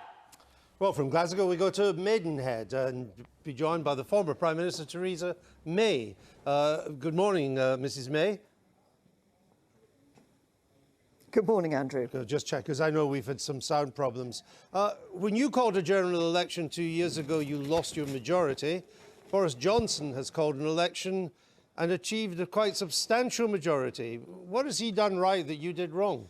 Well, from Glasgow, we go to Maidenhead and be joined by the former Prime Minister, Theresa May. Good morning, Mrs May. Good morning, Andrew. Just check, because I know we've had some sound problems. When you called a general election 2 years ago, you lost your majority. Boris Johnson has called an election and achieved a quite substantial majority. What has he done right that you did wrong?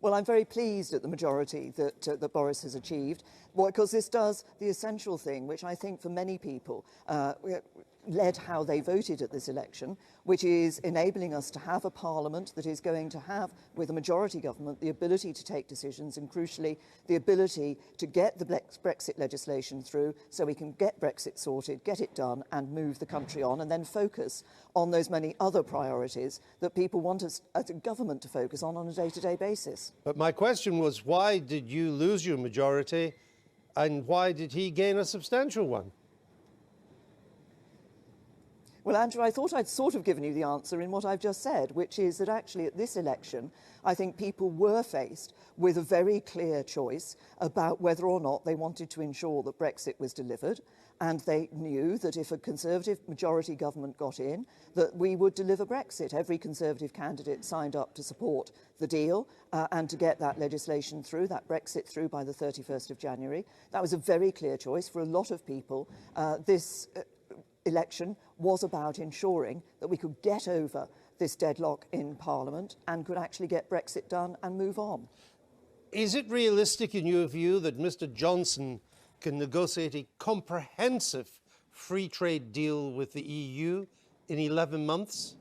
Well, I'm very pleased at the majority that Boris has achieved, because this does the essential thing, which I think for many people led how they voted at this election, which is enabling us to have a parliament that is going to have, with a majority government, the ability to take decisions and, crucially, the ability to get the Brexit legislation through so we can get Brexit sorted, get it done and move the country on, and then focus on those many other priorities that people want us as a government to focus on a day-to-day basis. But my question was, why did you lose your majority and why did he gain a substantial one? Well, Andrew, I thought I'd sort of given you the answer in what I've just said, which is that actually at this election, I think people were faced with a very clear choice about whether or not they wanted to ensure that Brexit was delivered. And they knew that if a Conservative majority government got in, that we would deliver Brexit. Every Conservative candidate signed up to support the deal and to get that legislation through, that Brexit through by the 31st of January. That was a very clear choice for a lot of people. This election was about ensuring that we could get over this deadlock in Parliament and could actually get Brexit done and move on. Is it realistic in your view that Mr Johnson can negotiate a comprehensive free trade deal with the EU in 11 months?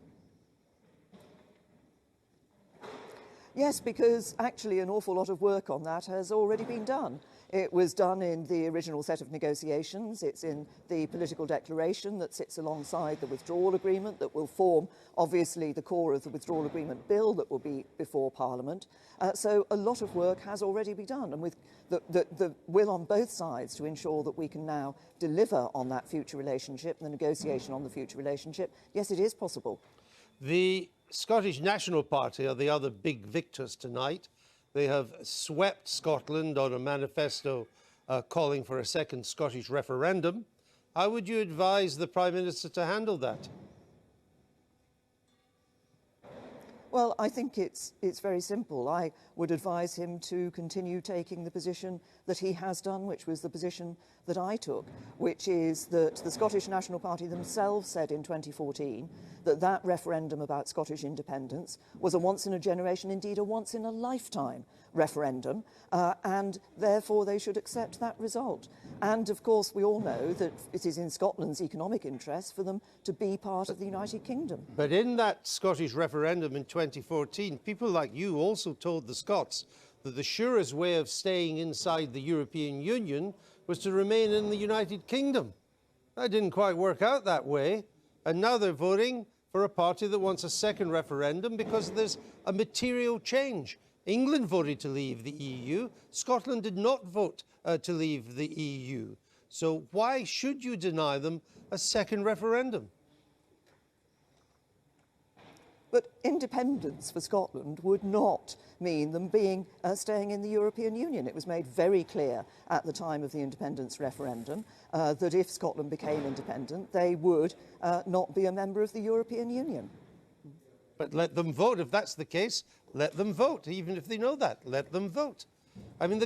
Yes, because actually an awful lot of work on that has already been done. It was done in the original set of negotiations. It's in the political declaration that sits alongside the withdrawal agreement that will form, obviously, the core of the withdrawal agreement bill that will be before Parliament. So a lot of work has already been done, and with the will on both sides to ensure that we can now deliver on that future relationship, the negotiation on the future relationship, yes, it is possible. The Scottish National Party are the other big victors tonight. They have swept Scotland on a manifesto calling for a second Scottish referendum. How would you advise the Prime Minister to handle that? Well, I think it's very simple. I would advise him to continue taking the position that he has done, which was the position that I took, which is that the Scottish National Party themselves said in 2014 that that referendum about Scottish independence was a once-in-a-generation, indeed a once-in-a-lifetime referendum, and therefore they should accept that result. And of course we all know that it is in Scotland's economic interest for them to be part of the United Kingdom. But in that Scottish referendum in 2014, people like you also told the Scots that the surest way of staying inside the European Union was to remain in the United Kingdom. That didn't quite work out that way, and now they're voting for a party that wants a second referendum because there's a material change. England voted to leave the EU. Scotland did not vote to leave the EU. So why should you deny them a second referendum? But independence for Scotland would not mean them staying in the European Union. It was made very clear at the time of the independence referendum that if Scotland became independent, they would not be a member of the European Union. But let them vote. If that's the case, let them vote. Even if they know that, let them vote. I mean,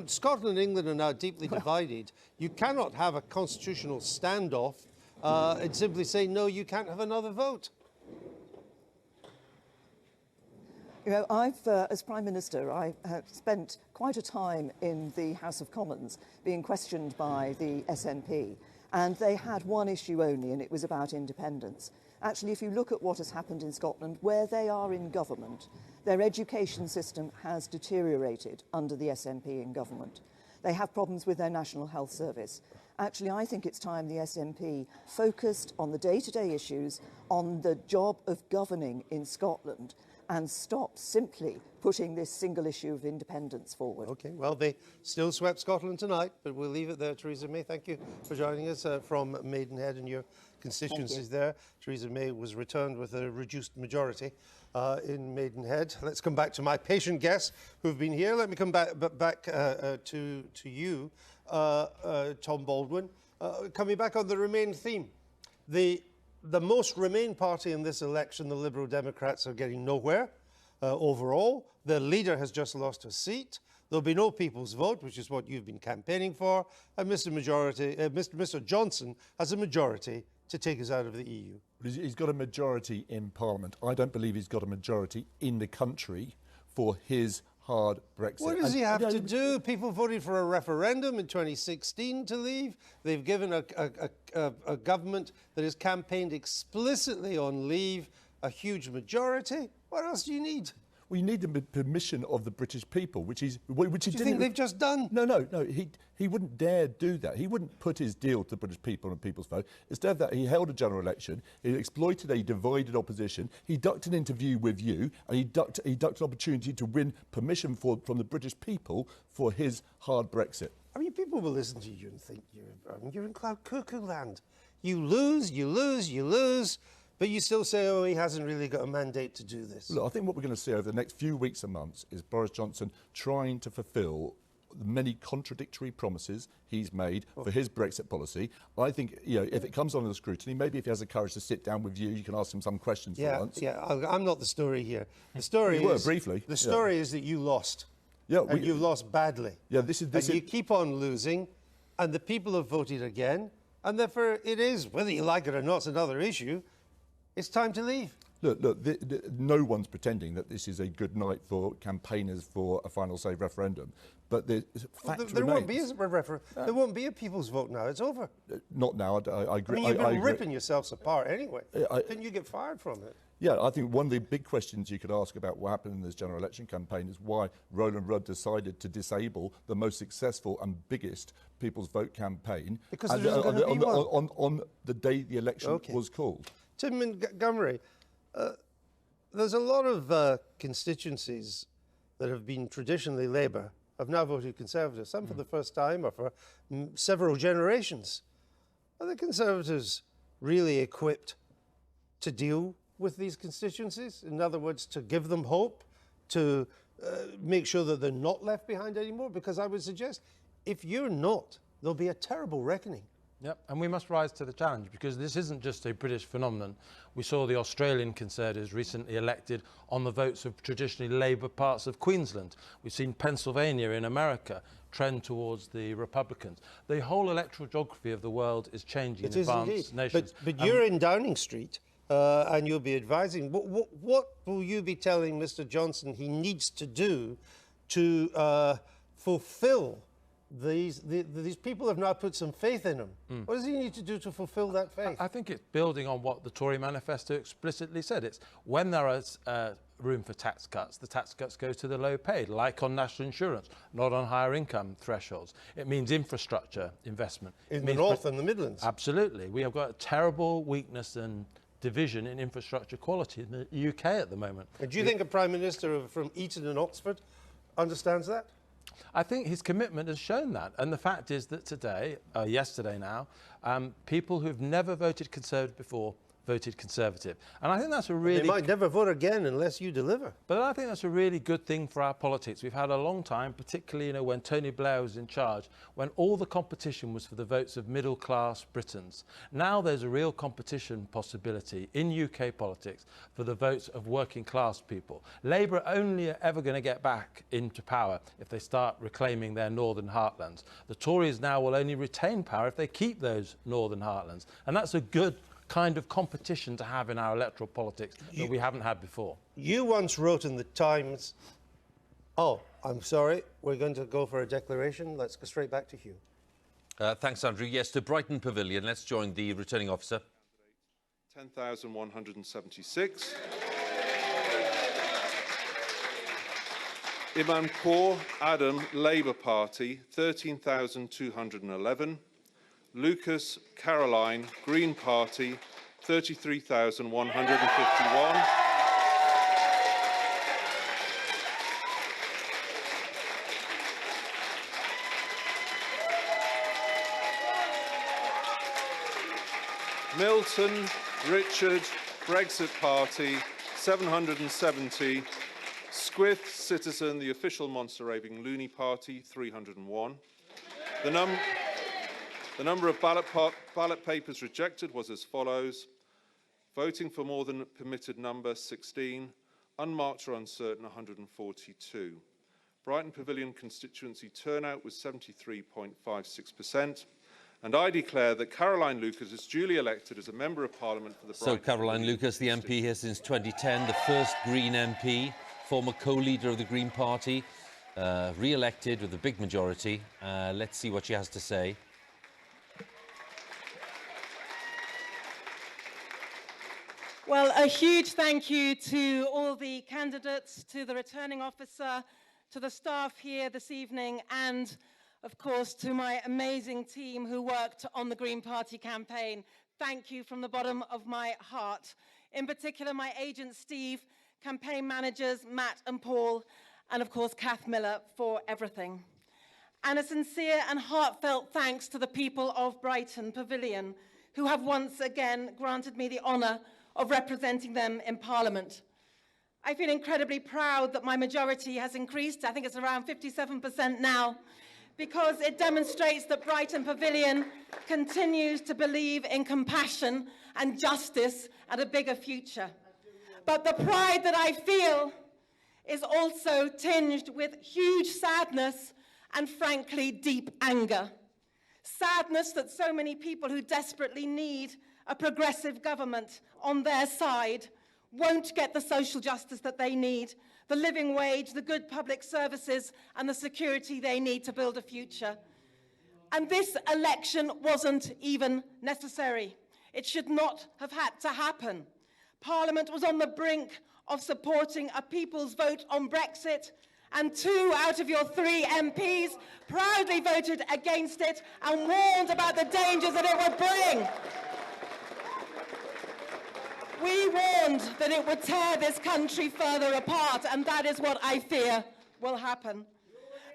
Scotland and England are now deeply divided. You cannot have a constitutional standoff and simply say, no, you can't have another vote. You know, as Prime Minister, I have spent quite a time in the House of Commons being questioned by the SNP, and they had one issue only, and it was about independence. Actually, if you look at what has happened in Scotland, where they are in government, their education system has deteriorated under the SNP in government. They have problems with their National Health Service. Actually, I think it's time the SNP focused on the day-to-day issues, on the job of governing in Scotland, and stop simply putting this single issue of independence forward. OK, well, they still swept Scotland tonight, but we'll leave it there. Theresa May, thank you for joining us from Maidenhead and your constituencies there. Theresa May was returned with a reduced majority in Maidenhead. Let's come back to my patient guests who've been here. Let me come back to you, Tom Baldwin. Coming back on the Remain theme, the most Remain party in this election, the Liberal Democrats, are getting nowhere overall. Their leader has just lost a seat. There'll be no people's vote, which is what you've been campaigning for. And Mr. Johnson has a majority to take us out of the EU. He's got a majority in Parliament. I don't believe he's got a majority in the country for his hard Brexit. What does he have to do? People voted for a referendum in 2016 to leave. They've given a government that has campaigned explicitly on leave a huge majority. What else do you need? Well, you need the permission of the British people, which he do you think they've just done? No. He wouldn't dare do that. He wouldn't put his deal to the British people and people's vote. Instead of that, he held a general election. He exploited a divided opposition. He ducked an interview with you, and he ducked an opportunity to win permission from the British people for his hard Brexit. I mean, people will listen to you and think you're in cloud cuckoo land. You lose, you lose, you lose. But you still say, oh, he hasn't really got a mandate to do this. Look, I think what we're going to see over the next few weeks and months is Boris Johnson trying to fulfil the many contradictory promises he's made for his Brexit policy. I think, if it comes under the scrutiny, maybe if he has the courage to sit down with you can ask him some questions for once. Yeah, I'm not the story here. The story you were, briefly. The story is that you lost. Yeah, and you've lost badly. Yeah, you keep on losing, and the people have voted again, and therefore it is, whether you like it or not, it's another issue. It's time to leave. Look, no one's pretending that this is a good night for campaigners for a final say referendum. But the fact there remains, won't be a referendum. There won't be a people's vote now. It's over. Not now. I agree. I mean, you've been ripping yourselves apart anyway. Didn't you get fired from it? Yeah, I think one of the big questions you could ask about what happened in this general election campaign is why Roland Rudd decided to disable the most successful and biggest people's vote campaign because on the day the election was called. Tim Montgomery, there's a lot of constituencies that have been traditionally Labour have now voted Conservative, some for the first time or for several generations. Are the Conservatives really equipped to deal with these constituencies? In other words, to give them hope, to make sure that they're not left behind anymore? Because I would suggest, if you're not, there'll be a terrible reckoning. Yep, and we must rise to the challenge, because this isn't just a British phenomenon. We saw the Australian Conservatives recently elected on the votes of traditionally Labour parts of Queensland. We've seen Pennsylvania in America trend towards the Republicans. The whole electoral geography of the world is changing in advanced nations. But you're in Downing Street, and you'll be advising. What will you be telling Mr. Johnson he needs to do to fulfil these people have now put some faith in him? What does he need to do to fulfil that faith? I think it's building on what the Tory manifesto explicitly said. It's when there is room for tax cuts, the tax cuts go to the low paid, like on national insurance, not on higher income thresholds. It means infrastructure investment. In the North and the Midlands. Absolutely. We have got a terrible weakness and division in infrastructure quality in the UK at the moment. And do you think a Prime Minister from Eton and Oxford understands that? I think his commitment has shown that. And the fact is that today, yesterday now, people who've never voted Conservative before voted Conservative. And I think that's a really... They might never vote again unless you deliver. But I think that's a really good thing for our politics. We've had a long time, particularly when Tony Blair was in charge, when all the competition was for the votes of middle-class Britons. Now there's a real competition possibility in UK politics for the votes of working-class people. Labour are only ever going to get back into power if they start reclaiming their northern heartlands. The Tories now will only retain power if they keep those northern heartlands. And that's a good kind of competition to have in our electoral politics that we haven't had before. You once wrote in the Times, oh, I'm sorry, we're going to go for a declaration. Let's go straight back to Hugh. Thanks, Andrew. Yes, to Brighton Pavilion. Let's join the returning officer. 10,176. Imam Kaur Adam, Labour Party, 13,211. Lucas Caroline, Green Party, 33,151. Milton Richard, Brexit Party, 770. Squiff Citizen, the official monster-raving loony party, 301. The number of ballot papers rejected was as follows. Voting for more than permitted number, 16. Unmarked or uncertain, 142. Brighton Pavilion constituency turnout was 73.56%. And I declare that Caroline Lucas is duly elected as a Member of Parliament for the Brighton Caroline Pavilion Lucas, the MP here since 2010, the first Green MP, former co-leader of the Green Party, re-elected with a big majority. Let's see what she has to say. Well, a huge thank you to all the candidates, to the returning officer, to the staff here this evening, and of course to my amazing team who worked on the Green Party campaign. Thank you from the bottom of my heart. In particular, my agent Steve, campaign managers Matt and Paul, and of course Kath Miller for everything. And a sincere and heartfelt thanks to the people of Brighton Pavilion, who have once again granted me the honour of representing them in Parliament. I feel incredibly proud that my majority has increased. I think it's around 57% now, because it demonstrates that Brighton Pavilion continues to believe in compassion and justice and a bigger future. But the pride that I feel is also tinged with huge sadness and, frankly, deep anger. Sadness that so many people who desperately need a progressive government on their side won't get the social justice that they need, the living wage, the good public services, and the security they need to build a future. And this election wasn't even necessary. It should not have had to happen. Parliament was on the brink of supporting a people's vote on Brexit, and 2 out of your 3 MPs proudly voted against it and warned about the dangers that it would bring. We warned that it would tear this country further apart, and that is what I fear will happen.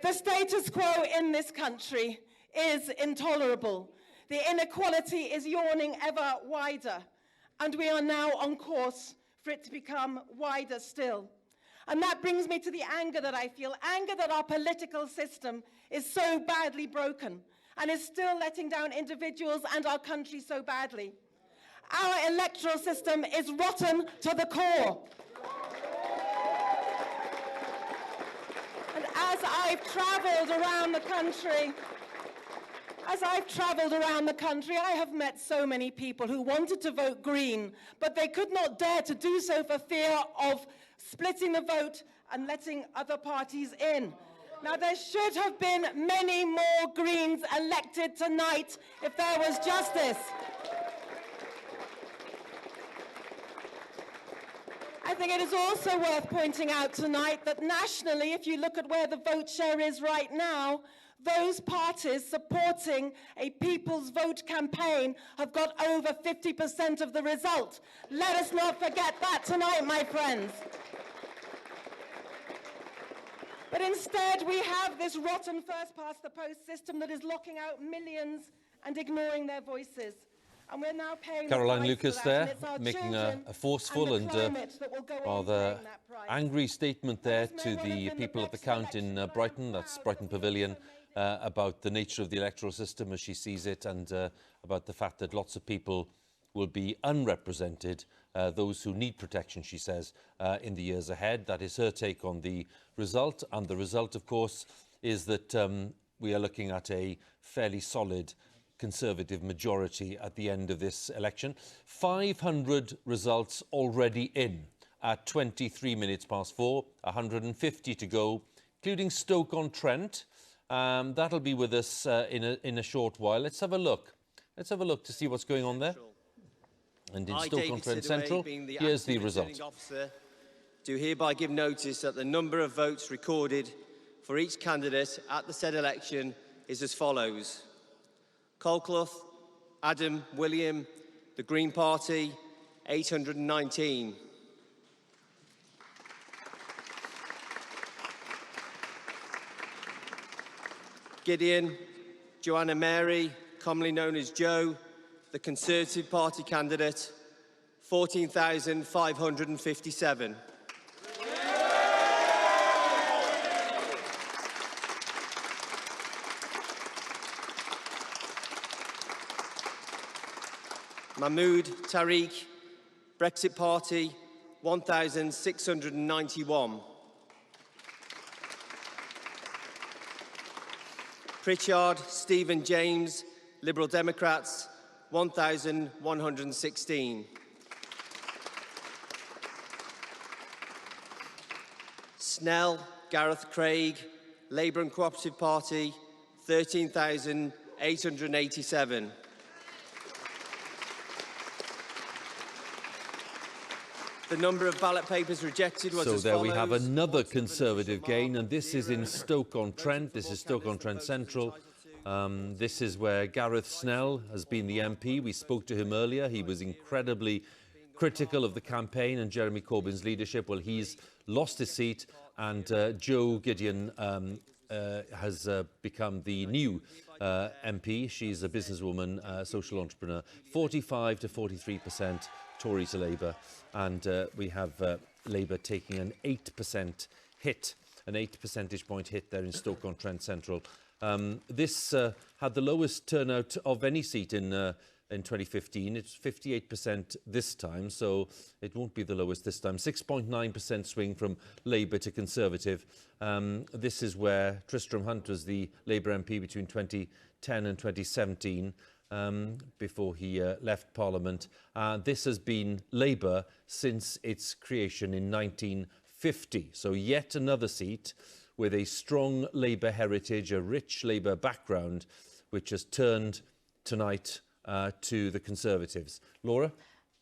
The status quo in this country is intolerable. The inequality is yawning ever wider, and we are now on course for it to become wider still. And that brings me to the anger that I feel, anger that our political system is so badly broken and is still letting down individuals and our country so badly. Our electoral system is rotten to the core. And as I've travelled around the country, I have met so many people who wanted to vote Green, but they could not dare to do so for fear of splitting the vote and letting other parties in. Now, there should have been many more Greens elected tonight if there was justice. I think it is also worth pointing out tonight that nationally, if you look at where the vote share is right now, those parties supporting a People's Vote campaign have got over 50% of the result. Let us not forget that tonight, my friends. But instead, we have this rotten first-past-the-post system that is locking out millions and ignoring their voices. And we're now paying Caroline the price Lucas for that, there, and it's our making children a forceful and rather angry statement there to the people at the Count in Brighton, that's Brighton Pavilion, about the nature of the electoral system as she sees it, and about the fact that lots of people will be unrepresented, those who need protection, she says, in the years ahead. That is her take on the result, and the result, of course, is that we are looking at a fairly solid Conservative majority at the end of this election. 500 results already in at 23 minutes past 4, 150 to go, including Stoke-on-Trent. That'll be with us in a short while. Let's have a look. Let's have a look to see what's going on there. And in Stoke-on-Trent Central, here's the result. Officer, do hereby give notice that the number of votes recorded for each candidate at the said election is as follows. Colclough, Adam, William, the Green Party, 819. Gideon, Joanna Mary, commonly known as Jo, the Conservative Party candidate, 14,557. Mahmood Tariq, Brexit Party, 1,691. Pritchard Stephen James, Liberal Democrats, 1,116. Snell Gareth Craig, Labour and Cooperative Party, 13,887. The number of ballot papers rejected was as follows. So there we have another Conservative gain, and this is in Stoke-on-Trent. This is Stoke-on-Trent Central. This is where Gareth Snell has been the MP. We spoke to him earlier. He was incredibly critical of the campaign and Jeremy Corbyn's leadership. Well, he's lost his seat, and Jo Gideon has become the new MP. She's a businesswoman, social entrepreneur. 45 to 43%. Tory to Labour, and we have Labour taking an 8% hit, an 8 percentage point hit there in Stoke-on-Trent Central. This had the lowest turnout of any seat in 2015. It's 58% this time, so it won't be the lowest this time. 6.9% swing from Labour to Conservative. This is where Tristram Hunt was the Labour MP between 2010 and 2017. Before he left Parliament. This has been Labour since its creation in 1950. So yet another seat with a strong Labour heritage, a rich Labour background, which has turned tonight to the Conservatives. Laura?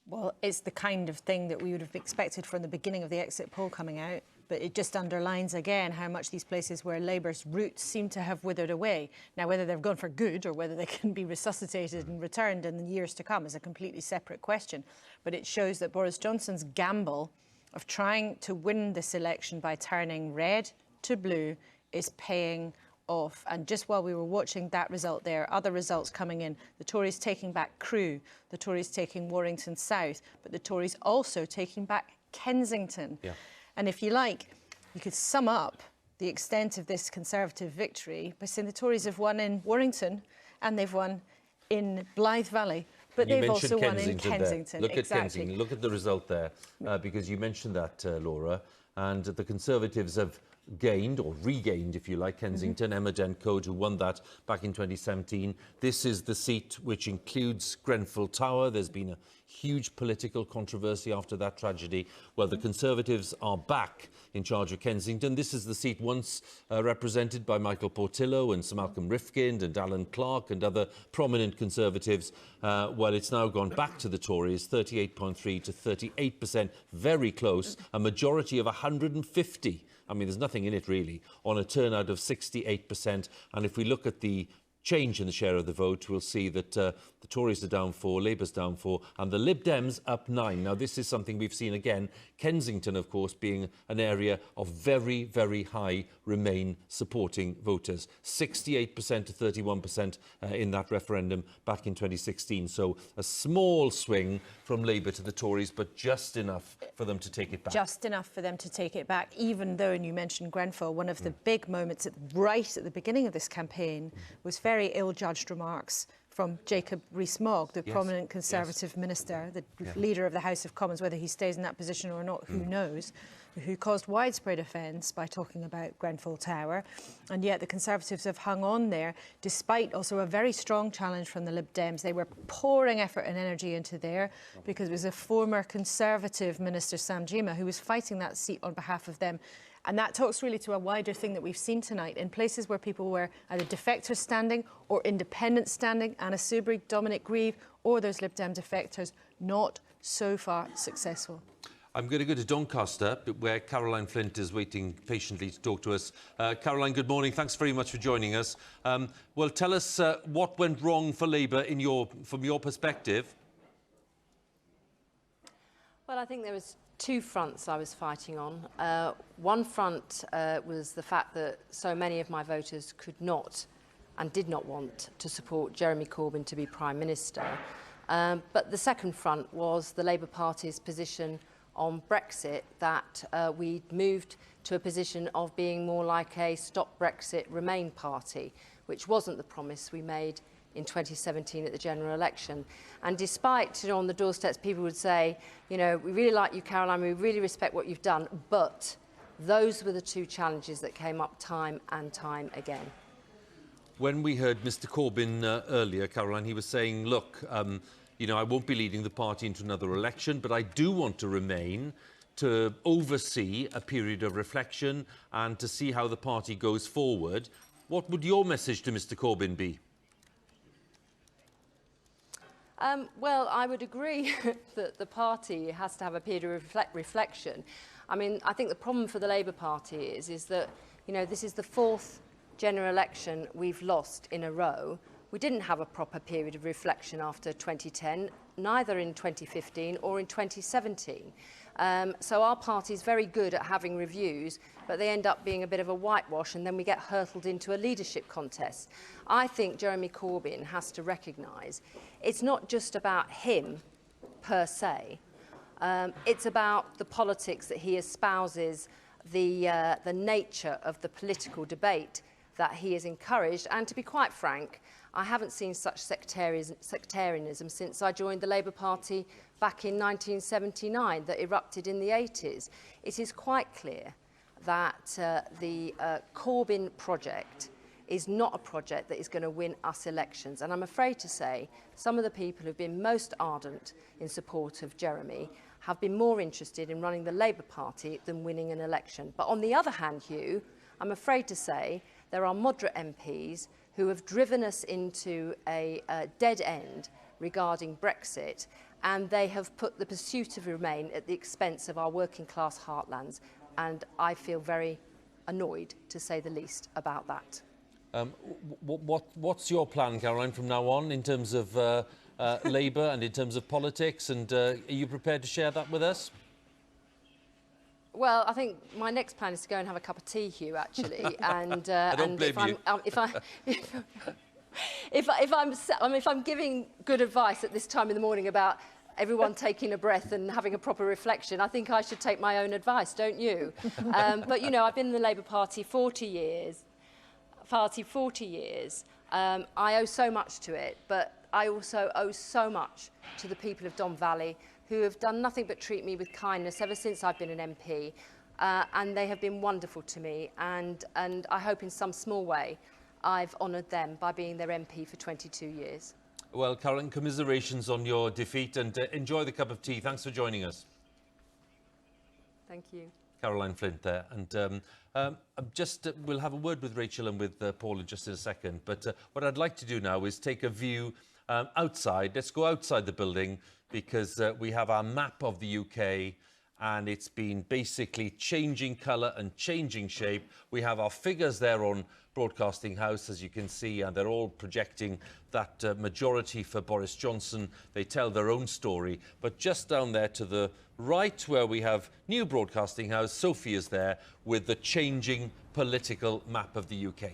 Well, it's the kind of thing that we would have expected from the beginning of the exit poll coming out. But it just underlines again how much these places where Labour's roots seem to have withered away. Now, whether they've gone for good or whether they can be resuscitated and returned in the years to come is a completely separate question. But it shows that Boris Johnson's gamble of trying to win this election by turning red to blue is paying off. And just while we were watching that result there, other results coming in, the Tories taking back Crewe, the Tories taking Warrington South, but the Tories also taking back Kensington. Yeah. And if you like, you could sum up the extent of this Conservative victory by saying the Tories have won in Warrington and they've won in Blythe Valley. But they've also won in Kensington. Look at Kensington. Look at the result there, because you mentioned that, Laura, and the Conservatives have gained, or regained, if you like, Kensington. Emma Dent-Coad, who won that back in 2017. This is the seat which includes Grenfell Tower. There's been a huge political controversy after that tragedy. Well, the Conservatives are back in charge of Kensington. This is the seat once represented by Michael Portillo and Sir Malcolm Rifkind and Alan Clark and other prominent Conservatives. Well, it's now gone back to the Tories, 38.3 to 38%, very close, a majority of 150. I mean, there's nothing in it, really, on a turnout of 68%. And if we look at the change in the share of the vote, we'll see that the Tories are down 4, Labour's down 4, and the Lib Dems up 9. Now, this is something we've seen again. Kensington, of course, being an area of very, very high Remain supporting voters. 68% to 31% in that referendum back in 2016. So a small swing from Labour to the Tories, but just enough for them to take it back. Just enough for them to take it back, even though, and you mentioned Grenfell, one of the big moments right at the beginning of this campaign was very ill-judged remarks from Jacob Rees-Mogg, the prominent Conservative minister, the leader of the House of Commons. Whether he stays in that position or not, who knows, who caused widespread offence by talking about Grenfell Tower. And yet the Conservatives have hung on there, despite also a very strong challenge from the Lib Dems. They were pouring effort and energy into there because it was a former Conservative minister, Sam Gyimah, who was fighting that seat on behalf of them. And that talks really to a wider thing that we've seen tonight. In places where people were either defectors standing or independents standing, Anna Soubry, Dominic Grieve, or those Lib Dem defectors, not so far successful. I'm going to go to Doncaster, where Caroline Flint is waiting patiently to talk to us. Caroline, good morning. Thanks very much for joining us. Well, tell us what went wrong for Labour from your perspective. Well, I think there was two fronts I was fighting on. One front was the fact that so many of my voters could not and did not want to support Jeremy Corbyn to be Prime Minister. But the second front was the Labour Party's position on Brexit, that we'd moved to a position of being more like a Stop Brexit Remain party, which wasn't the promise we made in 2017 at the general election. And despite, on the doorsteps, people would say, we really like you, Caroline, we really respect what you've done, but those were the two challenges that came up time and time again. When we heard Mr Corbyn earlier, Caroline, he was saying, look, I won't be leading the party into another election, but I do want to remain to oversee a period of reflection and to see how the party goes forward. What would your message to Mr Corbyn be? Well, I would agree that the party has to have a period of reflection. I mean, I think the problem for the Labour Party is that, this is the fourth general election we've lost in a row. We didn't have a proper period of reflection after 2010, neither in 2015 or in 2017. So our party is very good at having reviews, but they end up being a bit of a whitewash, and then we get hurtled into a leadership contest. I think Jeremy Corbyn has to recognise it's not just about him per se. It's about the politics that he espouses, the nature of the political debate that he has encouraged. And to be quite frank, I haven't seen such sectarianism since I joined the Labour Party back in 1979 that erupted in the 80s. It is quite clear that the Corbyn project is not a project that is going to win us elections. And I'm afraid to say some of the people who've been most ardent in support of Jeremy have been more interested in running the Labour Party than winning an election. But on the other hand, Hugh, I'm afraid to say there are moderate MPs who have driven us into a dead end regarding Brexit, and they have put the pursuit of Remain at the expense of our working class heartlands. And I feel very annoyed, to say the least, about that. What's your plan, Caroline, from now on in terms of Labour and in terms of politics? And are you prepared to share that with us? Well, I think my next plan is to go and have a cup of tea, Hugh, actually. And if I'm giving good advice at this time in the morning about everyone taking a breath and having a proper reflection. I think I should take my own advice, don't you? But, you know, I've been in the Labour Party 40 years. I owe so much to it, but I also owe so much to the people of Don Valley, who have done nothing but treat me with kindness ever since I've been an MP. And they have been wonderful to me, and I hope in some small way I've honoured them by being their MP for 22 years. Well, Caroline, commiserations on your defeat, and enjoy the cup of tea. Thanks for joining us. Thank you. Caroline Flint there. And we'll have a word with Rachel and with Paul in just in a second. But what I'd like to do now is take a view outside. Let's go outside the building, because we have our map of the UK, and it's been basically changing colour and changing shape. We have our figures there on Broadcasting House, as you can see, and they're all projecting that majority for Boris Johnson. They tell their own story. But just down there to the right, where we have New Broadcasting House, Sophie is there with the changing political map of the UK.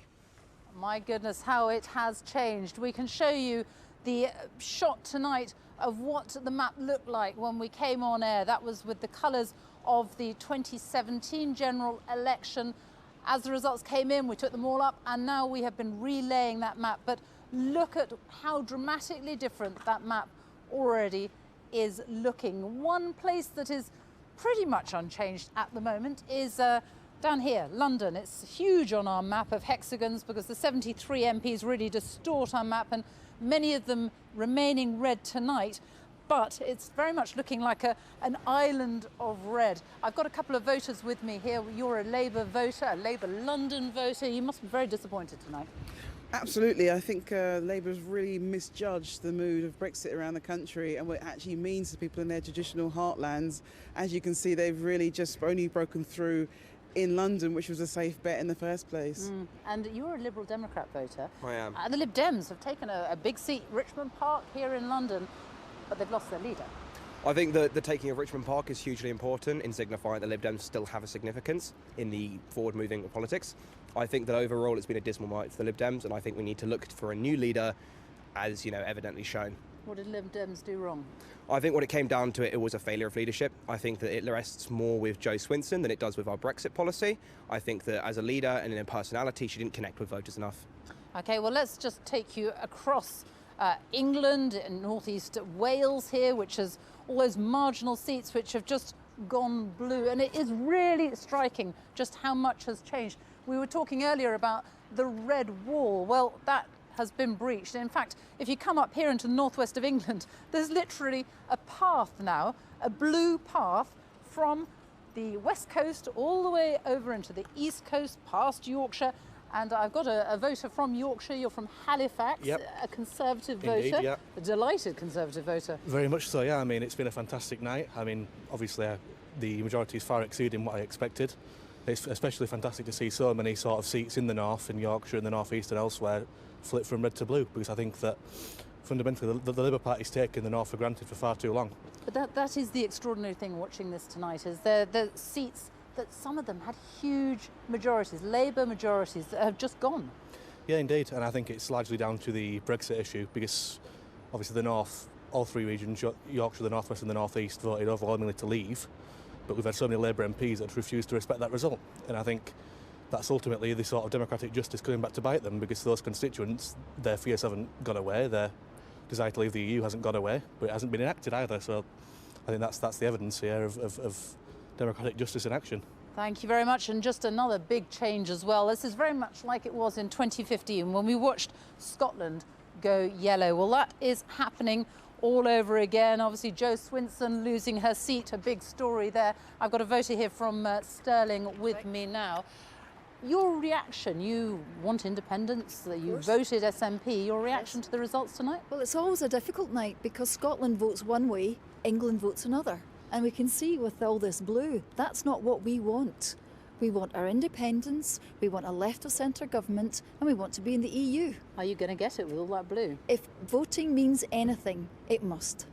My goodness, how it has changed. We can show you the shot tonight of what the map looked like when we came on air. That was with the colours of the 2017 general election. As the results came in, we took them all up, and now we have been relaying that map. But look at how dramatically different that map already is looking. One place that is pretty much unchanged at the moment is down here, London. It's huge on our map of hexagons, because the 73 MPs really distort our map, and many of them remaining red tonight. But it's very much looking like an island of red. I've got a couple of voters with me here. You're a Labour voter, a Labour London voter. You must be very disappointed tonight. Absolutely. I think Labour's really misjudged the mood of Brexit around the country and what it actually means to people in their traditional heartlands. As you can see, they've really just only broken through in London, which was a safe bet in the first place. And you're a Liberal Democrat voter. I am. The Lib Dems have taken a big seat, Richmond Park, here in London, but they've lost their leader. I think that the taking of Richmond Park is hugely important in signifying that Lib Dems still have a significance in the forward-moving of politics. I think that overall it's been a dismal night for the Lib Dems, and I think we need to look for a new leader, as, you know, evidently shown. What did Lib Dems do wrong? I think when it came down to it, it was a failure of leadership. I think that it rests more with Jo Swinson than it does with our Brexit policy. I think that as a leader and in her personality, she didn't connect with voters enough. OK, well, let's just take you across England and northeast Wales here, which has all those marginal seats which have just gone blue. And it is really striking just how much has changed. We were talking earlier about the red wall. Well, that has been breached. In fact, if you come up here into the northwest of England, there's literally a path now, a blue path from the west coast all the way over into the east coast, past Yorkshire. And I've got a voter from Yorkshire. You're from Halifax, a Conservative voter, Yep. a delighted Conservative voter. Very much so, yeah. I mean, it's been a fantastic night. I mean, obviously, the majority is far exceeding what I expected. It's especially fantastic to see so many sort of seats in the north, in Yorkshire, in the north east and elsewhere, flip from red to blue, because I think that fundamentally the Labour Party's taken the north for granted for far too long. But that is the extraordinary thing watching this tonight, is the seats that some of them had huge majorities, Labour majorities, that have just gone. Yeah, indeed, and I think it's largely down to the Brexit issue, because obviously the north, all three regions, Yorkshire, the north west and the north east, voted overwhelmingly to leave, but we've had so many Labour MPs that refused to respect that result, and I think that's ultimately the sort of democratic justice coming back to bite them, because those constituents, their fears haven't gone away, their desire to leave the EU hasn't gone away, but it hasn't been enacted either. So I think that's the evidence here of democratic justice in action. Thank you very much. And just another big change as well. This is very much like it was in 2015 when we watched Scotland go yellow. Well, that is happening all over again. Obviously, Jo Swinson losing her seat, a big story there. I've got a voter here from Stirling with me now. Your reaction, you want independence, you voted SNP, your reaction to the results tonight? Well, it's always a difficult night because Scotland votes one way, England votes another. And we can see with all this blue, that's not what we want. We want our independence, we want a left of centre government, and we want to be in the EU. Are you going to get it with all that blue? If voting means anything, it must.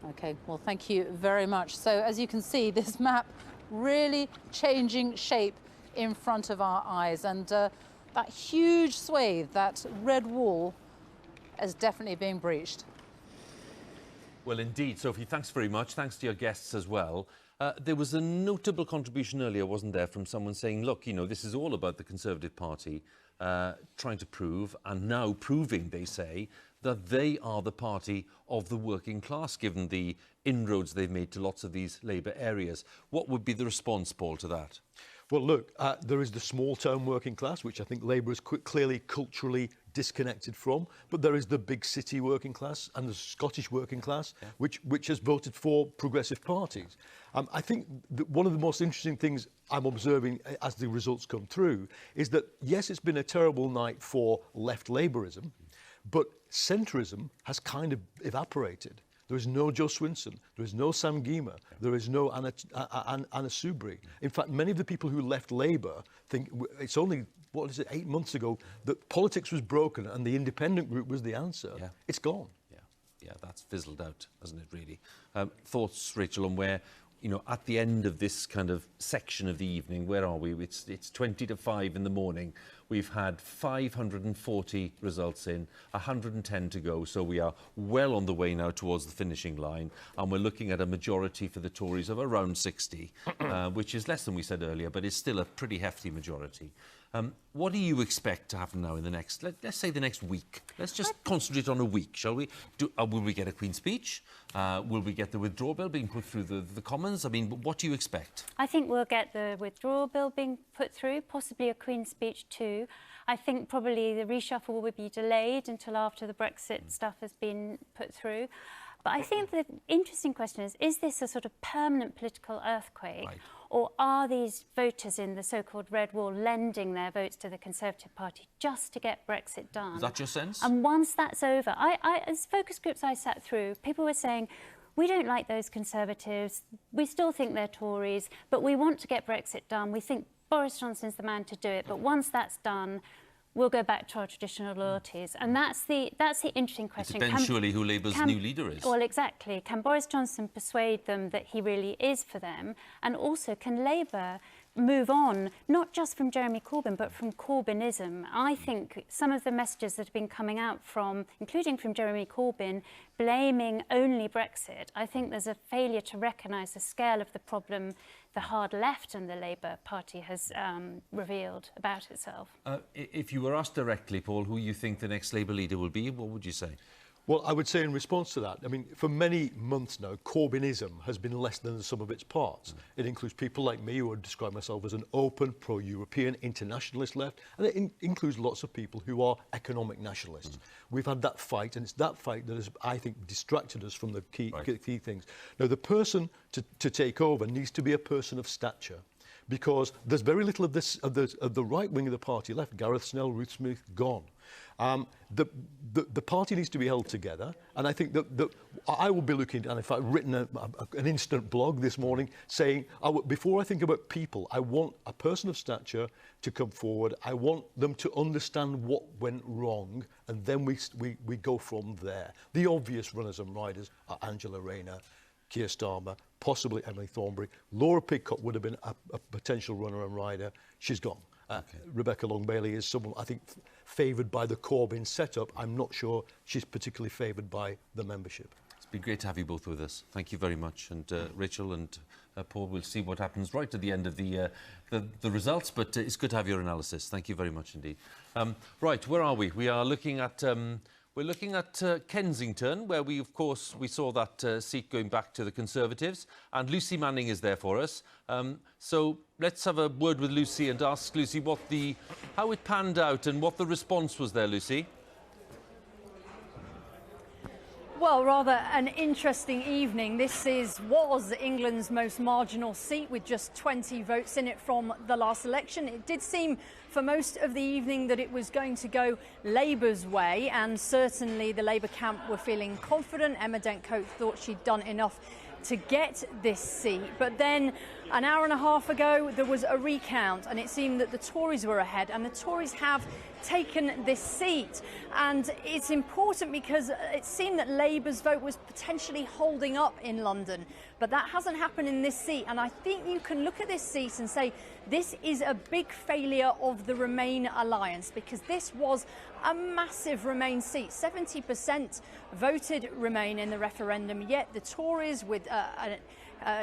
OK, well, thank you very much. So, as you can see, this map really changing shape in front of our eyes, and that huge swathe, that red wall, is definitely being breached. Well, indeed, Sophie, thanks very much. Thanks to your guests as well. There was a notable contribution earlier, wasn't there, from someone saying, look, you know, this is all about the Conservative Party trying to prove, and now proving, they say, that they are the party of the working class, given the inroads they've made to lots of these Labour areas. What would be the response, Paul, to that? Well, look, there is the small-town working class, which I think Labour is clearly culturally disconnected from, but there is the big city working class and the Scottish working class, which has voted for progressive parties. I think that one of the most interesting things I'm observing as the results come through is that, yes, it's been a terrible night for left Labourism, but centrism has kind of evaporated. There is no Joe Swinson, there is no Sam Gyimah, there is no Anna Soubry. In fact, many of the people who left Labour think it's only, 8 months ago that politics was broken and the independent group was the answer. Yeah. It's gone. Yeah, that's fizzled out, hasn't it, really? Thoughts, Rachel, on where, you know, at the end of this kind of section of the evening, where are we? It's 20 to 5 in the morning. We've had 540 results in, 110 to go, so we are well on the way now towards the finishing line, and we're looking at a majority for the Tories of around 60, which is less than we said earlier, but it's still a pretty hefty majority. What do you expect to happen now in the next, let's say the next week? Let's just concentrate on a week, shall we? Will we get a Queen's speech? Will we get the withdrawal bill being put through the Commons? I mean, what do you expect? I think we'll get the withdrawal bill being put through, possibly a Queen's speech too. I think probably the reshuffle will be delayed until after the Brexit stuff has been put through. But I think the interesting question is this a sort of permanent political earthquake? Right. Or are these voters in the so-called Red Wall lending their votes to the Conservative Party just to get Brexit done? Is that your sense? And once that's over, as focus groups I sat through, people were saying, we don't like those Conservatives, we still think they're Tories, but we want to get Brexit done. We think Boris Johnson's the man to do it, but once that's done, we'll go back to our traditional loyalties. And that's the interesting question. It depends surely who Labour's new leader is. Well, exactly. Can Boris Johnson persuade them that he really is for them? And also, can Labour move on, not just from Jeremy Corbyn, but from Corbynism? I think some of the messages that have been coming out from, including from Jeremy Corbyn, blaming only Brexit, I think there's a failure to recognise the scale of the problem the hard left and the Labour Party has revealed about itself. If you were asked directly, Paul, who you think the next Labour leader will be, what would you say? Well, I would say in response to that, I mean, for many months now, Corbynism has been less than the sum of its parts. It includes people like me who would describe myself as an open, pro-European, internationalist left, and it includes lots of people who are economic nationalists. We've had that fight, and it's that fight that has, I think, distracted us from the key things. Now, the person to take over needs to be a person of stature, because there's very little of this of the right wing of the party left. Gareth Snell, Ruth Smith, gone. The party needs to be held together, and I think that I will be looking, and in fact written an instant blog this morning saying, before I think about people, I want a person of stature to come forward. I want them to understand what went wrong, and then we go from there. The obvious runners and riders are Angela Rayner, Keir Starmer, possibly Emily Thornberry. Laura Pidcock would have been a potential runner and rider. She's gone. Rebecca Long-Bailey is someone, I think, favoured by the Corbyn setup. I'm not sure she's particularly favoured by the membership. It's been great to have you both with us. Thank you very much. And Rachel and Paul, we'll see what happens right at the end of the results, but it's good to have your analysis. Thank you very much indeed. Right, where are we? We are looking at... We're looking at Kensington, where we saw that seat going back to the Conservatives, and Lucy Manning is there for us. So let's have a word with Lucy and ask Lucy how it panned out and what the response was there, Lucy. Well, rather an interesting evening. This was England's most marginal seat, with just 20 votes in it from the last election. It did seem for most of the evening that it was going to go Labour's way, and certainly the Labour camp were feeling confident. Emma Dent-Cote thought she'd done enough to get this seat. But then an hour and a half ago, there was a recount, and it seemed that the Tories were ahead, and the Tories have taken this seat. And it's important because it seemed that Labour's vote was potentially holding up in London, but that hasn't happened in this seat. And I think you can look at this seat and say this is a big failure of the Remain alliance, because this was a massive Remain seat. 70% voted Remain in the referendum, yet the Tories, with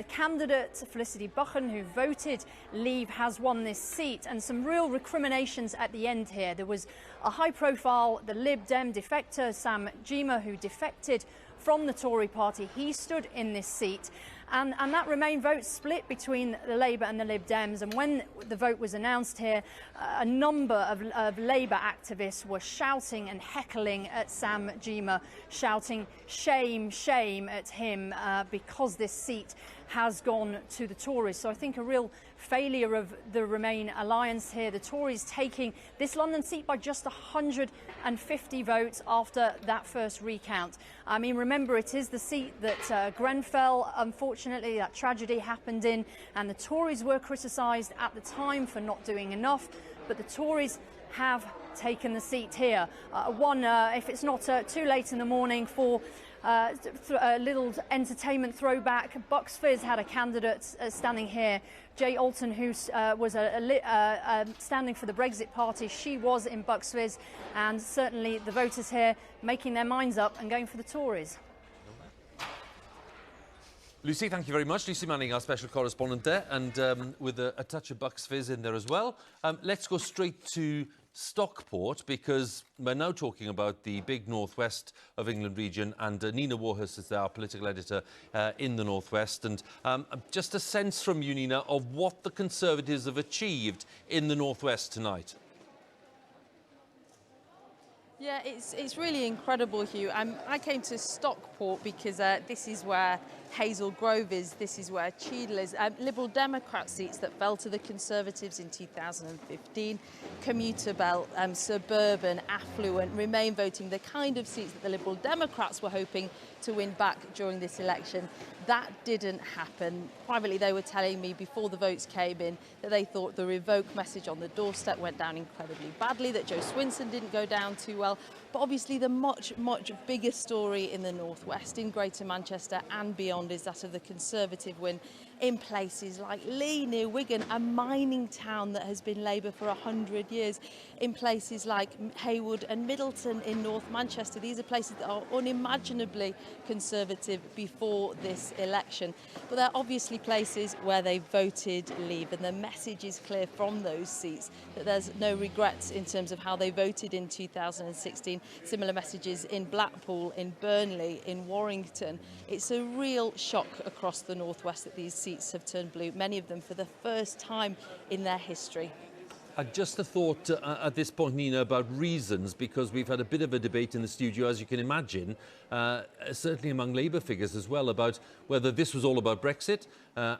candidate Felicity Buchan, who voted Leave, has won this seat. And some real recriminations at the end here. There was a high-profile, the Lib Dem defector, Sam Gyimah, who defected from the Tory party. He stood in this seat. And that Remain vote split between the Labour and the Lib Dems. And when the vote was announced here, a number of Labour activists were shouting and heckling at Sam Gyimah, shouting shame, shame at him because this seat has gone to the Tories. So I think a real failure of the Remain alliance here. The Tories taking this London seat by just 150 votes after that first recount. I mean, remember, it is the seat that Grenfell, unfortunately, that tragedy happened in, and the Tories were criticised at the time for not doing enough, but the Tories have taken the seat here. If it's not too late in the morning for a little entertainment throwback, Bucks Fizz had a candidate standing here, Jay Alton, who was standing for the Brexit party. She was in Bucks Fizz, and certainly the voters here making their minds up and going for the Tories. Lucy, thank you very much. Lucy Manning, our special correspondent there, and with a touch of Bucks Fizz in there as well. Let's go straight to Stockport, because we're now talking about the big northwest of England region, and Nina Warhurst is our political editor in the northwest. And just a sense from you, Nina, of what the Conservatives have achieved in the northwest tonight. Yeah, it's really incredible, Hugh. I came to Stockport because this is where Hazel Grove is, this is where Cheadle is. Liberal Democrat seats that fell to the Conservatives in 2015, commuter belt, suburban, affluent, Remain voting, the kind of seats that the Liberal Democrats were hoping to win back during this election. That didn't happen. Privately, they were telling me before the votes came in that they thought the revoke message on the doorstep went down incredibly badly, that Joe Swinson didn't go down too well. But obviously the much, much bigger story in the northwest, in Greater Manchester and beyond, is that of the Conservative win in places like Lee, near Wigan, a mining town that has been Labour for 100 years, in places like Haywood and Middleton in North Manchester. These are places that are unimaginably Conservative before this election. But they're obviously places where they voted Leave, and the message is clear from those seats that there's no regrets in terms of how they voted in 2016. Similar messages in Blackpool, in Burnley, in Warrington. It's a real shock across the northwest that these seats have turned blue, many of them for the first time in their history. Just a thought at this point, Nina, about reasons, because we've had a bit of a debate in the studio, as you can imagine, certainly among Labour figures as well, about whether this was all about Brexit,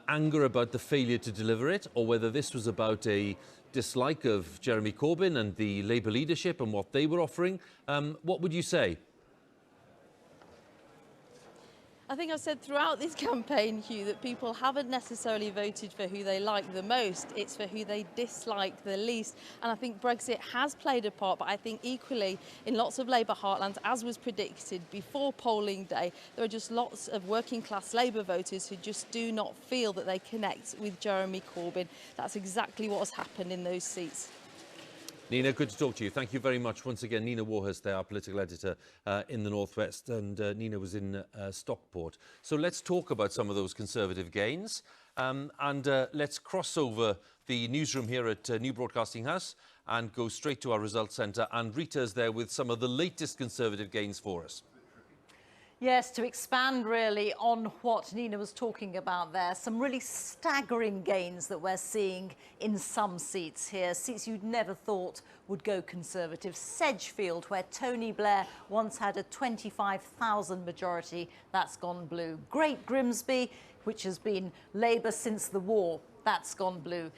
anger about the failure to deliver it, or whether this was about a dislike of Jeremy Corbyn and the Labour leadership and what they were offering. What would you say? I think I've said throughout this campaign, Hugh, that people haven't necessarily voted for who they like the most, it's for who they dislike the least. And I think Brexit has played a part, but I think equally in lots of Labour heartlands, as was predicted before polling day, there are just lots of working class Labour voters who just do not feel that they connect with Jeremy Corbyn. That's exactly what has happened in those seats. Nina, good to talk to you. Thank you very much once again. Nina Warhurst, our political editor in the Northwest, and Nina was in Stockport. So let's talk about some of those Conservative gains, and let's cross over the newsroom here at New Broadcasting House and go straight to our results centre, and Reeta's there with some of the latest Conservative gains for us. Yes, to expand really on what Nina was talking about there, some really staggering gains that we're seeing in some seats here, seats you'd never thought would go Conservative. Sedgefield, where Tony Blair once had a 25,000 majority, that's gone blue. Great Grimsby, which has been Labour since the war, that's gone blue.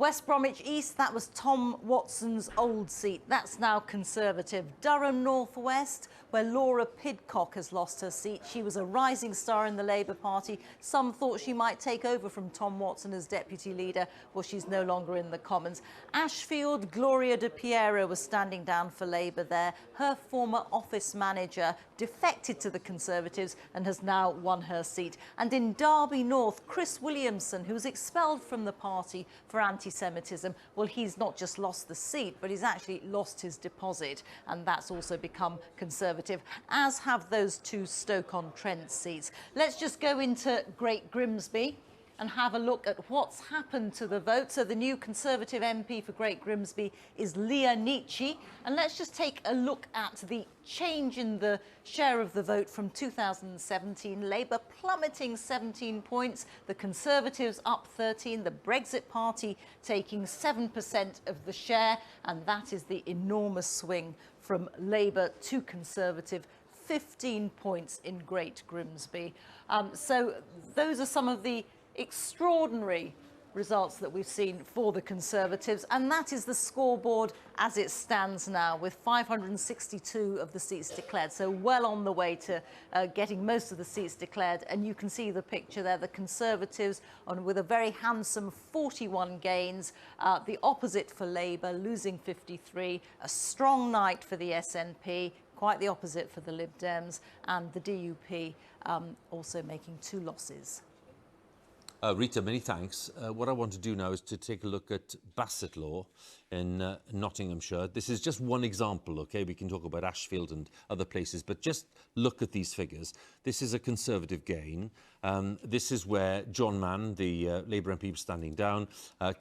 West Bromwich East, that was Tom Watson's old seat. That's now Conservative. Durham North West, where Laura Pidcock has lost her seat. She was a rising star in the Labour Party. Some thought she might take over from Tom Watson as Deputy Leader. Well, she's no longer in the Commons. Ashfield, Gloria De Piero was standing down for Labour there. Her former office manager defected to the Conservatives and has now won her seat. And in Derby North, Chris Williamson, who was expelled from the party for anti-Semitism, well, he's not just lost the seat, but he's actually lost his deposit, and that's also become Conservative, as have those two Stoke-on-Trent seats. Let's just go into Great Grimsby and have a look at what's happened to the vote. So the new Conservative MP for Great Grimsby is Leah Nietzsche. And let's just take a look at the change in the share of the vote from 2017. Labour plummeting 17 points, the Conservatives up 13, the Brexit Party taking 7% of the share, and that is the enormous swing from Labour to Conservative, 15 points in Great Grimsby. So those are some of the extraordinary results that we've seen for the Conservatives, and that is the scoreboard as it stands now, with 562 of the seats declared, so well on the way to getting most of the seats declared. And you can see the picture there, the Conservatives on with a very handsome 41 gains, the opposite for Labour losing 53, a strong night for the SNP, quite the opposite for the Lib Dems, and the DUP also making 2 losses. Reeta, many thanks. What I want to do now is to take a look at Bassetlaw in Nottinghamshire. This is just one example, OK? We can talk about Ashfield and other places, but just look at these figures. This is a Conservative gain. This is where John Mann, the Labour MP, was standing down,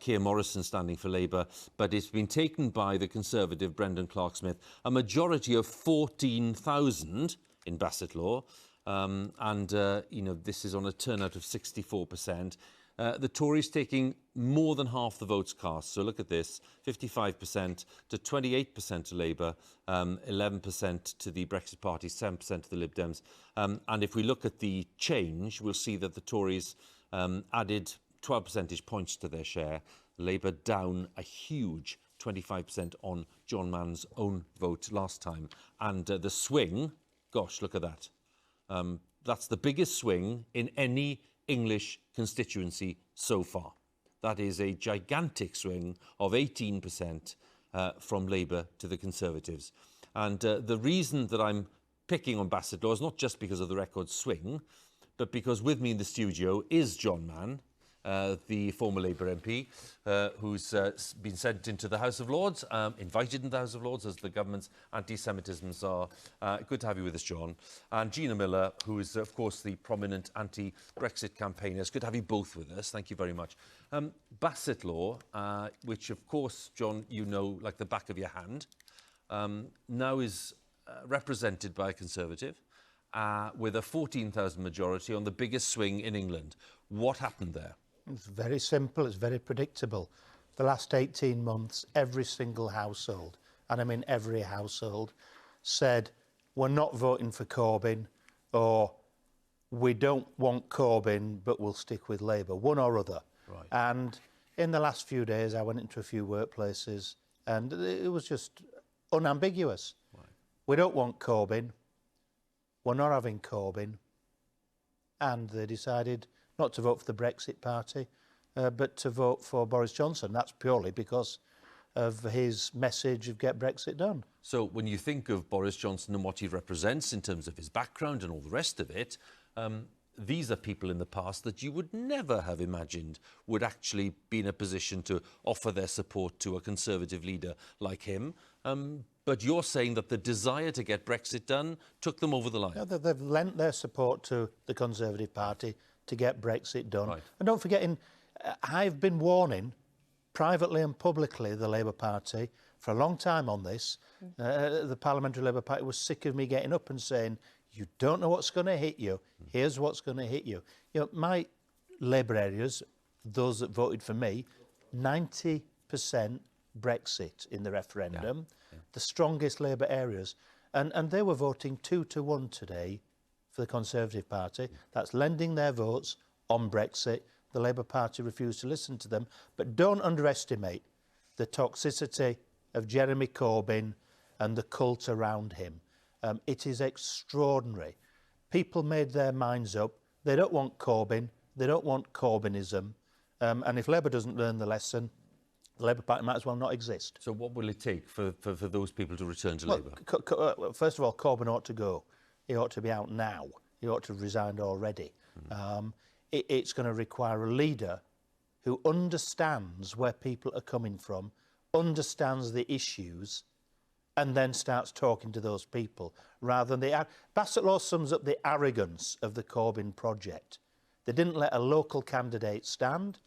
Keir Morrison standing for Labour, but it's been taken by the Conservative Brendan Clark-Smith, a majority of 14,000 in Bassetlaw. You know, this is on a turnout of 64%. The Tories taking more than half the votes cast. So look at this, 55% to 28% to Labour, 11% to the Brexit Party, 7% to the Lib Dems. And if we look at the change, we'll see that the Tories added 12 percentage points to their share. Labour down a huge 25% on John Mann's own vote last time. And the swing, gosh, look at that. That's the biggest swing in any English constituency so far. That is a gigantic swing of 18% from Labour to the Conservatives. And the reason that I'm picking on Bassetlaw is not just because of the record swing, but because with me in the studio is John Mann, the former Labour MP, who's been sent into the House of Lords, invited into the House of Lords as the government's anti-Semitisms are. Good to have you with us, John. And Gina Miller, who is, of course, the prominent anti-Brexit campaigner. It's good to have you both with us. Thank you very much. Bassetlaw, which, of course, John, you know like the back of your hand, now is represented by a Conservative with a 14,000 majority on the biggest swing in England. What happened there? It's very simple, it's very predictable. The last 18 months, every single household, and I mean every household, said, we're not voting for Corbyn, or we don't want Corbyn, but we'll stick with Labour, one or other. Right. And in the last few days, I went into a few workplaces, and it was just unambiguous. Right. We don't want Corbyn, we're not having Corbyn, and they decided not to vote for the Brexit Party, but to vote for Boris Johnson. That's purely because of his message of get Brexit done. So when you think of Boris Johnson and what he represents in terms of his background and all the rest of it, these are people in the past that you would never have imagined would actually be in a position to offer their support to a Conservative leader like him. But you're saying that the desire to get Brexit done took them over the line. Yeah, they've lent their support to the Conservative Party to get Brexit done. Right. And don't forget, I've been warning privately and publicly the Labour Party for a long time on this. The Parliamentary Labour Party was sick of me getting up and saying, you don't know what's going to hit you. Here's what's going to hit you. You know, my Labour areas, those that voted for me, 90% Brexit in the referendum, the strongest Labour areas. And they were voting 2-1 today for the Conservative Party. That's lending their votes on Brexit. the Labour Party refused to listen to them. But don't underestimate the toxicity of Jeremy Corbyn and the cult around him. It is extraordinary. People made their minds up. They don't want Corbyn. They don't want Corbynism. And if Labour doesn't learn the lesson, the Labour Party might as well not exist. So what will it take for those people to return to Labour? First of all, Corbyn ought to go. He ought to be out now. He ought to have resigned already. It's going to require a leader who understands where people are coming from, understands the issues, and then starts talking to those people, rather than the... Bassett Law sums up the arrogance of the Corbyn project. They didn't let a local candidate stand.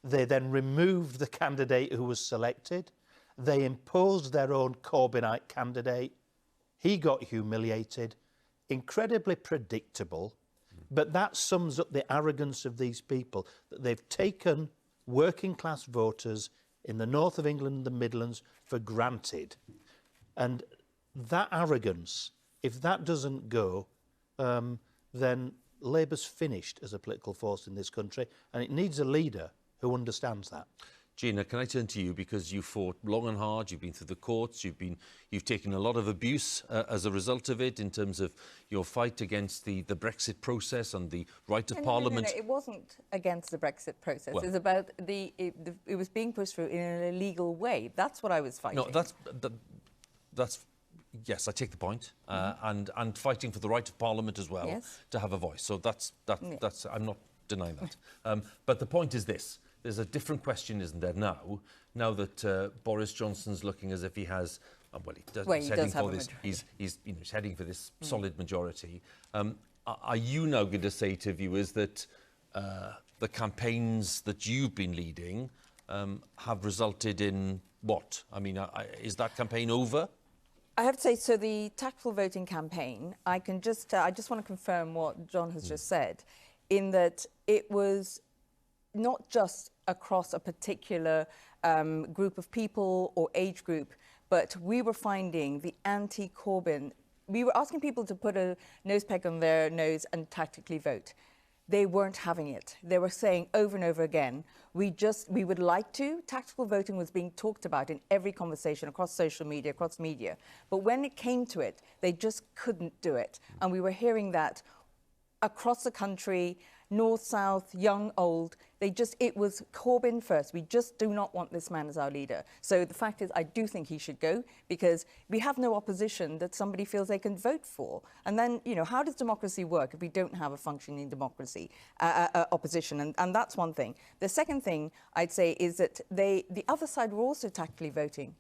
They then removed the candidate who was selected. They imposed their own Corbynite candidate. He got humiliated. Incredibly predictable. But that sums up the arrogance of these people, that they've taken working class voters in the north of England and the Midlands for granted. And that arrogance, if that doesn't go, then Labour's finished as a political force in this country, and it needs a leader who understands that. Gina, can I turn to you, because you fought long and hard, you've been through the courts, you've taken a lot of abuse as a result of it, in terms of your fight against the Brexit process and the right of Parliament. No, it wasn't against the Brexit process. Well, it's about it was being pushed through in an illegal way. That's what I was fighting. No, that's yes, I take the point, and fighting for the right of Parliament as well, to have a voice. So that's I'm not denying that. But the point is this. There's a different question, isn't there, now that Boris Johnson's looking as if he has, he's heading for this solid majority. Are you now going to say to viewers that the campaigns that you've been leading have resulted in what? I mean, is that campaign over? I have to say, so the tactical voting campaign, I just want to confirm what John has just said, in that it was not just across a particular group of people or age group, but we were finding the anti-Corbyn. We were asking people to put a nose peg on their nose and tactically vote. They weren't having it. They were saying over and over again, we would like to. Tactical voting was being talked about in every conversation across social media, across media. But when it came to it, they just couldn't do it. And we were hearing that across the country, north, south, young, old, it was Corbyn first. We just do not want this man as our leader. So the fact is, I do think he should go, because we have no opposition that somebody feels they can vote for. And then, how does democracy work if we don't have a functioning democracy, opposition? And that's one thing. The second thing I'd say is that the other side were also tactically voting.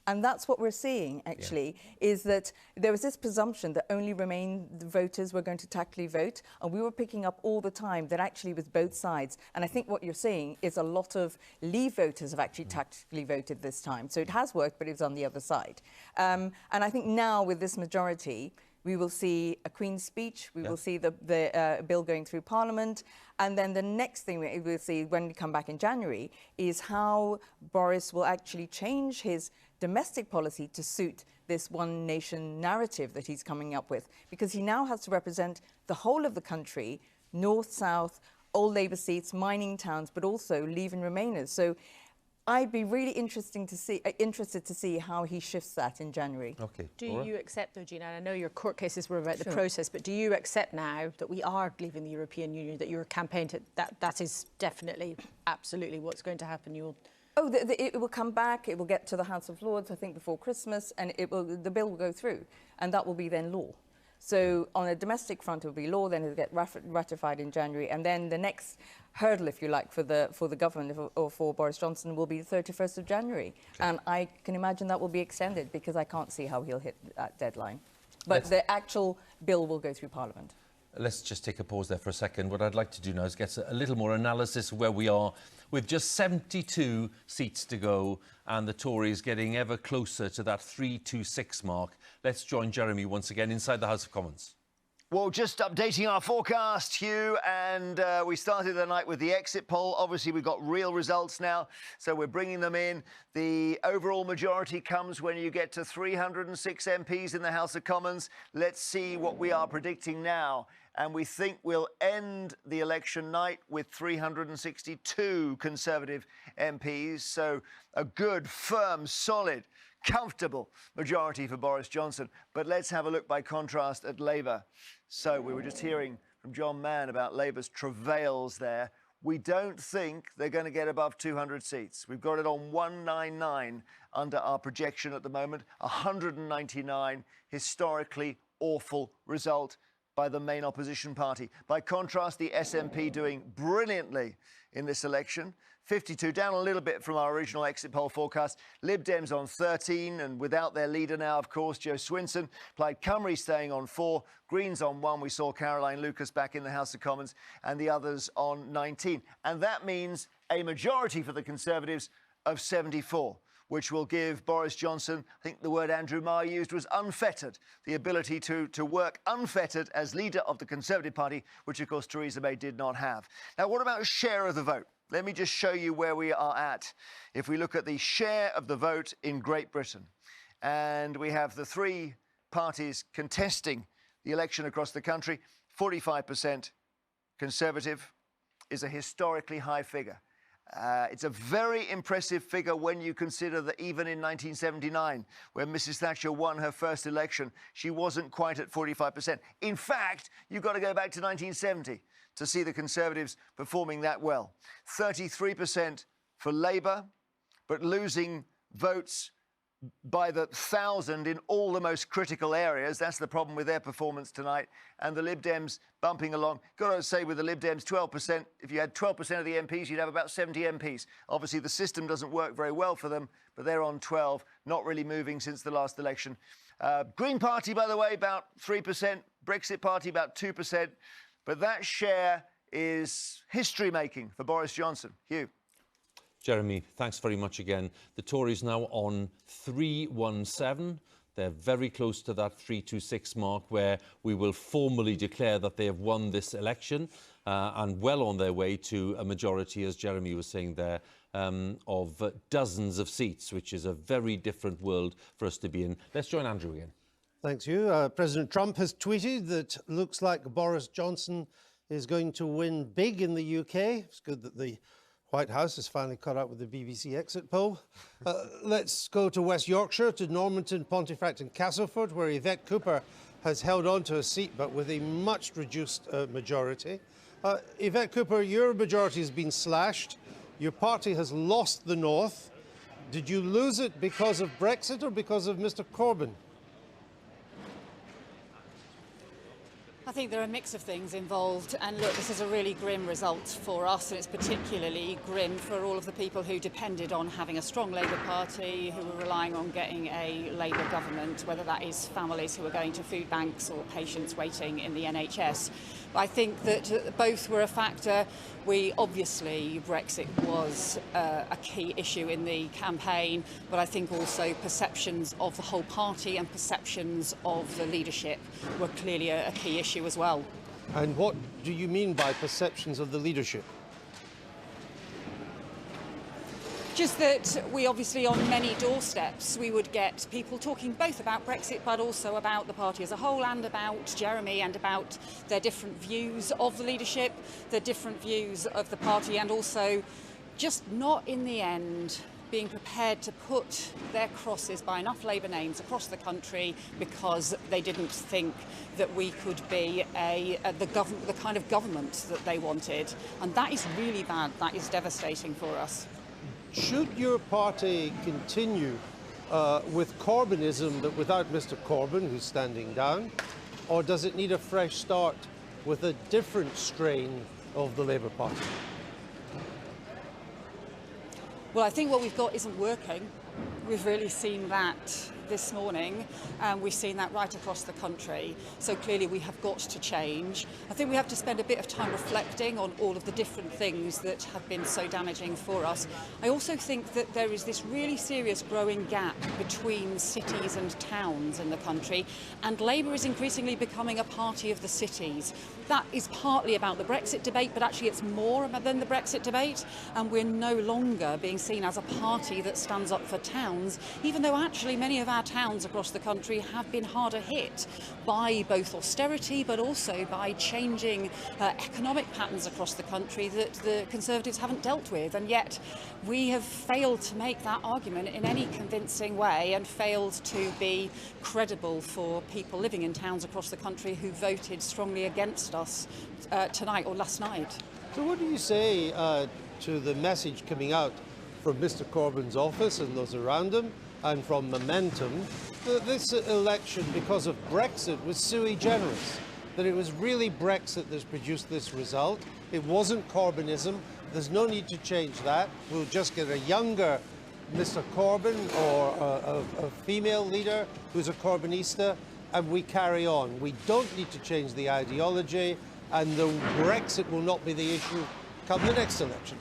And that's what we're seeing, actually, is that there was this presumption that only Remain voters were going to tactically vote. And we were picking up all the time that actually it was both sides. And I think what you're seeing is a lot of Leave voters have actually tactically voted this time. So it has worked, but it was on the other side. And I think now with this majority, we will see a Queen's speech, we will see the bill going through Parliament, and then the next thing we will see when we come back in January is how Boris will actually change his domestic policy to suit this one nation narrative that he's coming up with, because he now has to represent the whole of the country, north, south, all Labour seats, mining towns, but also Leave and Remainers. So I'd be really interested to see how he shifts that in January. Okay. Do you accept, though, Gina, and I know your court cases were about the process, but do you accept now that we are leaving the European Union, that your campaign, that is definitely, absolutely what's going to happen? It will come back, it will get to the House of Lords, I think, before Christmas, and the bill will go through, and that will be then law. So on a domestic front, it will be law, then it will get ratified in January, and then the next hurdle, if you like, for the government or for Boris Johnson will be the 31st of January. Okay. And I can imagine that will be extended, because I can't see how he'll hit that deadline. But the actual bill will go through Parliament. Let's just take a pause there for a second. What I'd like to do now is get a little more analysis of where we are, with just 72 seats to go and the Tories getting ever closer to that 326 mark. Let's join Jeremy once again inside the House of Commons. Well, just updating our forecast, Hugh, and we started the night with the exit poll. Obviously, we've got real results now, so we're bringing them in. The overall majority comes when you get to 306 MPs in the House of Commons. Let's see what we are predicting now. And we think we'll end the election night with 362 Conservative MPs. So a good, firm, solid, comfortable majority for Boris Johnson. But let's have a look by contrast at Labour. So we were just hearing from John Mann about Labour's travails there. We don't think they're going to get above 200 seats. We've got it on 199 under our projection at the moment. 199, historically awful result by the main opposition party. By contrast, the SNP doing brilliantly in this election. 52, down a little bit from our original exit poll forecast. Lib Dems on 13, and without their leader now, of course, Joe Swinson. Plaid Cymru staying on 4, Greens on 1. We saw Caroline Lucas back in the House of Commons, and the others on 19. And that means a majority for the Conservatives of 74, which will give Boris Johnson, I think the word Andrew Marr used was unfettered, the ability to work unfettered as leader of the Conservative Party, which, of course, Theresa May did not have. Now, what about a share of the vote? Let me just show you where we are at. If we look at the share of the vote in Great Britain, and we have the three parties contesting the election across the country, 45% Conservative is a historically high figure. It's a very impressive figure when you consider that even in 1979, when Mrs. Thatcher won her first election, she wasn't quite at 45%. In fact, you've got to go back to 1970 to see the Conservatives performing that well. 33% for Labour, but losing votes by the 1,000 in all the most critical areas. That's the problem with their performance tonight. And the Lib Dems bumping along. Got to say with the Lib Dems, 12%. If you had 12% of the MPs, you'd have about 70 MPs. Obviously, the system doesn't work very well for them, but they're on 12, not really moving since the last election. Green Party, by the way, about 3%. Brexit Party, about 2%. But that share is history-making for Boris Johnson. Hugh. Jeremy, thanks very much again. The Tories now on 317. They're very close to that 326 mark where we will formally declare that they have won this election and well on their way to a majority, as Jeremy was saying there, of dozens of seats, which is a very different world for us to be in. Let's join Andrew again. Thanks, Hugh. President Trump has tweeted that looks like Boris Johnson is going to win big in the UK. It's good that the White House has finally caught up with the BBC exit poll. Let's go to West Yorkshire, to Normanton, Pontefract and Castleford, where Yvette Cooper has held on to a seat, but with a much reduced majority. Yvette Cooper, your majority has been slashed. Your party has lost the North. Did you lose it because of Brexit or because of Mr. Corbyn? I think there are a mix of things involved, and look, this is a really grim result for us, and it's particularly grim for all of the people who depended on having a strong Labour Party, who were relying on getting a Labour government, whether that is families who are going to food banks or patients waiting in the NHS. I think that both were a factor. Obviously, Brexit was a key issue in the campaign, but I think also perceptions of the whole party and perceptions of the leadership were clearly a key issue as well. And what do you mean by perceptions of the leadership? Just that we obviously, on many doorsteps, we would get people talking both about Brexit but also about the party as a whole and about Jeremy and about their different views of the leadership, their different views of the party, and also just not in the end being prepared to put their crosses by enough Labour names across the country because they didn't think that we could be the kind of government that they wanted. And that is really bad. That is devastating for us. Should your party continue with Corbynism, but without Mr. Corbyn, who's standing down, or does it need a fresh start with a different strain of the Labour Party? Well, I think what we've got isn't working. We've really seen that this morning, and we've seen that right across the country. So clearly we have got to change. I think we have to spend a bit of time reflecting on all of the different things that have been so damaging for us. I also think that there is this really serious growing gap between cities and towns in the country, and Labour is increasingly becoming a party of the cities. That is partly about the Brexit debate, but actually it's more than the Brexit debate, and we're no longer being seen as a party that stands up for towns, even though actually many of our towns across the country have been harder hit by both austerity but also by changing economic patterns across the country that the Conservatives haven't dealt with, and yet we have failed to make that argument in any convincing way and failed to be credible for people living in towns across the country who voted strongly against us tonight or last night. So what do you say to the message coming out from Mr Corbyn's office and those around him, and from Momentum, that this election, because of Brexit, was sui generis? That it was really Brexit that's produced this result? It wasn't Corbynism. There's no need to change that. We'll just get a younger Mr Corbyn or a female leader who's a Corbynista, and we carry on. We don't need to change the ideology, and the Brexit will not be the issue come the next election.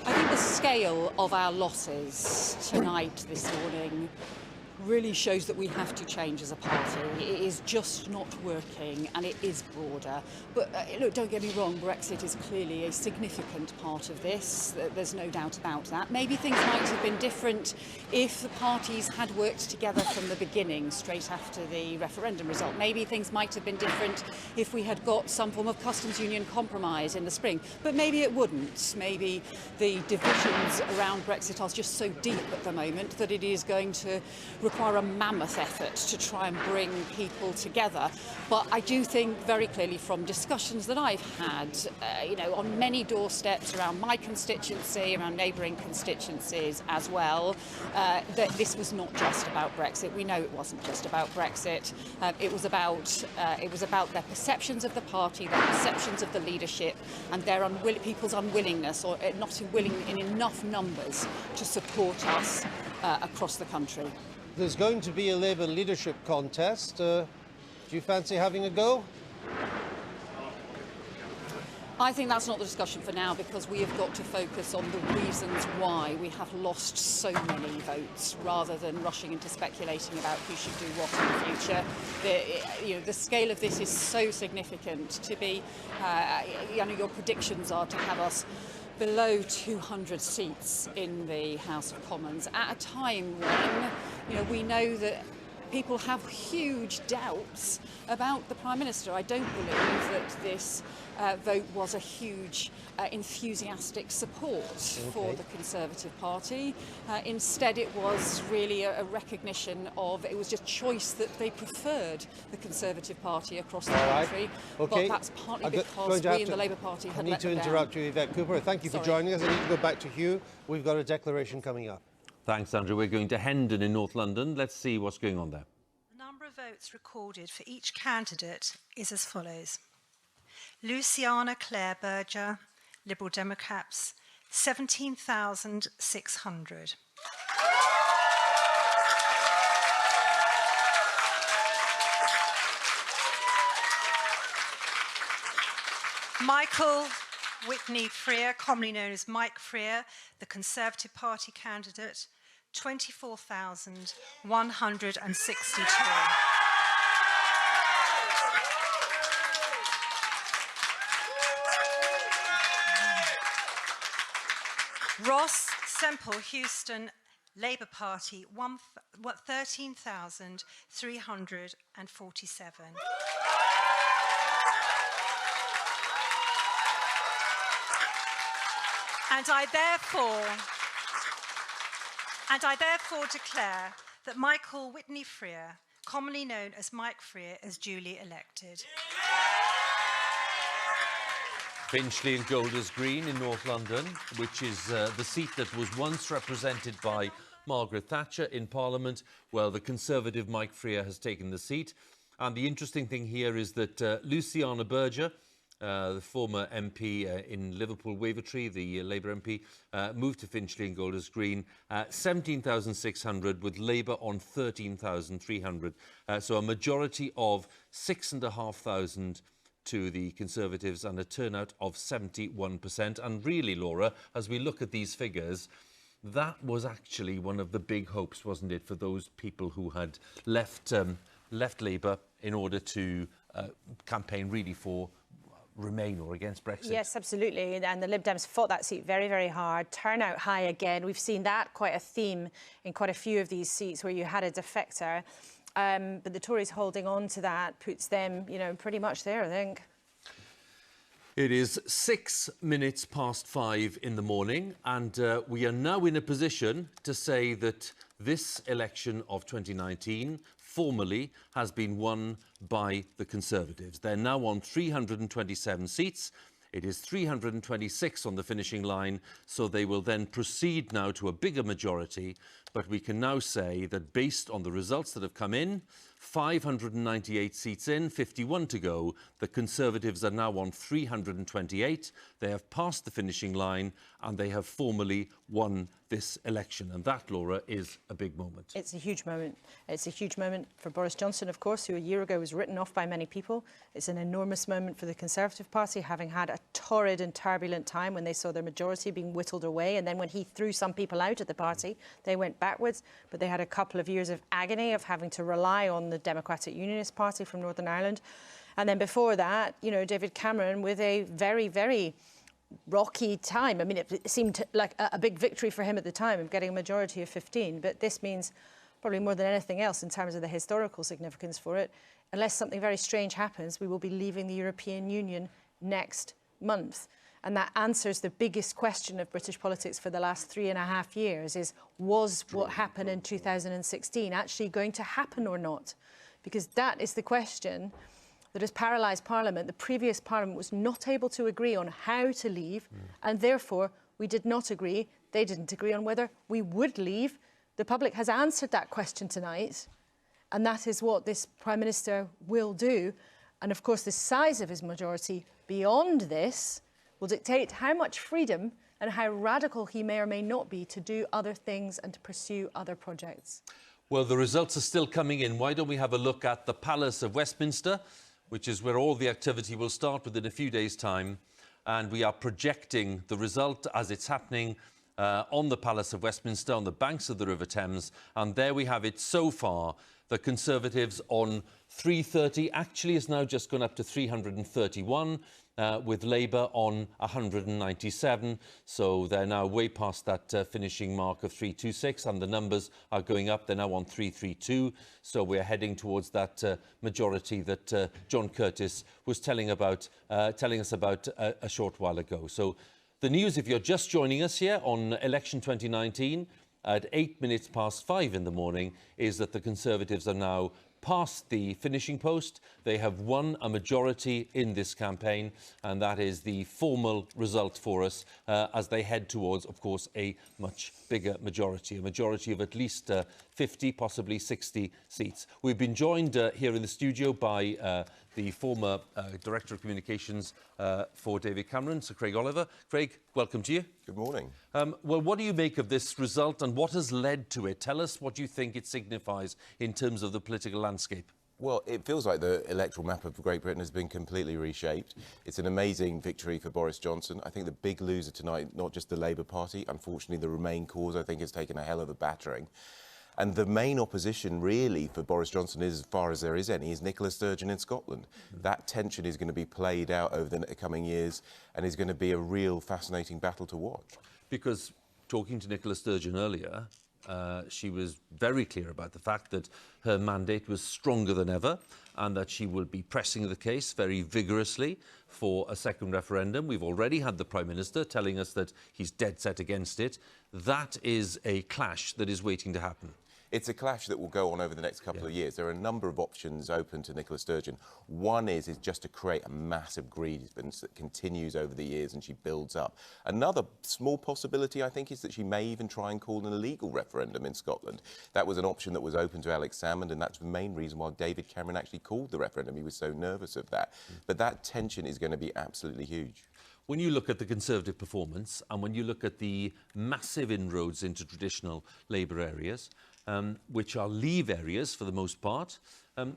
I think the scale of our losses tonight, this morning, really shows that we have to change as a party. It is just not working, and it is broader. But look, don't get me wrong, Brexit is clearly a significant part of this. There's no doubt about that. Maybe things might have been different if the parties had worked together from the beginning, straight after the referendum result. Maybe things might have been different if we had got some form of customs union compromise in the spring. But maybe it wouldn't. Maybe the divisions around Brexit are just so deep at the moment that it is going to require a mammoth effort to try and bring people together. But I do think very clearly from discussions that I've had, on many doorsteps around my constituency, around neighbouring constituencies as well, that this was not just about Brexit. We know it wasn't just about Brexit. It was about their perceptions of the party, their perceptions of the leadership, and their people's unwillingness, or not willing in enough numbers, to support us across the country. There's going to be a Labour leadership contest. Do you fancy having a go? I think that's not the discussion for now, because we have got to focus on the reasons why we have lost so many votes, rather than rushing into speculating about who should do what in the future. The scale of this is so significant. To be, your predictions are to have us below 200 seats in the House of Commons at a time when we know that people have huge doubts about the Prime Minister. I don't believe that this vote was a huge enthusiastic support for the Conservative Party. Instead, it was really a recognition of, it was just choice that they preferred the Conservative Party across the country. Okay. But that's partly because we in the Labour Party had let them down. I need to interrupt you, Yvette Cooper. Thank you for joining us. I need to go back to Hugh. We've got a declaration coming up. Thanks, Andrew. We're going to Hendon in North London. Let's see what's going on there. The number of votes recorded for each candidate is as follows. Luciana Claire Berger, Liberal Democrats, 17,600. Michael Whitney Freer, commonly known as Mike Freer, the Conservative Party candidate, 24,162. Ross Semple Houston, Labour Party, 13,347. And I therefore declare that Michael Whitney Freer, commonly known as Mike Freer, is duly elected. Finchley and Golders Green in North London, which is the seat that was once represented by Margaret Thatcher in Parliament. Well, the Conservative Mike Freer has taken the seat. And the interesting thing here is that Luciana Berger the former MP in Liverpool Wavertree, the Labour MP, moved to Finchley and Golders Green, 17,600 with Labour on 13,300. So a majority of 6,500 to the Conservatives and a turnout of 71%. And really, Laura, as we look at these figures, that was actually one of the big hopes, wasn't it, for those people who had left Labour in order to campaign really for Remain or against Brexit. Yes, absolutely. And the Lib Dems fought that seat very, very hard. Turnout high again. We've seen that quite a theme in quite a few of these seats where you had a defector. But the Tories holding on to that puts them, you know, pretty much there, I think. It is 6 minutes past 5 in the morning, and we are now in a position to say that this election of 2019 formally has been won by the Conservatives. They're now on 327 seats. It is 326 on the finishing line, so they will then proceed now to a bigger majority. But we can now say that based on the results that have come in, 598 seats in, 51 to go, the Conservatives are now on 328. They have passed the finishing line and they have formally won this election. And that, Laura, is a big moment. It's a huge moment. It's a huge moment for Boris Johnson, of course, who a year ago was written off by many people. It's an enormous moment for the Conservative Party, having had a torrid and turbulent time when they saw their majority being whittled away. And then when he threw some people out of the party, they went backwards. But they had a couple of years of agony of having to rely on the Democratic Unionist Party from Northern Ireland. And then before that, you know, David Cameron with a very, very rocky time. I mean, it seemed like a big victory for him at the time of getting a majority of 15. But this means probably more than anything else in terms of the historical significance for it. Unless something very strange happens, we will be leaving the European Union next month. And that answers the biggest question of British politics for the last 3.5 years is, was what happened in 2016 actually going to happen or not? Because that is the question that has paralysed Parliament. The previous Parliament was not able to agree on how to leave, and therefore we did not agree. They didn't agree on whether we would leave. The public has answered that question tonight, and that is what this Prime Minister will do. And of course, the size of his majority beyond this will dictate how much freedom and how radical he may or may not be to do other things and to pursue other projects. Well, the results are still coming in. Why don't we have a look at the Palace of Westminster, which is where all the activity will start within a few days' time. And we are projecting the result as it's happening on the Palace of Westminster, on the banks of the River Thames. And there we have it so far. The Conservatives on 330 actually has now just gone up to 331. With Labour on 197, so they're now way past that finishing mark of 326, and the numbers are going up. They're now on 332, so we're heading towards that majority that John Curtice was telling us about a short while ago. So the news, if you're just joining us here on election 2019 at 8 minutes past 5 in the morning, is that the Conservatives are now past the finishing post. They have won a majority in this campaign, and that is the formal result for us as they head towards, of course, a much bigger majority, a majority of at least 50, possibly 60 seats. We've been joined here in the studio by the former Director of Communications for David Cameron, Sir Craig Oliver. Craig, welcome to you. Good morning. Well, what do you make of this result and what has led to it? Tell us what you think it signifies in terms of the political landscape. Well, it feels like the electoral map of Great Britain has been completely reshaped. It's an amazing victory for Boris Johnson. I think the big loser tonight, not just the Labour Party, unfortunately the Remain cause, I think, has taken a hell of a battering. And the main opposition, really, for Boris Johnson, as far as there is any, is Nicola Sturgeon in Scotland. That tension is going to be played out over the coming years and is going to be a real fascinating battle to watch. Because talking to Nicola Sturgeon earlier, she was very clear about the fact that her mandate was stronger than ever and that she will be pressing the case very vigorously for a second referendum. We've already had the Prime Minister telling us that he's dead set against it. That is a clash that is waiting to happen. It's a clash that will go on over the next couple of years. There are a number of options open to Nicola Sturgeon. One is just to create a massive grievance that continues over the years and she builds up. Another small possibility, I think, is that she may even try and call an illegal referendum in Scotland. That was an option that was open to Alex Salmond, and that's the main reason why David Cameron actually called the referendum. He was so nervous of that. But that tension is going to be absolutely huge. When you look at the Conservative performance and when you look at the massive inroads into traditional Labour areas, which are Leave areas for the most part,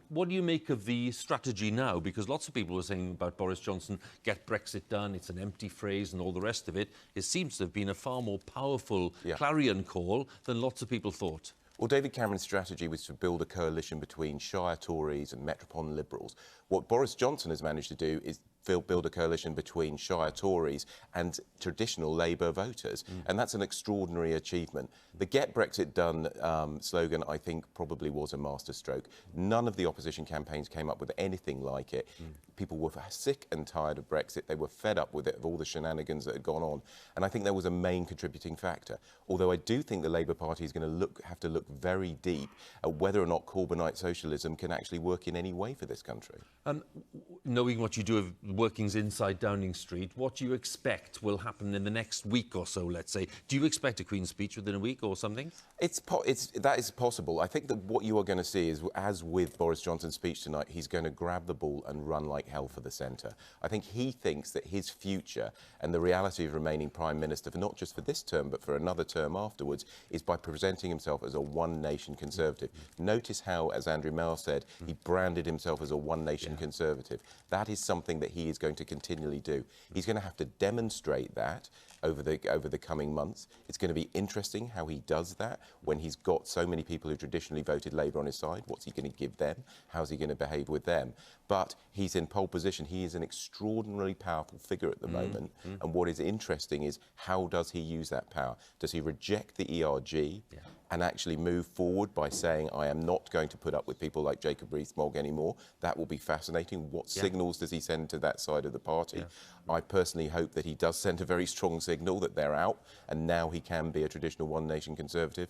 what do you make of the strategy now? Because lots of people were saying about Boris Johnson, get Brexit done, it's an empty phrase and all the rest of it. It seems to have been a far more powerful clarion call than lots of people thought. Well, David Cameron's strategy was to build a coalition between Shire Tories and Metropolitan Liberals. What Boris Johnson has managed to do is build a coalition between Shire Tories and traditional Labour voters, and that's an extraordinary achievement. The Get Brexit Done slogan, I think, probably was a masterstroke. None of the opposition campaigns came up with anything like it. People were sick and tired of Brexit. They were fed up with it, of all the shenanigans that had gone on, and I think there was a main contributing factor. Although I do think the Labour Party is going to have to look very deep at whether or not Corbynite socialism can actually work in any way for this country. Knowing what you do of workings inside Downing Street, what do you expect will happen in the next week or so, let's say? Do you expect a Queen's speech within a week or something? That is possible. I think that what you are going to see is, as with Boris Johnson's speech tonight, he's going to grab the ball and run like hell for the centre. I think he thinks that his future and the reality of remaining Prime Minister, for not just for this term, but for another term afterwards, is by presenting himself as a one-nation Conservative. Notice how, as Andrew Mell said, he branded himself as a one-nation Conservative. That is something that he is going to continually do. He's going to have to demonstrate that over the coming months. It's going to be interesting how he does that when he's got so many people who traditionally voted Labour on his side. What's he going to give them? How's he going to behave with them? But he's in pole position. He is an extraordinarily powerful figure at the moment. And what is interesting is, how does he use that power? Does he reject the ERG and actually move forward by saying, I am not going to put up with people like Jacob Rees-Mogg anymore? That will be fascinating. What signals does he send to that side of the party? I personally hope that he does send a very strong signal that they're out and now he can be a traditional one-nation Conservative.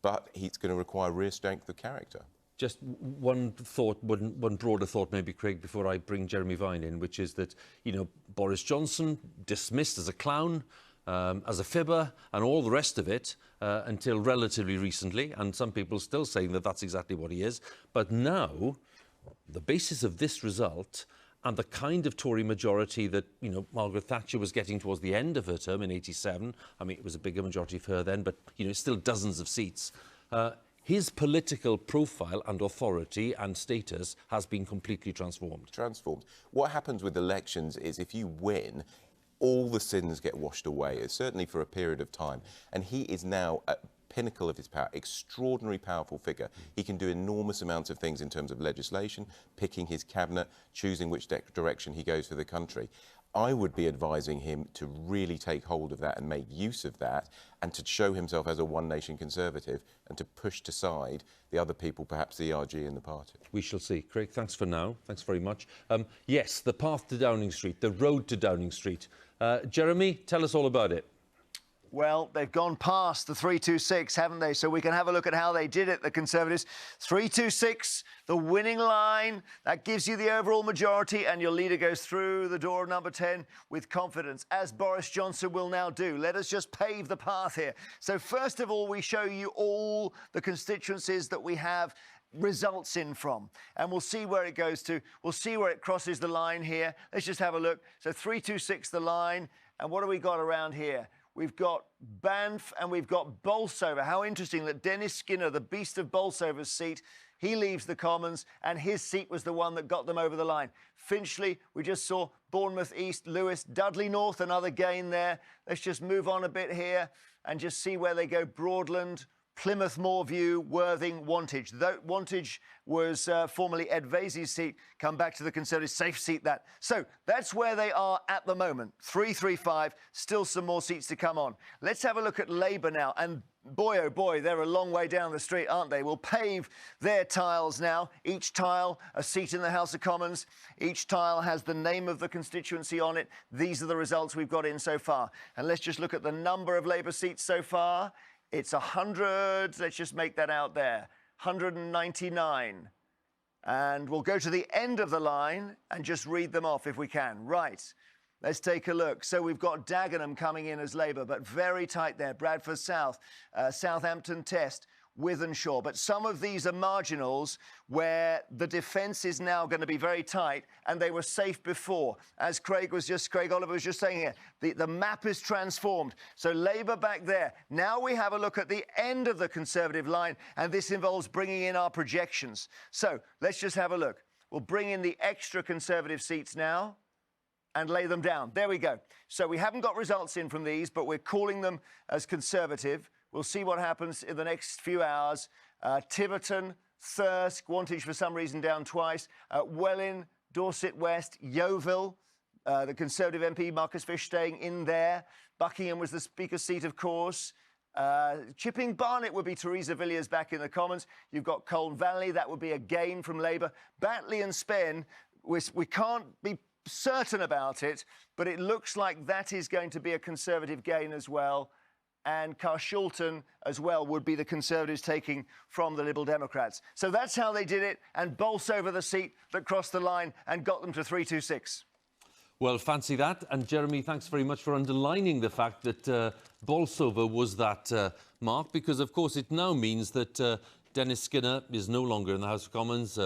But he's going to require real strength of character. Just one thought, one broader thought maybe, Craig, before I bring Jeremy Vine in, which is that, you know, Boris Johnson dismissed as a clown, as a fibber and all the rest of it until relatively recently, and some people still saying that that's exactly what he is. But now, the basis of this result and the kind of Tory majority that, you know, Margaret Thatcher was getting towards the end of her term in '87, I mean, it was a bigger majority for her then, but, you know, still dozens of seats. His political profile and authority and status has been completely transformed. What happens with elections is, if you win, all the sins get washed away, certainly for a period of time. And he is now at pinnacle of his power, extraordinarily powerful figure. He can do enormous amounts of things in terms of legislation, picking his cabinet, choosing which direction he goes for the country. I would be advising him to really take hold of that and make use of that, and to show himself as a one-nation Conservative and to push aside the other people, perhaps the ERG in the party. We shall see. Craig, thanks for now. Thanks very much. Yes, the path to Downing Street, the road to Downing Street. Jeremy, tell us all about it. Well, they've gone past the 326, haven't they? So we can have a look at how they did it, the Conservatives. 326, the winning line. That gives you the overall majority, and your leader goes through the door of number 10 with confidence, as Boris Johnson will now do. Let us just pave the path here. So first of all, we show you all the constituencies that we have results in from, and we'll see where it goes to. We'll see where it crosses the line here. Let's just have a look. So 326, the line, and what do we got around here? We've got Banff and we've got Bolsover. How interesting that Dennis Skinner, the beast of Bolsover's seat, he leaves the Commons, and his seat was the one that got them over the line. Finchley, we just saw Bournemouth East, Lewis, Dudley North, another gain there. Let's just move on a bit here and just see where they go. Broadland, Plymouth Moorview, Worthing, Wantage. Wantage was formerly Ed Vaizey's seat, come back to the Conservative, safe seat that. So that's where they are at the moment. 335, still some more seats to come on. Let's have a look at Labour now. And boy, oh boy, they're a long way down the street, aren't they? We'll pave their tiles now. Each tile, a seat in the House of Commons. Each tile has the name of the constituency on it. These are the results we've got in so far. And let's just look at the number of Labour seats so far. It's 100, let's just make that out there, 199. And we'll go to the end of the line and just read them off if we can. Right, let's take a look. So we've got Dagenham coming in as Labour, but very tight there. Bradford South, Southampton Test, Wythenshawe. But some of these are marginals where the defence is now going to be very tight and they were safe before. As Craig Oliver was just saying here, the map is transformed. So Labour back there. Now we have a look at the end of the Conservative line, and this involves bringing in our projections. So let's just have a look. We'll bring in the extra Conservative seats now and lay them down. There we go. So we haven't got results in from these, but we're calling them as Conservative. We'll see what happens in the next few hours. Tiverton, Thirsk, Wantage for some reason down twice. Welwyn, Dorset West, Yeovil, the Conservative MP Marcus Fish staying in there. Buckingham was the Speaker's seat, of course. Chipping Barnet would be Theresa Villiers back in the Commons. You've got Colne Valley, that would be a gain from Labour. Batley and Spen, we can't be certain about it, but it looks like that is going to be a Conservative gain as well. And Carshalton as well would be the Conservatives taking from the Liberal Democrats. So that's how they did it, and Bolsover the seat that crossed the line and got them to 326. Well, fancy that. And Jeremy, thanks very much for underlining the fact that Bolsover was that mark, because, of course, it now means that Dennis Skinner is no longer in the House of Commons.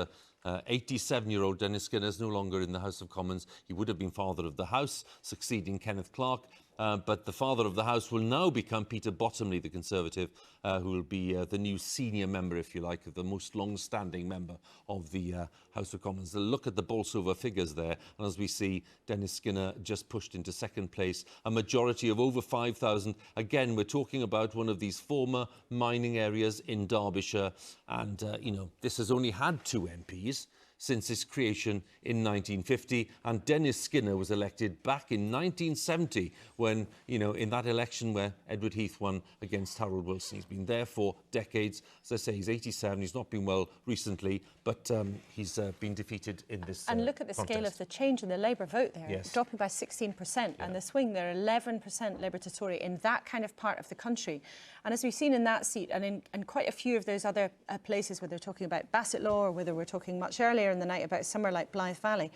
87-year-old Dennis Skinner is no longer in the House of Commons. He would have been Father of the House, succeeding Kenneth Clarke. But the Father of the House will now become Peter Bottomley, the Conservative, who will be the new senior member, if you like, of the most long-standing member of the House of Commons. Look at the Bolsover figures there, and as we see, Dennis Skinner just pushed into second place, a majority of over 5,000. Again, we're talking about one of these former mining areas in Derbyshire, and, you know, this has only had 2 MPs since its creation in 1950, and Dennis Skinner was elected back in 1970 when, you know, in that election where Edward Heath won against Harold Wilson. He's been there for decades. As I say, he's 87. He's not been well recently, but he's been defeated in this And look at the contest. scale of the change in the Labour vote there. Yes. Dropping by 16%, and the swing there, 11% Labour to Tory in that kind of part of the country. And as we've seen in that seat, and in quite a few of those other places where they're talking about Bassetlaw, or whether we're talking much earlier in the night about somewhere like Blythe Valley,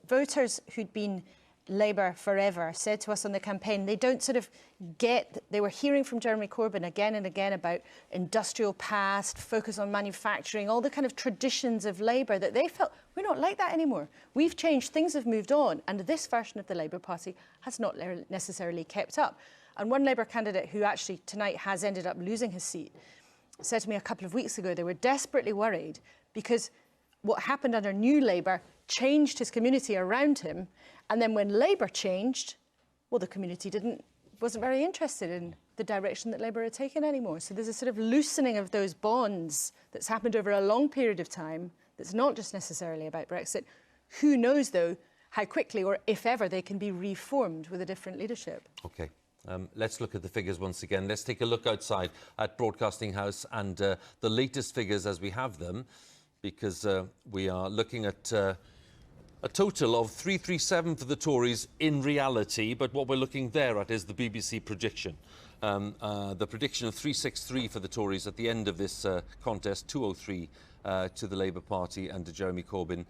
voters who'd been Labour forever said to us on the campaign they don't sort of get, they were hearing from Jeremy Corbyn again and again about industrial past, focus on manufacturing, all the kind of traditions of Labour, that they felt we're not like that anymore. We've changed, things have moved on, and this version of the Labour Party has not necessarily kept up. And one Labour candidate who actually tonight has ended up losing his seat said to me a couple of weeks ago they were desperately worried because what happened under New Labour changed his community around him, and then when Labour changed, well, the community wasn't very interested in the direction that Labour had taken anymore. So there's a sort of loosening of those bonds that's happened over a long period of time that's not just necessarily about Brexit. Who knows, though, how quickly or if ever they can be reformed with a different leadership. OK. Let's look at the figures once again. Let's take a look outside at Broadcasting House and the latest figures as we have them, because we are looking at a total of 337 for the Tories in reality, but what we're looking there at is the BBC prediction. The prediction of 363 for the Tories at the end of this contest, 203 to the Labour Party and to Jeremy Corbyn.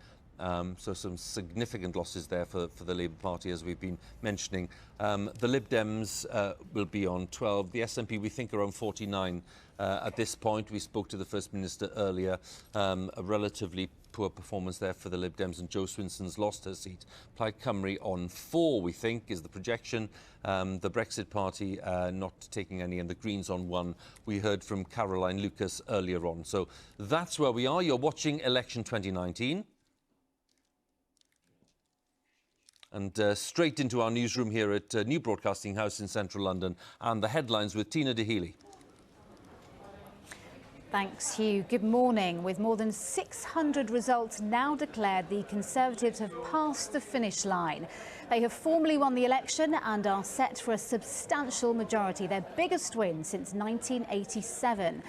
So some significant losses there for the Labour Party, as we've been mentioning. The Lib Dems will be on 12. The SNP, we think, around 49 at this point. We spoke to the First Minister earlier. A relatively poor performance there for the Lib Dems, and Jo Swinson's lost her seat. Plaid Cymru on 4, we think, is the projection. The Brexit Party not taking any, and the Greens on 1. We heard from Caroline Lucas earlier on. So that's where we are. You're watching Election 2019. And straight into our newsroom here at New Broadcasting House in central London, and the headlines with Tina Dahealy. Thanks, Hugh. Good morning. With more than 600 results now declared, the Conservatives have passed the finish line. They have formally won the election and are set for a substantial majority, their biggest win since 1987.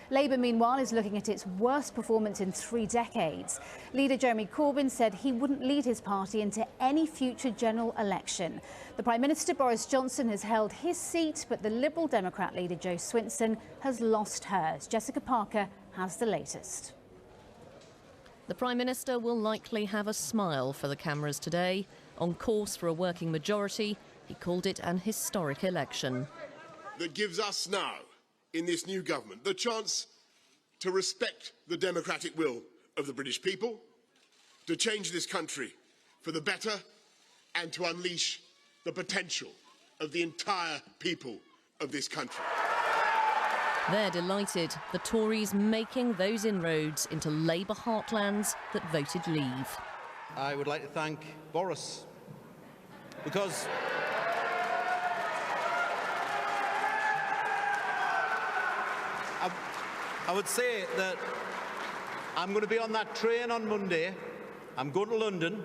Labour, meanwhile, is looking at its worst performance in 3 decades. Leader Jeremy Corbyn said he wouldn't lead his party into any future general election. The Prime Minister, Boris Johnson, has held his seat, but the Liberal Democrat leader, Jo Swinson, has lost hers. Jessica Parker has the latest. The Prime Minister will likely have a smile for the cameras today. On course for a working majority, he called it an historic election. That gives us now, in this new government, the chance to respect the democratic will of the British people, to change this country for the better, and to unleash the potential of the entire people of this country. They're delighted, the Tories making those inroads into Labour heartlands that voted leave. I would like to thank Boris, because I would say that I'm going to be on that train on Monday. I'm going to London.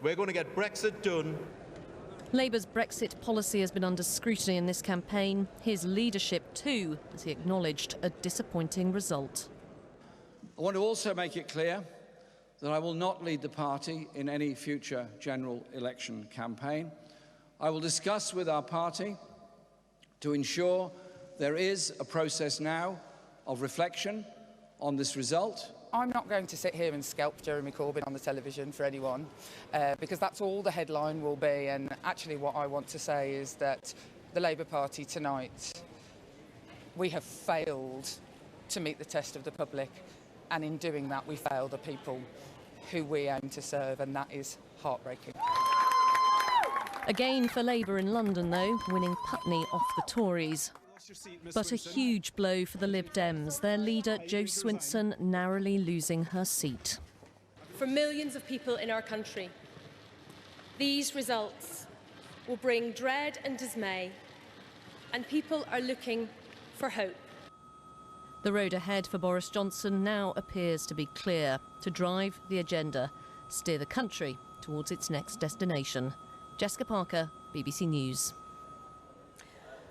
We're going to get Brexit done. Labour's Brexit policy has been under scrutiny in this campaign. His leadership too, as he acknowledged a disappointing result. I want to also make it clear that I will not lead the party in any future general election campaign. I will discuss with our party to ensure there is a process now of reflection on this result. I'm not going to sit here and scalp Jeremy Corbyn on the television for anyone, because that's all the headline will be. And actually what I want to say is that the Labour Party tonight, we have failed to meet the test of the public, and in doing that we fail the people who we aim to serve, and that is heartbreaking. Again for Labour in London though, winning Putney off the Tories. But a huge blow for the Lib Dems, their leader Jo Swinson narrowly losing her seat. For millions of people in our country, these results will bring dread and dismay, and people are looking for hope. The road ahead for Boris Johnson now appears to be clear: to drive the agenda, steer the country towards its next destination. Jessica Parker, BBC News.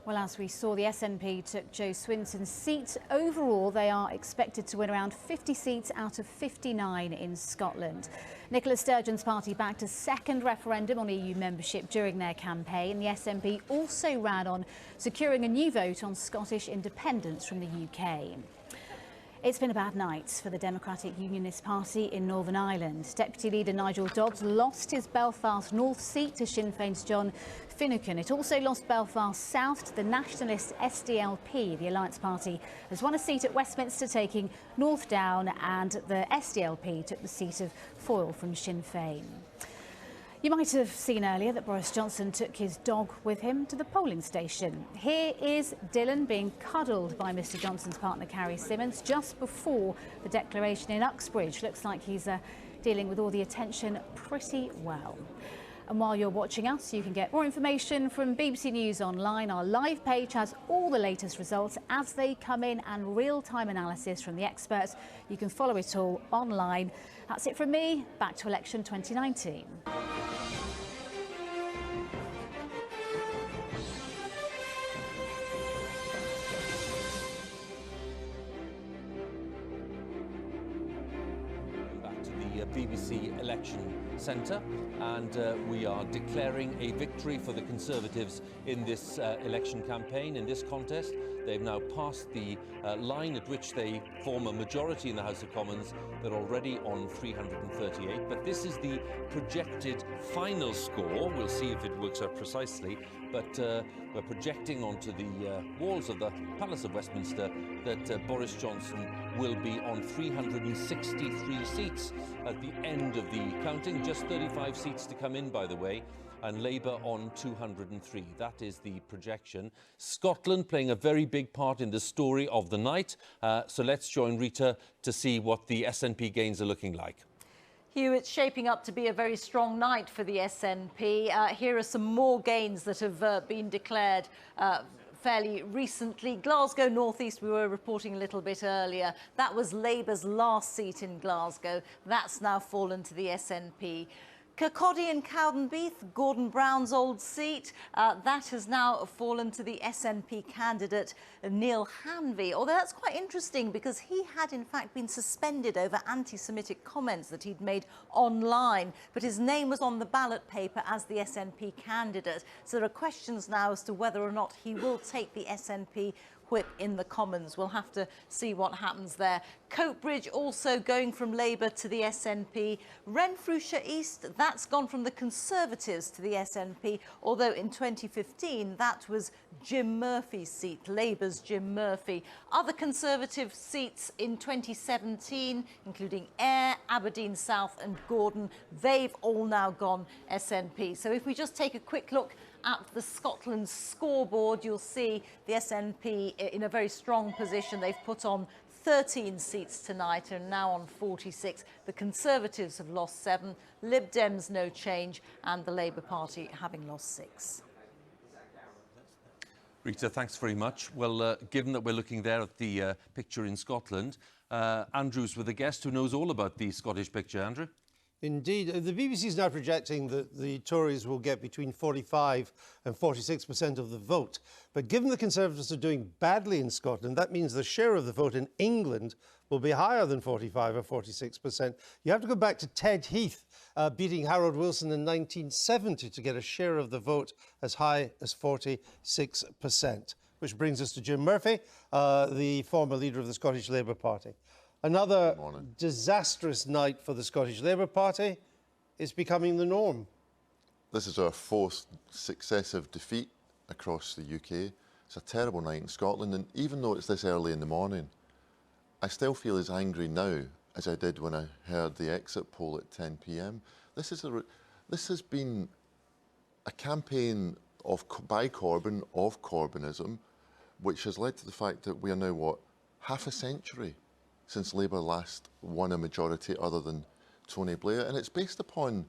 Well, as we saw, the SNP took Jo Swinson's seat. Overall, they are expected to win around 50 seats out of 59 in Scotland. Nicola Sturgeon's party backed a second referendum on EU membership during their campaign. The SNP also ran on securing a new vote on Scottish independence from the UK. It's been a bad night for the Democratic Unionist Party in Northern Ireland. Deputy Leader Nigel Dobbs lost his Belfast North seat to Sinn Féin's John Finucane. It also lost Belfast South to the nationalist SDLP. The Alliance Party has won a seat at Westminster, taking North Down, and the SDLP took the seat of Foyle from Sinn Féin. You might have seen earlier that Boris Johnson took his dog with him to the polling station. Here is Dylan being cuddled by Mr Johnson's partner Carrie Symonds just before the declaration in Uxbridge. Looks like he's dealing with all the attention pretty well. And while you're watching us, you can get more information from BBC News Online. Our live page has all the latest results as they come in and real-time analysis from the experts. You can follow it all online. That's it from me. Back to election 2019. BBC Election Centre, and we are declaring a victory for the Conservatives in this election campaign, in this contest. They've now passed the line at which they form a majority in the House of Commons. They're already on 338, but this is the projected final score. We'll see if it works out precisely, but we're projecting onto the walls of the Palace of Westminster that Boris Johnson will be on 363 seats at the end of the counting. Just 35 seats to come in, by the way, and Labour on 203. That is the projection. Scotland playing a very big part in the story of the night. So let's join Reeta to see what the SNP gains are looking like. Hugh, it's shaping up to be a very strong night for the SNP. Here are some more gains that have been declared fairly recently. Glasgow North East, we were reporting a little bit earlier. That was Labour's last seat in Glasgow. That's now fallen to the SNP. Kirkcaldy and Cowdenbeath, Gordon Brown's old seat, that has now fallen to the SNP candidate Neil Hanvey. Although that's quite interesting because he had in fact been suspended over anti-Semitic comments that he'd made online, but his name was on the ballot paper as the SNP candidate. So there are questions now as to whether or not he will take the SNP whip in the Commons. We'll have to see what happens there. Coatbridge also going from Labour to the SNP. Renfrewshire East, that's gone from the Conservatives to the SNP, although in 2015 that was Jim Murphy's seat, Labour's Jim Murphy. Other Conservative seats in 2017, including Ayr, Aberdeen South and Gordon, they've all now gone SNP. So if we just take a quick look at the Scotland scoreboard, you'll see the SNP in a very strong position. They've put on 13 seats tonight and now on 46. The Conservatives have lost 7, Lib Dems no change, and the Labour Party having lost 6. Reeta, thanks very much. Well, given that we're looking there at the picture in Scotland, Andrew's with a guest who knows all about the Scottish picture. Andrew? Indeed. The BBC is now projecting that the Tories will get between 45 and 46% of the vote. But given the Conservatives are doing badly in Scotland, that means the share of the vote in England will be higher than 45 or 46%. You have to go back to Ted Heath beating Harold Wilson in 1970 to get a share of the vote as high as 46%. Which brings us to Jim Murphy, the former leader of the Scottish Labour Party. Another disastrous night for the Scottish Labour Party is becoming the norm. This is our 4th successive defeat across the UK. It's a terrible night in Scotland, and even though it's this early in the morning, I still feel as angry now as I did when I heard the exit poll at 10 p.m. This has been a campaign by Corbyn of Corbynism, which has led to the fact that we are now, what, half a century since Labour last won a majority other than Tony Blair, and it's based upon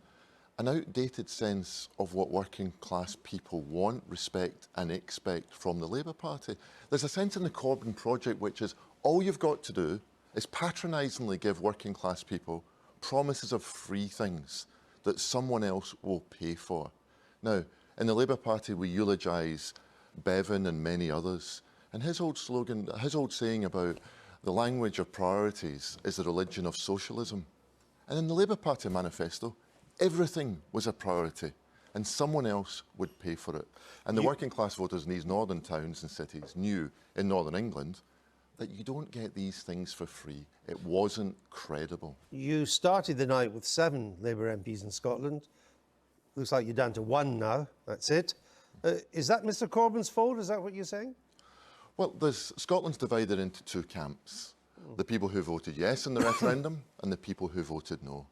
an outdated sense of what working class people want, respect and expect from the Labour Party. There's a sense in the Corbyn project which is all you've got to do is patronisingly give working class people promises of free things that someone else will pay for. Now, in the Labour Party we eulogise Bevan and many others, and his old slogan, his old saying about the language of priorities is the religion of socialism. And in the Labour Party manifesto, everything was a priority and someone else would pay for it. And the working class voters in these northern towns and cities knew in Northern England that you don't get these things for free. It wasn't credible. You started the night with 7 Labour MPs in Scotland. Looks like you're down to 1 now. That's it. Is that Mr Corbyn's fault? Is that what you're saying? Well, Scotland's divided into 2 camps. The people who voted yes in the referendum and the people who voted no.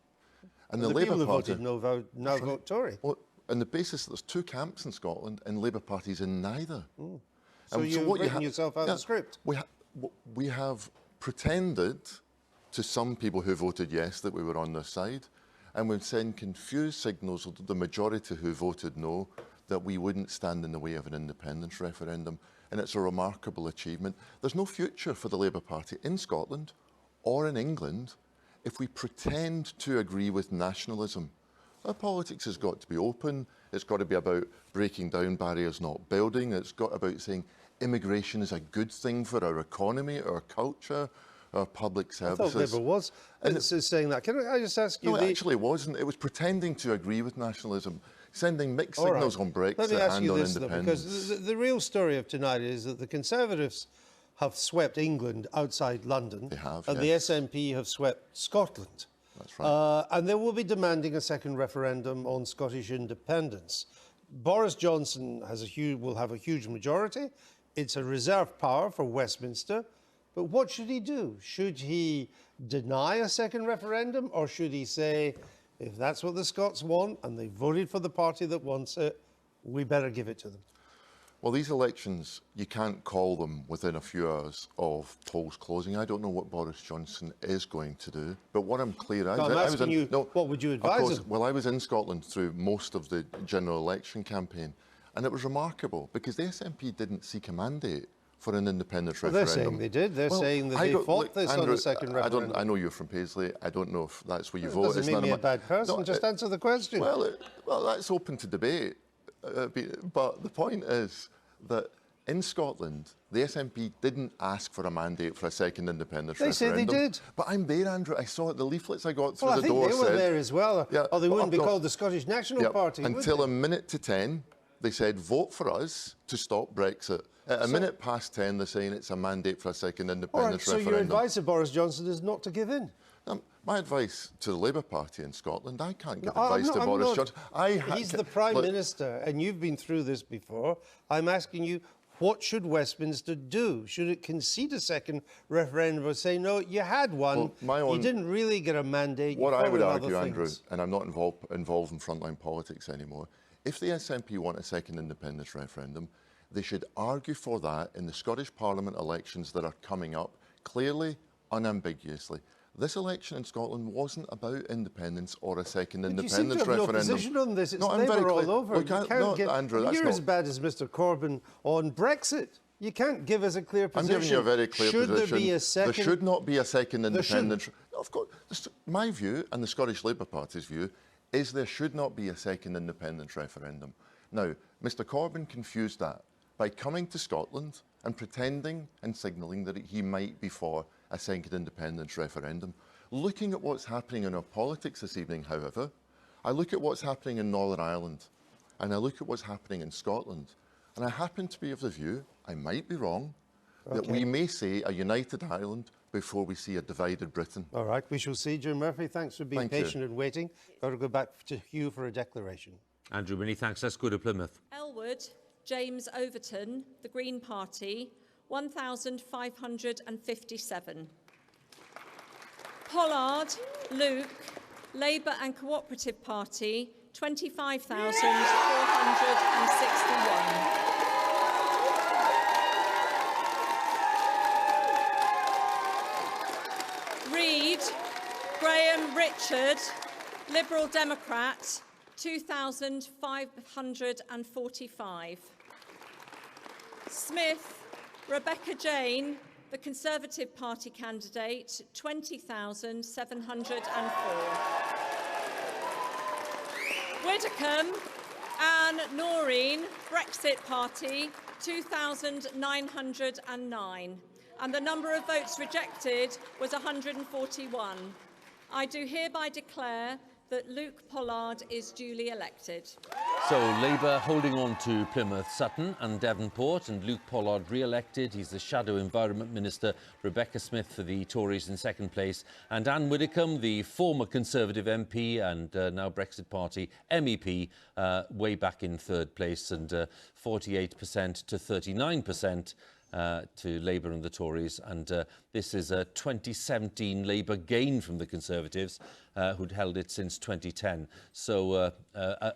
And the Labour people who Party voted no now vote Tory. Well, on the basis that there's 2 camps in Scotland and Labour Party's in neither. So you've written yourself out of the script. We have pretended to some people who voted yes that we were on their side, and we've sent confused signals to the majority who voted no that we wouldn't stand in the way of an independence referendum. And it's a remarkable achievement. There's no future for the Labour Party in Scotland or in England if we pretend to agree with nationalism. Our politics has got to be open. It's got to be about breaking down barriers, not building. It's got about saying immigration is a good thing for our economy, our culture, our public services. I thought Labour was saying that. Can I just ask you? No, it actually wasn't. It was pretending to agree with nationalism, sending mixed signals on Brexit and on independence. Because the real story of tonight is that the Conservatives have swept England outside London. They have, and yes. the SNP have swept Scotland. That's right. And they will be demanding a second referendum on Scottish independence. Boris Johnson will have a huge majority. It's a reserve power for Westminster. But what should he do? Should he deny a second referendum, or should he say, if that's what the Scots want and they voted for the party that wants it, we better give it to them? Well, these elections, you can't call them within a few hours of polls closing. I don't know what Boris Johnson is going to do, but what I'm clear is... what would you advise him? Well, I was in Scotland through most of the general election campaign, and it was remarkable because the SNP didn't seek a mandate for an independence Well, referendum. they're saying they did. They're saying that they fought this on Andrew, a second referendum. I know you're from Paisley. I don't know if that's where you It vote. doesn't make me a bad person. Just answer the question. Well, that's open to debate. But the point is that in Scotland, the SNP didn't ask for a mandate for a second independence referendum. They said they did. But I'm there, Andrew. I saw it. The leaflets I got through Well, the door I think they were there as well. Yeah, Or they wouldn't be no, called the Scottish National Party, would until they? a minute to 10, they said, vote for us to stop Brexit. At a minute past 10, they're saying it's a mandate for a second independence so referendum. your advice to Boris Johnson is not to give in? My advice to the Labour Party in Scotland, I can't give advice to Boris Johnson. He's the Prime Minister, and you've been through this before. I'm asking you, what should Westminster do? Should it concede a second referendum or say, no, you had one, you didn't really get a mandate? What I would argue, Andrew, and I'm not involved in frontline politics anymore, if the SNP want a second independence referendum, they should argue for that in the Scottish Parliament elections that are coming up, clearly, unambiguously. This election in Scotland wasn't about independence or a second independence referendum. You seem to have no position on this. It's Labour all over. Look, Andrew, that's you're not... as bad as Mr Corbyn on Brexit. You can't give us a clear position. I'm giving you a very clear position. Should there be a second... There should not be a second independence... Of course, my view and the Scottish Labour Party's view is there should not be a second independence referendum. Now, Mr Corbyn confused that by coming to Scotland and pretending and signalling that he might be for a second independence referendum. Looking at what's happening in our politics this evening, however, I look at what's happening in Northern Ireland and I look at what's happening in Scotland, and I happen to be of the view, I might be wrong, that we may see a united Ireland before we see a divided Britain. All right, we shall see. Jim Murphy, thanks for being patient and waiting. Got to go back to Hugh for a declaration. Andrew, many thanks. Let's go to Plymouth. Elwood, James Overton, the Green Party, 1,557. Pollard, Luke, Labour and Cooperative Party, 25,461. Reed, Graham Richard, Liberal Democrat, 2,545. Smith, Rebecca Jane, the Conservative Party candidate, 20,704. Widdicombe, Anne Noreen, Brexit Party, 2,909. And the number of votes rejected was 141. I do hereby declare that Luke Pollard is duly elected. So Labour holding on to Plymouth, Sutton and Devonport, and Luke Pollard re-elected. He's the Shadow Environment Minister. Rebecca Smith for the Tories in second place, and Anne Widdicombe, the former Conservative MP and now Brexit Party MEP, way back in third place, and 48% to 39%. To Labour and the Tories, and this is a 2017 Labour gain from the Conservatives, who'd held it since 2010. So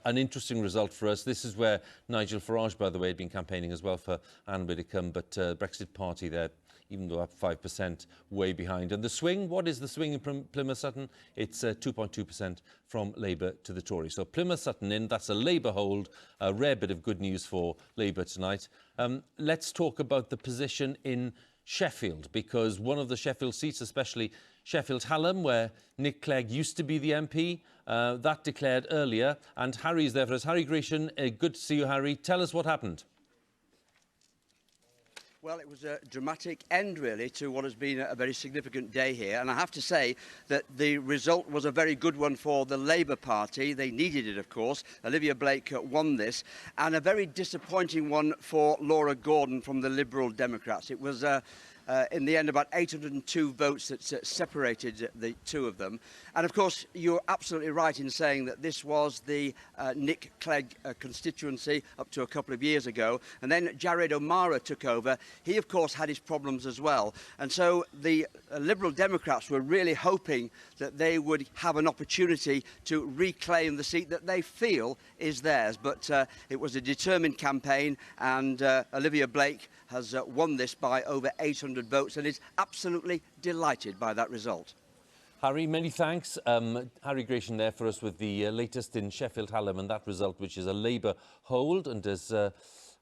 an interesting result for us. This is where Nigel Farage, by the way, had been campaigning as well for Anne Widdicombe, but Brexit Party there, even though up 5%, way behind. And the swing, what is the swing in Plymouth Sutton? It's 2.2% from Labour to the Tories. So Plymouth Sutton in, that's a Labour hold, a rare bit of good news for Labour tonight. Let's talk about the position in Sheffield, because one of the Sheffield seats, especially Sheffield Hallam, where Nick Clegg used to be the MP, that declared earlier. And Harry's there for us. Harry Grecian, good to see you, Harry. Tell us what happened. Well, it was a dramatic end, really, to what has been a very significant day here. And I have to say that the result was a very good one for the Labour Party. They needed it, of course. Olivia Blake won this. And a very disappointing one for Laura Gordon from the Liberal Democrats. It was in the end about 802 votes that separated the two of them. And of course you're absolutely right in saying that this was the Nick Clegg constituency up to a couple of years ago, and then Jared O'Mara took over. He of course had his problems as well, and so the Liberal Democrats were really hoping that they would have an opportunity to reclaim the seat that they feel is theirs, but it was a determined campaign, and Olivia Blake has won this by over 800 votes and is absolutely delighted by that result. Harry, many thanks. Harry Grecian there for us with the latest in Sheffield Hallam and that result, which is a Labour hold. And as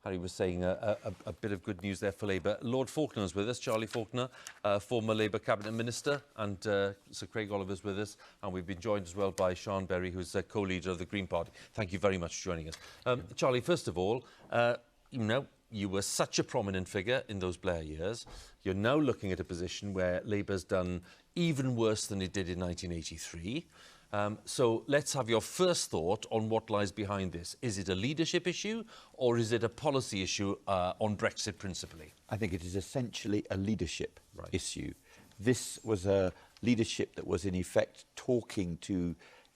Harry was saying a bit of good news there for Labour. Lord Faulkner's with us, Charlie Faulkner, former Labour Cabinet Minister, and Sir Craig Oliver's with us, and we've been joined as well by Sian Berry, who's co-leader of the Green Party. Thank you very much for joining us. Charlie, first of all, you were such a prominent figure in those Blair years. You're now looking at a position where Labour's done even worse than it did in 1983. So let's have your first thought on what lies behind this. Is it a leadership issue or is it a policy issue on Brexit principally? I think it is essentially a leadership issue. This was a leadership that was in effect talking to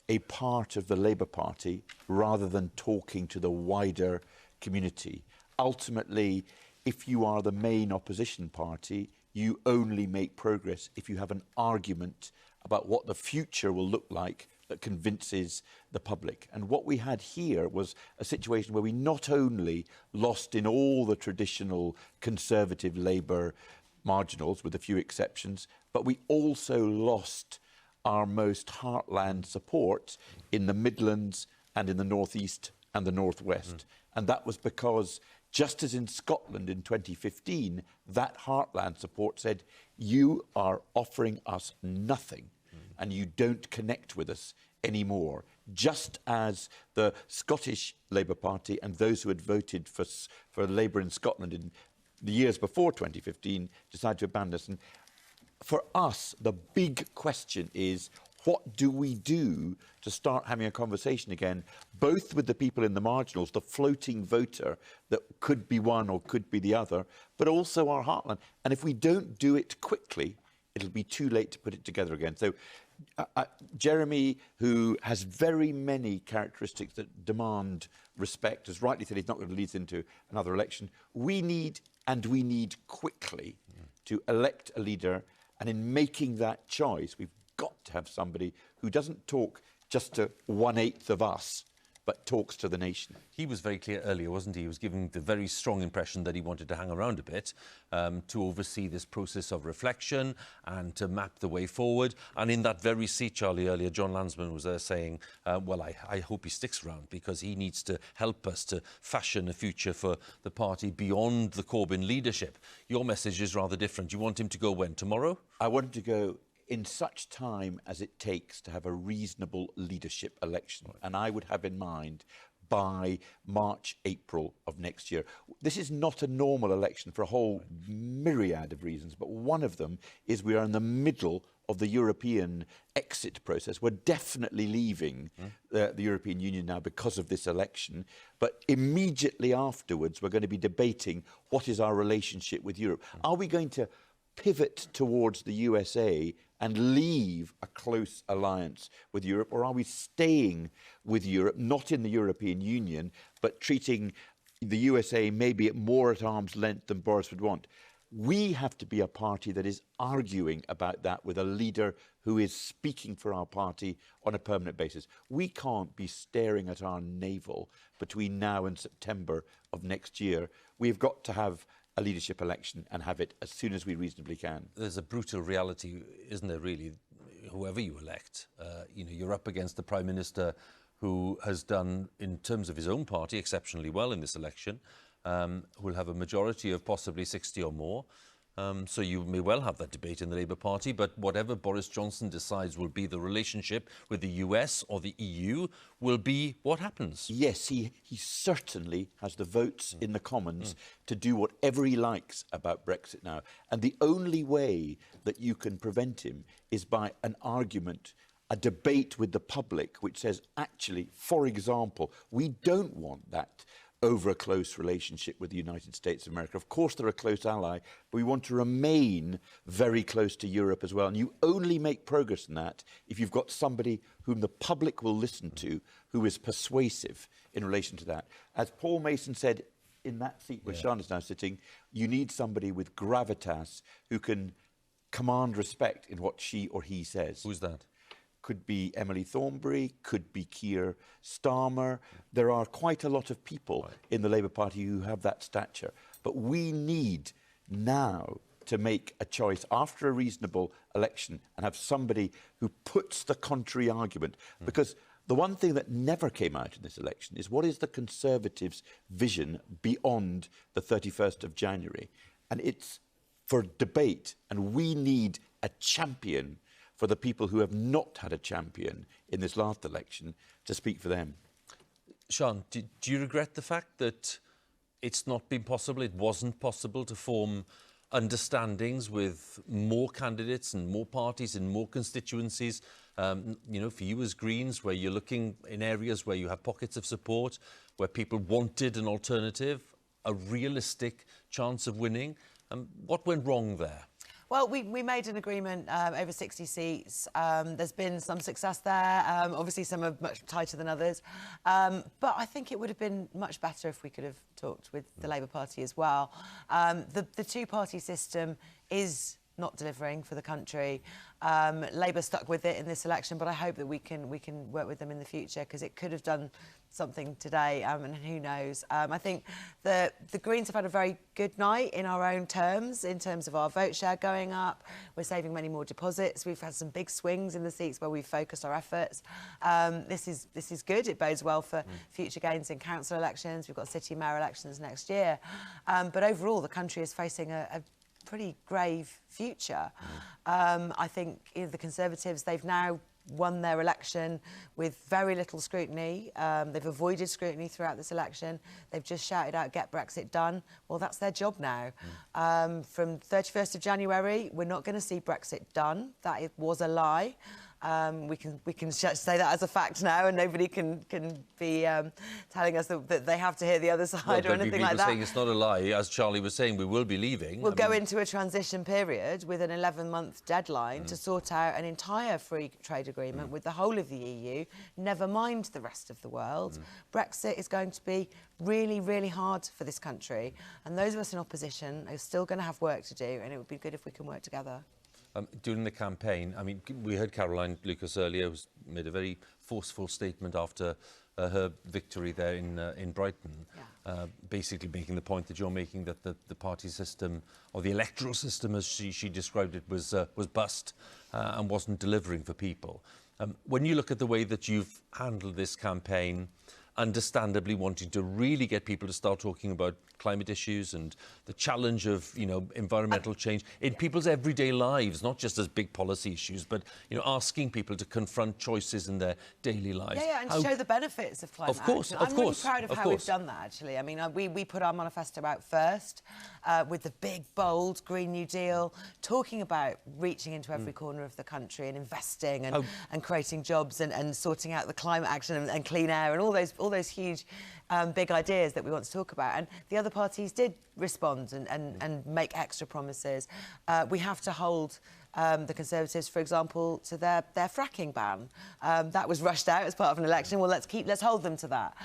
a part of the Labour Party rather than talking to the wider community. Ultimately, if you are the main opposition party, you only make progress if you have an argument about what the future will look like that convinces the public. And what we had here was a situation where we not only lost in all the traditional Conservative Labour marginals, with a few exceptions, but we also lost our most heartland support in the Midlands and in the North East and the North West. And that was because, just as in Scotland in 2015, that heartland support said, you are offering us nothing and you don't connect with us anymore. Just as the Scottish Labour Party and those who had voted for Labour in Scotland in the years before 2015 decided to abandon us. And for us, the big question is, what do we do to start having a conversation again, both with the people in the marginals, the floating voter that could be one or could be the other, but also our heartland? And if we don't do it quickly, it'll be too late to put it together again. So Jeremy, who has very many characteristics that demand respect, has rightly said he's not going to lead us into another election. We need, and we need quickly, to elect a leader. And in making that choice, we've got to have somebody who doesn't talk just to 1/8 of us, but talks to the nation. He was very clear earlier, wasn't he? He was giving the very strong impression that he wanted to hang around a bit to oversee this process of reflection and to map the way forward. And in that very seat, Charlie, earlier, John Landsman was there saying, well, I hope he sticks around because he needs to help us to fashion a future for the party beyond the Corbyn leadership. Your message is rather different. You want him to go when? Tomorrow? I want him to go in such time as it takes to have a reasonable leadership election. And I would have in mind by March, April of next year. This is not a normal election for a whole myriad of reasons, but one of them is we are in the middle of the European exit process. We're definitely leaving the European Union now because of this election, but immediately afterwards we're going to be debating what is our relationship with Europe. Are we going to pivot towards the USA and leave a close alliance with Europe, or are we staying with Europe, not in the European Union, but treating the USA maybe more at arm's length than Boris would want? We have to be a party that is arguing about that with a leader who is speaking for our party on a permanent basis. We can't be staring at our navel between now and September of next year. We've got to have a leadership election and have it as soon as we reasonably can. There's a brutal reality, isn't there, really? Whoever you elect, you're up against the Prime Minister who has done, in terms of his own party, exceptionally well in this election, who will have a majority of possibly 60 or more. So you may well have that debate in the Labour Party, but whatever Boris Johnson decides will be the relationship with the US or the EU will be what happens. Yes, he certainly has the votes in the Commons to do whatever he likes about Brexit now. And the only way that you can prevent him is by an argument, a debate with the public, which says, actually, for example, we don't want that over a close relationship with the United States of America. Of course, they're a close ally, but we want to remain very close to Europe as well. And you only make progress in that if you've got somebody whom the public will listen to, who is persuasive in relation to that. As Paul Mason said in that seat where Sian is now sitting, you need somebody with gravitas who can command respect in what she or he says. Who's that? Could be Emily Thornberry, could be Keir Starmer. There are quite a lot of people in the Labour Party who have that stature. But we need now to make a choice after a reasonable election and have somebody who puts the contrary argument. Because The one thing that never came out in this election is what is the Conservatives' vision beyond the 31st of January? And it's for debate, and we need a champion for the people who have not had a champion in this last election to speak for them. Sean, do you regret the fact that it's not been possible, it wasn't possible to form understandings with more candidates and more parties and more constituencies? You know, for you as Greens, where you're looking in areas where you have pockets of support, where people wanted an alternative, a realistic chance of winning. What went wrong there? Well, we made an agreement over 60 seats. There's been some success there. Obviously, some are much tighter than others. But I think it would have been much better if we could have talked with the Labour Party as well. The two-party system is not delivering for the country. Labour stuck with it in this election, but I hope that we can work with them in the future, because it could have done something today, and who knows. I think the Greens have had a very good night in our own terms, in terms of our vote share going up. We're saving many more deposits. We've had some big swings in the seats where we've focused our efforts. This is good. It bodes well for future gains in council elections. We've got city mayor elections next year. But overall, the country is facing a pretty grave future. I think the Conservatives, they've now won their election with very little scrutiny. They've avoided scrutiny throughout this election. They've just shouted out, get Brexit done. Well, that's their job now. From 31st of January, we're not going to see Brexit done. That was a lie. We can say that as a fact now, and nobody can be telling us that they have to hear the other side or anything like that. Saying it's not a lie. As Charlie was saying, we will be leaving. We'll go into a transition period with an 11-month deadline to sort out an entire free trade agreement with the whole of the EU, never mind the rest of the world. Brexit is going to be really, really hard for this country, and those of us in opposition are still going to have work to do, and it would be good if we can work together. During the campaign, I mean, we heard Caroline Lucas earlier, who made a very forceful statement after her victory there in Brighton, basically making the point that you're making, that the party system, or the electoral system, as she described it, was bust and wasn't delivering for people. When you look at the way that you've handled this campaign, understandably wanting to really get people to start talking about climate issues and the challenge of, you know, environmental change in people's everyday lives, not just as big policy issues, but, you know, asking people to confront choices in their daily lives. Yeah, and show the benefits of climate action. I'm really proud of how we've done that, actually. I mean, we put our manifesto out first with the big, bold Green New Deal, talking about reaching into every corner of the country and investing and creating jobs and sorting out the climate action and clean air and all those huge big ideas that we want to talk about. And the other parties did respond and make extra promises. We have to hold the Conservatives, for example, to their fracking ban. That was rushed out as part of an election. Well, let's hold them to that.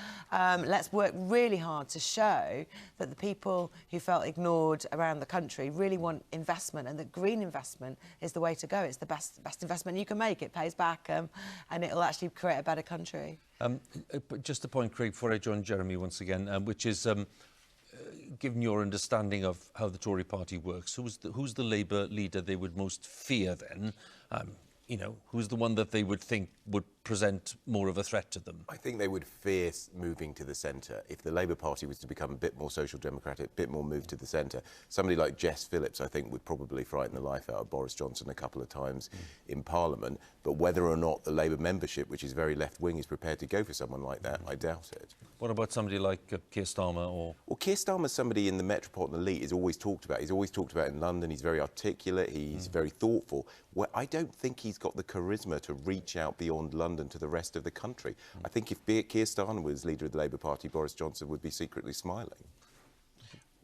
Let's work really hard to show that the people who felt ignored around the country really want investment, and that green investment is the way to go. It's the best investment you can make. It pays back, and it'll actually create a better country. Just a point, Craig, before I join Jeremy once again, which is, given your understanding of how the Tory party works, who's the Labour leader they would most fear then? You know, who's the one that they would think would present more of a threat to them? I think they would fear moving to the centre. If the Labour Party was to become a bit more social democratic, a bit more moved to the centre, somebody like Jess Phillips, I think, would probably frighten the life out of Boris Johnson a couple of times in Parliament. But whether or not the Labour membership, which is very left-wing, is prepared to go for someone like that, I doubt it. What about somebody like Keir Starmer? Or well, Keir Starmer's somebody in the metropolitan elite is always talked about. He's always talked about in London. He's very articulate. He's very thoughtful. Well, I don't think he's got the charisma to reach out beyond London to the rest of the country. I think if Keir Starmer was leader of the Labour Party, Boris Johnson would be secretly smiling.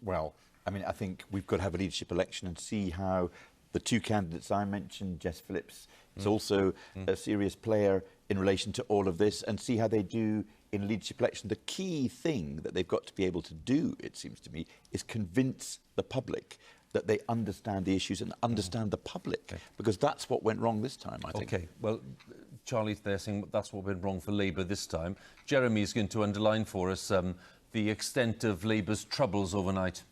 Well, I mean, I think we've got to have a leadership election and see how the two candidates I mentioned, Jess Phillips, is also a serious player in relation to all of this, and see how they do in a leadership election. The key thing that they've got to be able to do, it seems to me, is convince the public that they understand the issues and understand the public, because that's what went wrong this time, I think. OK, well, Charlie's there saying that's what went wrong for Labour this time. Jeremy is going to underline for us the extent of Labour's troubles overnight.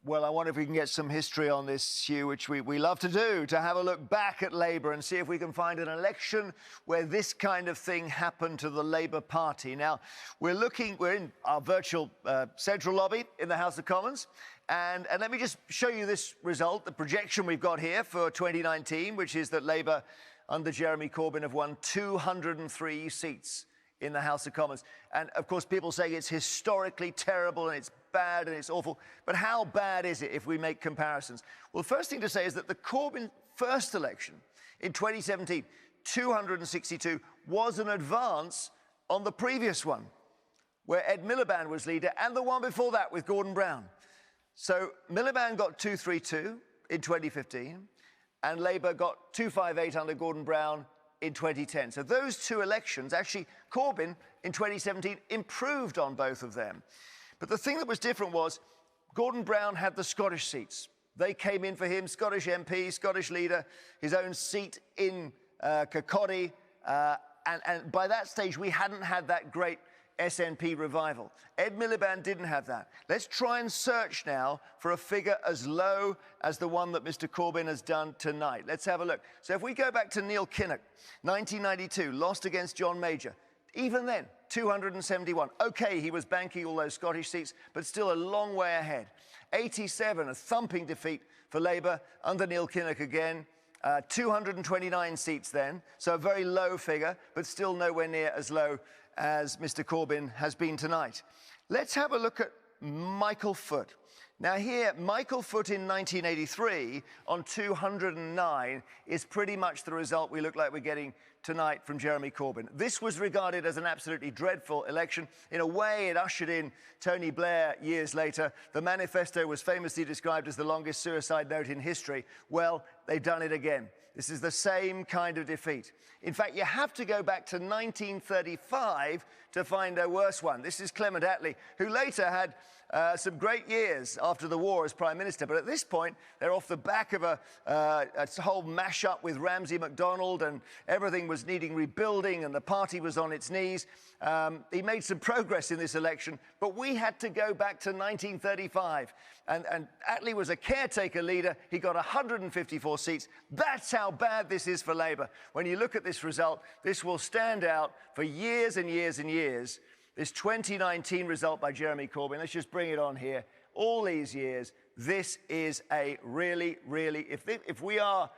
Well, I wonder if we can get some history on this, Hugh, which we love to do, to have a look back at Labour and see if we can find an election where this kind of thing happened to the Labour Party. Now, we're in our virtual central lobby in the House of Commons, and let me just show you this result, the projection we've got here for 2019, which is that Labour under Jeremy Corbyn have won 203 seats in the House of Commons. And of course, people say it's historically terrible and it's bad and it's awful. But how bad is it if we make comparisons? Well, the first thing to say is that the Corbyn first election in 2017, 262, was an advance on the previous one, where Ed Miliband was leader, and the one before that with Gordon Brown. So Miliband got 232 in 2015, and Labour got 258 under Gordon Brown in 2010. So those two elections, actually, Corbyn in 2017 improved on both of them. But the thing that was different was Gordon Brown had the Scottish seats. They came in for him, Scottish MP, Scottish leader, his own seat in Kirkcaldy. And by that stage, we hadn't had that great SNP revival. Ed Miliband didn't have that. Let's try and search now for a figure as low as the one that Mr. Corbyn has done tonight. Let's have a look. So if we go back to Neil Kinnock, 1992, lost against John Major. Even then, 271. OK, he was banking all those Scottish seats, but still a long way ahead. 87, a thumping defeat for Labour under Neil Kinnock again. 229 seats then, so a very low figure, but still nowhere near as low as Mr. Corbyn has been tonight. Let's have a look at Michael Foot. Now here, Michael Foot in 1983 on 209 is pretty much the result we look like we're getting tonight from Jeremy Corbyn. This was regarded as an absolutely dreadful election. In a way, it ushered in Tony Blair years later. The manifesto was famously described as the longest suicide note in history. Well, they've done it again. This is the same kind of defeat. In fact, you have to go back to 1935 to find a worse one. This is Clement Attlee, who later had some great years after the war as Prime Minister, but at this point, they're off the back of a whole mash-up with Ramsay MacDonald, and everything was needing rebuilding, and the party was on its knees. He made some progress in this election, but we had to go back to 1935. And Attlee was a caretaker leader. He got 154 seats. That's how bad this is for Labour. When you look at this result, this will stand out for years and years and years. This 2019 result by Jeremy Corbyn, let's just bring it on here. All these years, this is a really, really, if we are,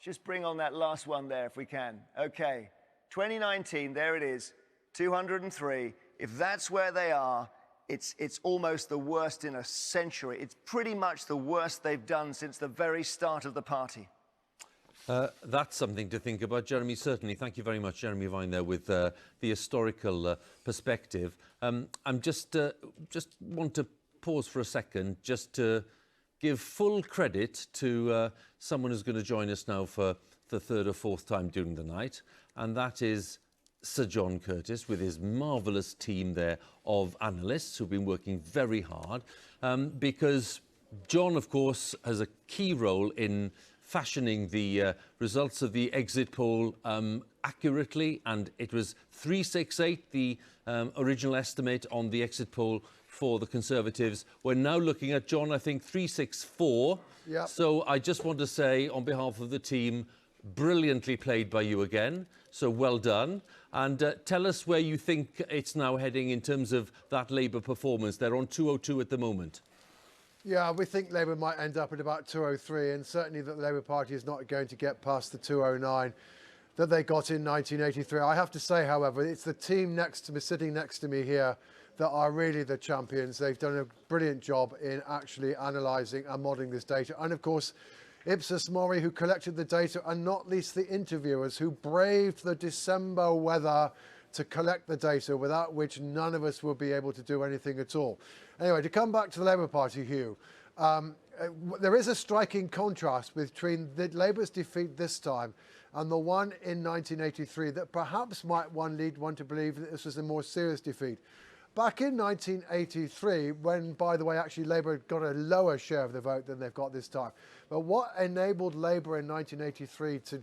just bring on that last one there if we can. Okay, 2019, there it is, 203. If that's where they are, it's almost the worst in a century. It's pretty much the worst they've done since the very start of the party. That's something to think about, Jeremy, certainly. Thank you very much, Jeremy Vine, there with the historical perspective. I'm just want to pause for a second just to give full credit to someone who's going to join us now for the third or fourth time during the night, and that is Sir John Curtice with his marvellous team there of analysts who've been working very hard, because John, of course, has a key role in fashioning the results of the exit poll accurately, and it was 368, the original estimate on the exit poll for the Conservatives. We're now looking at, John, I think 364. Yep. So I just want to say, on behalf of the team, brilliantly played by you again. So well done. And tell us where you think it's now heading in terms of that Labour performance. They're on 202 at the moment. Yeah, we think Labour might end up at about 203, and certainly that the Labour Party is not going to get past the 209 that they got in 1983. I have to say, however, it's the team next to me, sitting next to me here, that are really the champions. They've done a brilliant job in actually analysing and modelling this data. And of course, Ipsos Mori, who collected the data, and not least the interviewers who braved the December weather to collect the data, without which none of us will be able to do anything at all. Anyway, to come back to the Labour Party, Hugh, there is a striking contrast between Labour's defeat this time and the one in 1983 that perhaps might lead one to believe that this was a more serious defeat. Back in 1983, when, by the way, actually Labour got a lower share of the vote than they've got this time. But what enabled Labour in 1983 to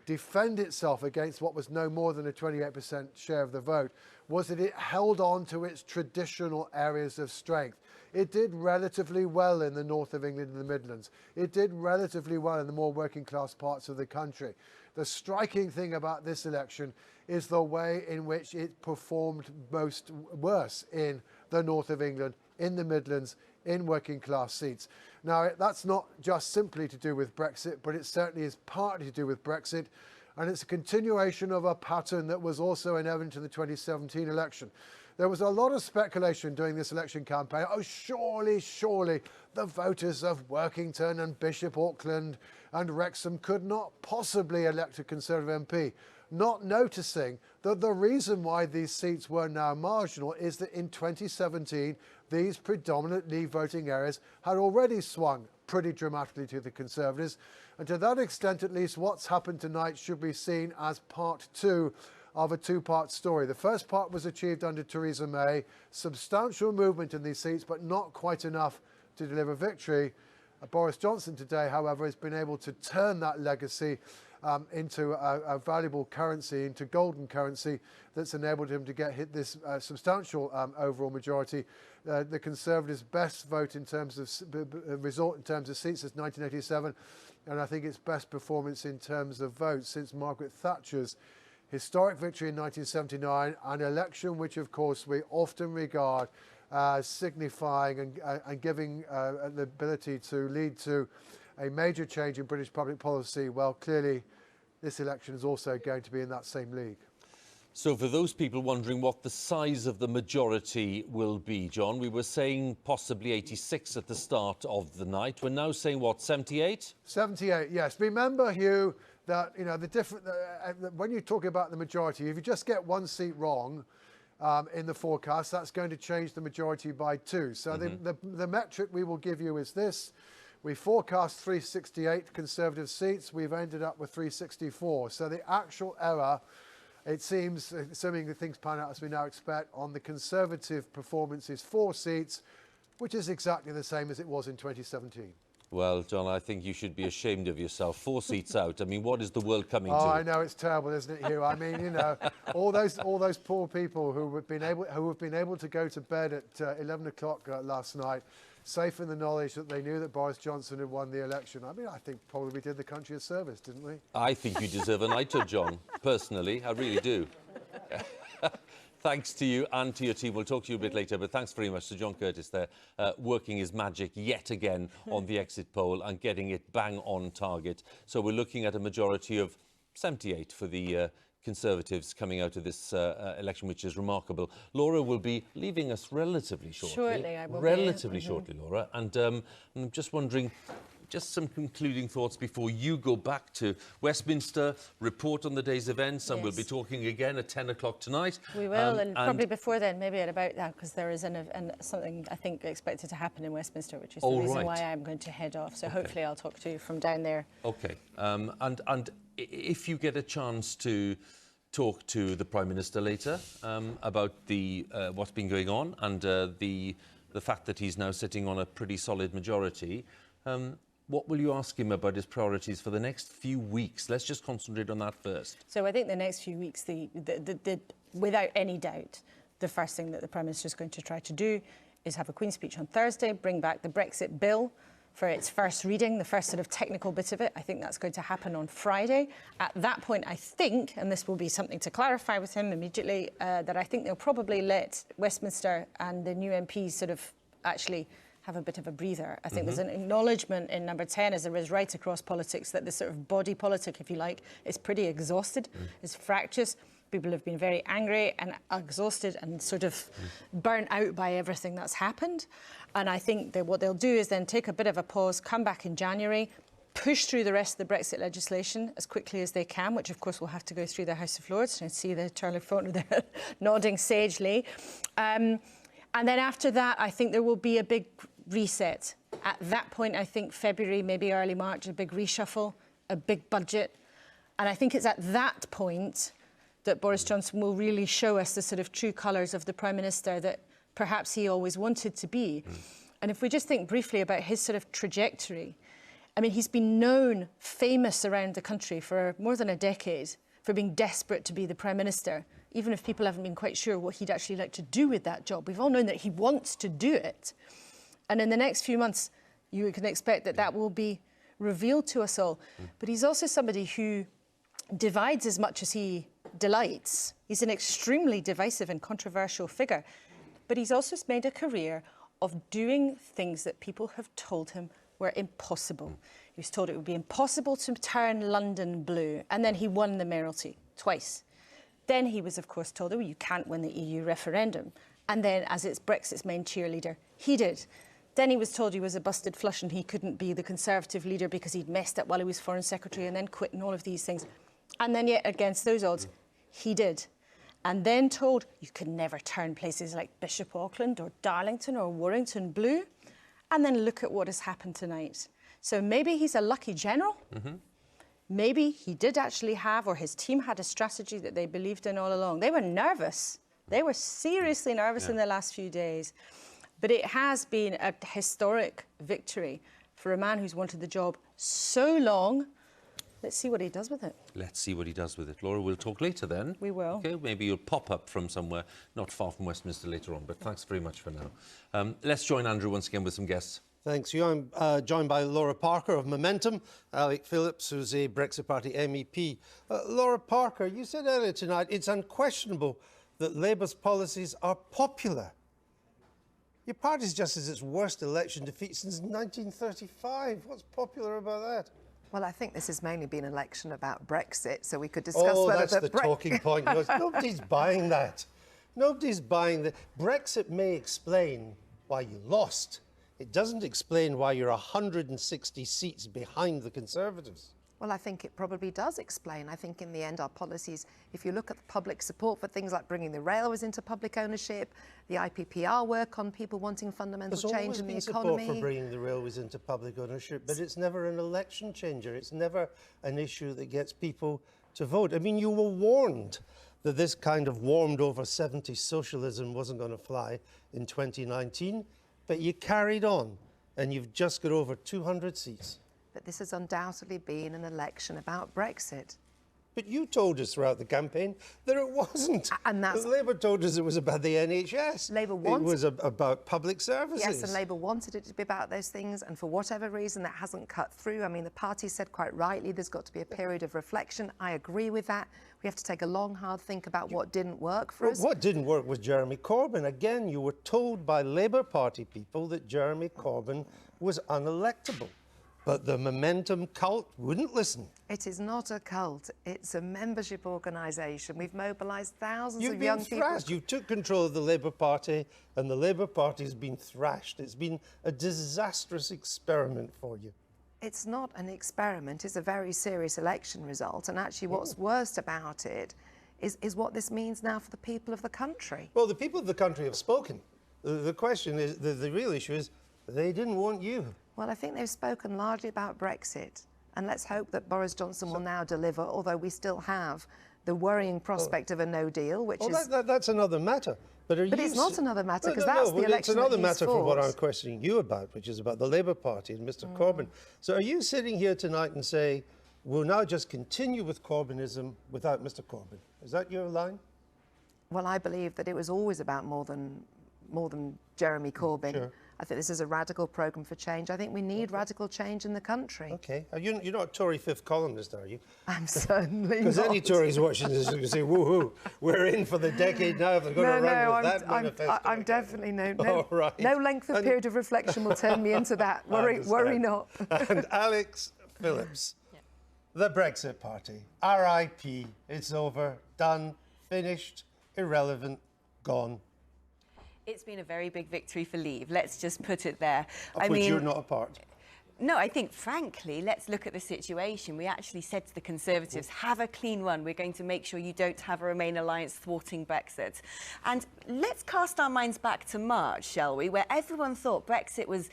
defend itself against what was no more than a 28% share of the vote was that it held on to its traditional areas of strength. It did relatively well in the north of England and the Midlands. It did relatively well in the more working class parts of the country. The striking thing about this election is the way in which it performed worse in the north of England, in the Midlands, in working class seats. Now, that's not just simply to do with Brexit, but it certainly is partly to do with Brexit. And it's a continuation of a pattern that was also evident in the 2017 election. There was a lot of speculation during this election campaign. Oh, surely the voters of Workington and Bishop Auckland and Wrexham could not possibly elect a Conservative MP. Not noticing that the reason why these seats were now marginal is that in 2017, these predominant Leave voting areas had already swung pretty dramatically to the Conservatives. And to that extent, at least, what's happened tonight should be seen as part two of a two-part story. The first part was achieved under Theresa May, substantial movement in these seats, but not quite enough to deliver victory. Boris Johnson today, however, has been able to turn that legacy into a valuable currency, into golden currency, that's enabled him to get this substantial overall majority. The Conservatives' best vote in terms of result in terms of seats since 1987, and I think its best performance in terms of votes since Margaret Thatcher's historic victory in 1979, an election which, of course, we often regard as signifying and giving the ability to lead to a major change in British public policy. Well, clearly, this election is also going to be in that same league. So for those people wondering what the size of the majority will be, John, we were saying possibly 86 at the start of the night. We're now saying, what, 78? 78, yes. Remember, Hugh, that when you talk about the majority, if you just get one seat wrong in the forecast, that's going to change the majority by 2. So the metric we will give you is this. We forecast 368 Conservative seats. We've ended up with 364. So the actual error, it seems, assuming that things pan out as we now expect, on the Conservative performance is 4 seats, which is exactly the same as it was in 2017. Well, John, I think you should be ashamed of yourself. 4 seats out. I mean, what is the world coming to? Oh, I know, it's terrible, isn't it, Hugh? I mean, you know, all those poor people who have been able to go to bed at 11 o'clock last night, safe in the knowledge that they knew that Boris Johnson had won the election. I mean, I think probably we did the country a service, didn't we? I think you deserve a knighthood, John, personally. I really do. Thanks to you and to your team. We'll talk to you a bit later, but thanks very much to John Curtice there, working his magic yet again on the exit poll and getting it bang on target. So we're looking at a majority of 78 for the Conservatives coming out of this election, which is remarkable. Laura will be leaving us relatively shortly. Shortly, I will relatively shortly, Laura. And I'm just wondering, just some concluding thoughts before you go back to Westminster, report on the day's events, and we'll be talking again at 10 o'clock tonight. We will, and probably before then, maybe at about that, because there is something I think expected to happen in Westminster, which is the reason why I'm going to head off. So hopefully I'll talk to you from down there. Okay, and if you get a chance to talk to the Prime Minister later about what's been going on and the fact that he's now sitting on a pretty solid majority, what will you ask him about his priorities for the next few weeks? Let's just concentrate on that first. So I think the next few weeks, without any doubt, the first thing that the Prime Minister is going to try to do is have a Queen's speech on Thursday, bring back the Brexit bill for its first reading, the first sort of technical bit of it. I think that's going to happen on Friday. At that point, I think, and this will be something to clarify with him immediately, that I think they'll probably let Westminster and the new MPs sort of actually have a bit of a breather. I think there's an acknowledgement in number 10, as there is right across politics, that this sort of body politic, if you like, is pretty exhausted, is fractious. People have been very angry and exhausted and sort of burnt out by everything that's happened. And I think that what they'll do is then take a bit of a pause, come back in January, push through the rest of the Brexit legislation as quickly as they can, which of course will have to go through the House of Lords. And see the Charlie Faulkner there nodding sagely. And then after that, I think there will be a big reset. At that point, I think February, maybe early March, a big reshuffle, a big budget. And I think it's at that point that Boris Johnson will really show us the sort of true colours of the Prime Minister that perhaps he always wanted to be. And if we just think briefly about his sort of trajectory, I mean, he's been known, famous around the country for more than a decade for being desperate to be the Prime Minister, even if people haven't been quite sure what he'd actually like to do with that job. We've all known that he wants to do it. And in the next few months, you can expect that that will be revealed to us all. But he's also somebody who divides as much as he delights. He's an extremely divisive and controversial figure. But he's also made a career of doing things that people have told him were impossible. He was told it would be impossible to turn London blue, and then he won the mayoralty twice. Then he was, of course, told, oh, you can't win the EU referendum. And then, as it's Brexit's main cheerleader, he did. Then he was told he was a busted flush and he couldn't be the Conservative leader because he'd messed up while he was Foreign Secretary and then quit and all of these things. And then yet, against those odds, he did. And then told you could never turn places like Bishop Auckland or Darlington or Warrington blue. And then look at what has happened tonight. So maybe he's a lucky general. Maybe he did actually have, or his team had a strategy that they believed in all along. They were nervous. They were seriously nervous in the last few days. But it has been a historic victory for a man who's wanted the job so long. Let's see what he does with it. Let's see what he does with it. Laura, we'll talk later then. We will. Okay, maybe you'll pop up from somewhere not far from Westminster later on, but thanks very much for now. Let's join Andrew once again with some guests. Thanks, you. I'm joined by Laura Parker of Momentum, Alec Phillips, who's a Brexit Party MEP. Laura Parker, you said earlier tonight it's unquestionable that Labour's policies are popular. Your party's just as its worst election defeat since 1935. What's popular about that? Well, I think this has mainly been an election about Brexit, so we could discuss whether that's the talking point. Nobody's buying that. Nobody's buying that. Brexit may explain why you lost. It doesn't explain why you're 160 seats behind the Conservatives. Well, I think it probably does explain. I think in the end our policies, if you look at the public support for things like bringing the railways into public ownership, the IPPR work on people wanting fundamental change in the economy. There's always been support for bringing the railways into public ownership, but it's never an election changer. It's never an issue that gets people to vote. I mean, you were warned that this kind of warmed over 70s socialism wasn't going to fly in 2019, but you carried on and you've just got over 200 seats. But this has undoubtedly been an election about Brexit. But you told us throughout the campaign that it wasn't. And that's... Labour told us it was about the NHS. Labour wanted... It was about public services. Yes, and Labour wanted it to be about those things, and for whatever reason that hasn't cut through. I mean, the party said quite rightly there's got to be a period of reflection. I agree with that. We have to take a long, hard think about what didn't work for us. What didn't work was Jeremy Corbyn. Again, you were told by Labour Party people that Jeremy Corbyn was unelectable. But the Momentum cult wouldn't listen. It is not a cult. It's a membership organisation. We've mobilised thousands of young people. Thrashed. You took control of the Labour Party, and the Labour Party has been thrashed. It's been a disastrous experiment for you. It's not an experiment. It's a very serious election result. And actually what's worst about it is what this means now for the people of the country. Well, the people of the country have spoken. The question is, the real issue is, they didn't want you. Well, I think they've spoken largely about Brexit, and let's hope that Boris Johnson will now deliver, although we still have the worrying prospect of a no deal, which is... That's another matter. But it's not another matter, because that's the election it's another matter for what I'm questioning you about, which is about the Labour Party and Mr Corbyn. So are you sitting here tonight and say, we'll now just continue with Corbynism without Mr Corbyn? Is that your line? Well, I believe that it was always about more than Jeremy Corbyn. Sure. I think this is a radical programme for change. I think we need radical change in the country. OK. You're not a Tory fifth columnist, are you? I'm certainly not. Because any Tories watching this are going to say, woohoo, we're in for the decade now if they're going to run with that manifesto. I'm definitely no length of period of reflection will turn me into that. Worry not. And Alex Phillips, the Brexit Party, RIP, it's over, done, finished, irrelevant, gone. It's been a very big victory for Leave. Let's just put it there. Of which you're not a part. No, I think, frankly, let's look at the situation. We actually said to the Conservatives, have a clean run. We're going to make sure you don't have a Remain alliance thwarting Brexit. And let's cast our minds back to March, shall we, where everyone thought Brexit was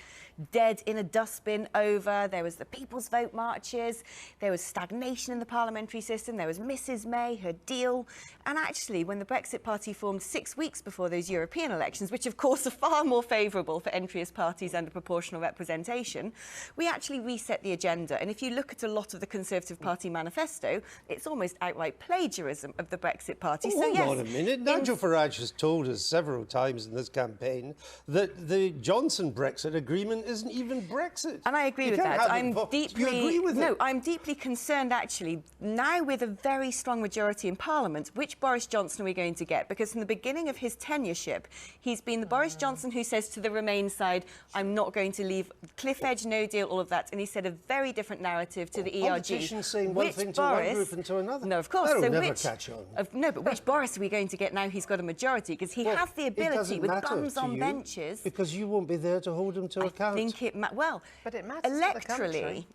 dead in a dustbin over. There was the People's Vote marches. There was stagnation in the parliamentary system. There was Mrs May, her deal. And actually, when the Brexit Party formed 6 weeks before those European elections, which of course are far more favourable for entry as parties under proportional representation, we actually reset the agenda. And if you look at a lot of the Conservative Party manifesto, it's almost outright plagiarism of the Brexit Party. So yes, hold on a minute. Nigel Farage has told us several times in this campaign that the Johnson Brexit agreement isn't even Brexit. And I agree with that. You agree with it? I'm deeply concerned, actually, now with a very strong majority in Parliament, which Boris Johnson are we going to get? Because from the beginning of his tenureship, he's been the Boris Johnson who says to the Remain side, I'm not going to leave, cliff edge, no deal, all of that. And he said a very different narrative to the ERG. Politicians saying one thing to one group and to another. No, of course. That'll so never catch on. No, but which Boris are we going to get now he's got a majority? Because he has the ability with bums on benches. Because you won't be there to hold him to account. I think it well, but it matters electorally,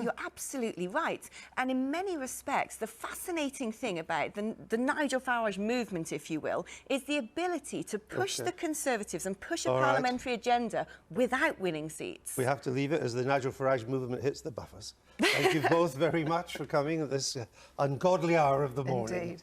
you're absolutely right. And in many respects, the fascinating thing about the Nigel Farage movement, if you will, is the ability to push the Conservatives and push a parliamentary agenda without winning seats. We have to leave it as the Nigel Farage movement hits the buffers. Thank you both very much for coming at this ungodly hour of the morning. Indeed.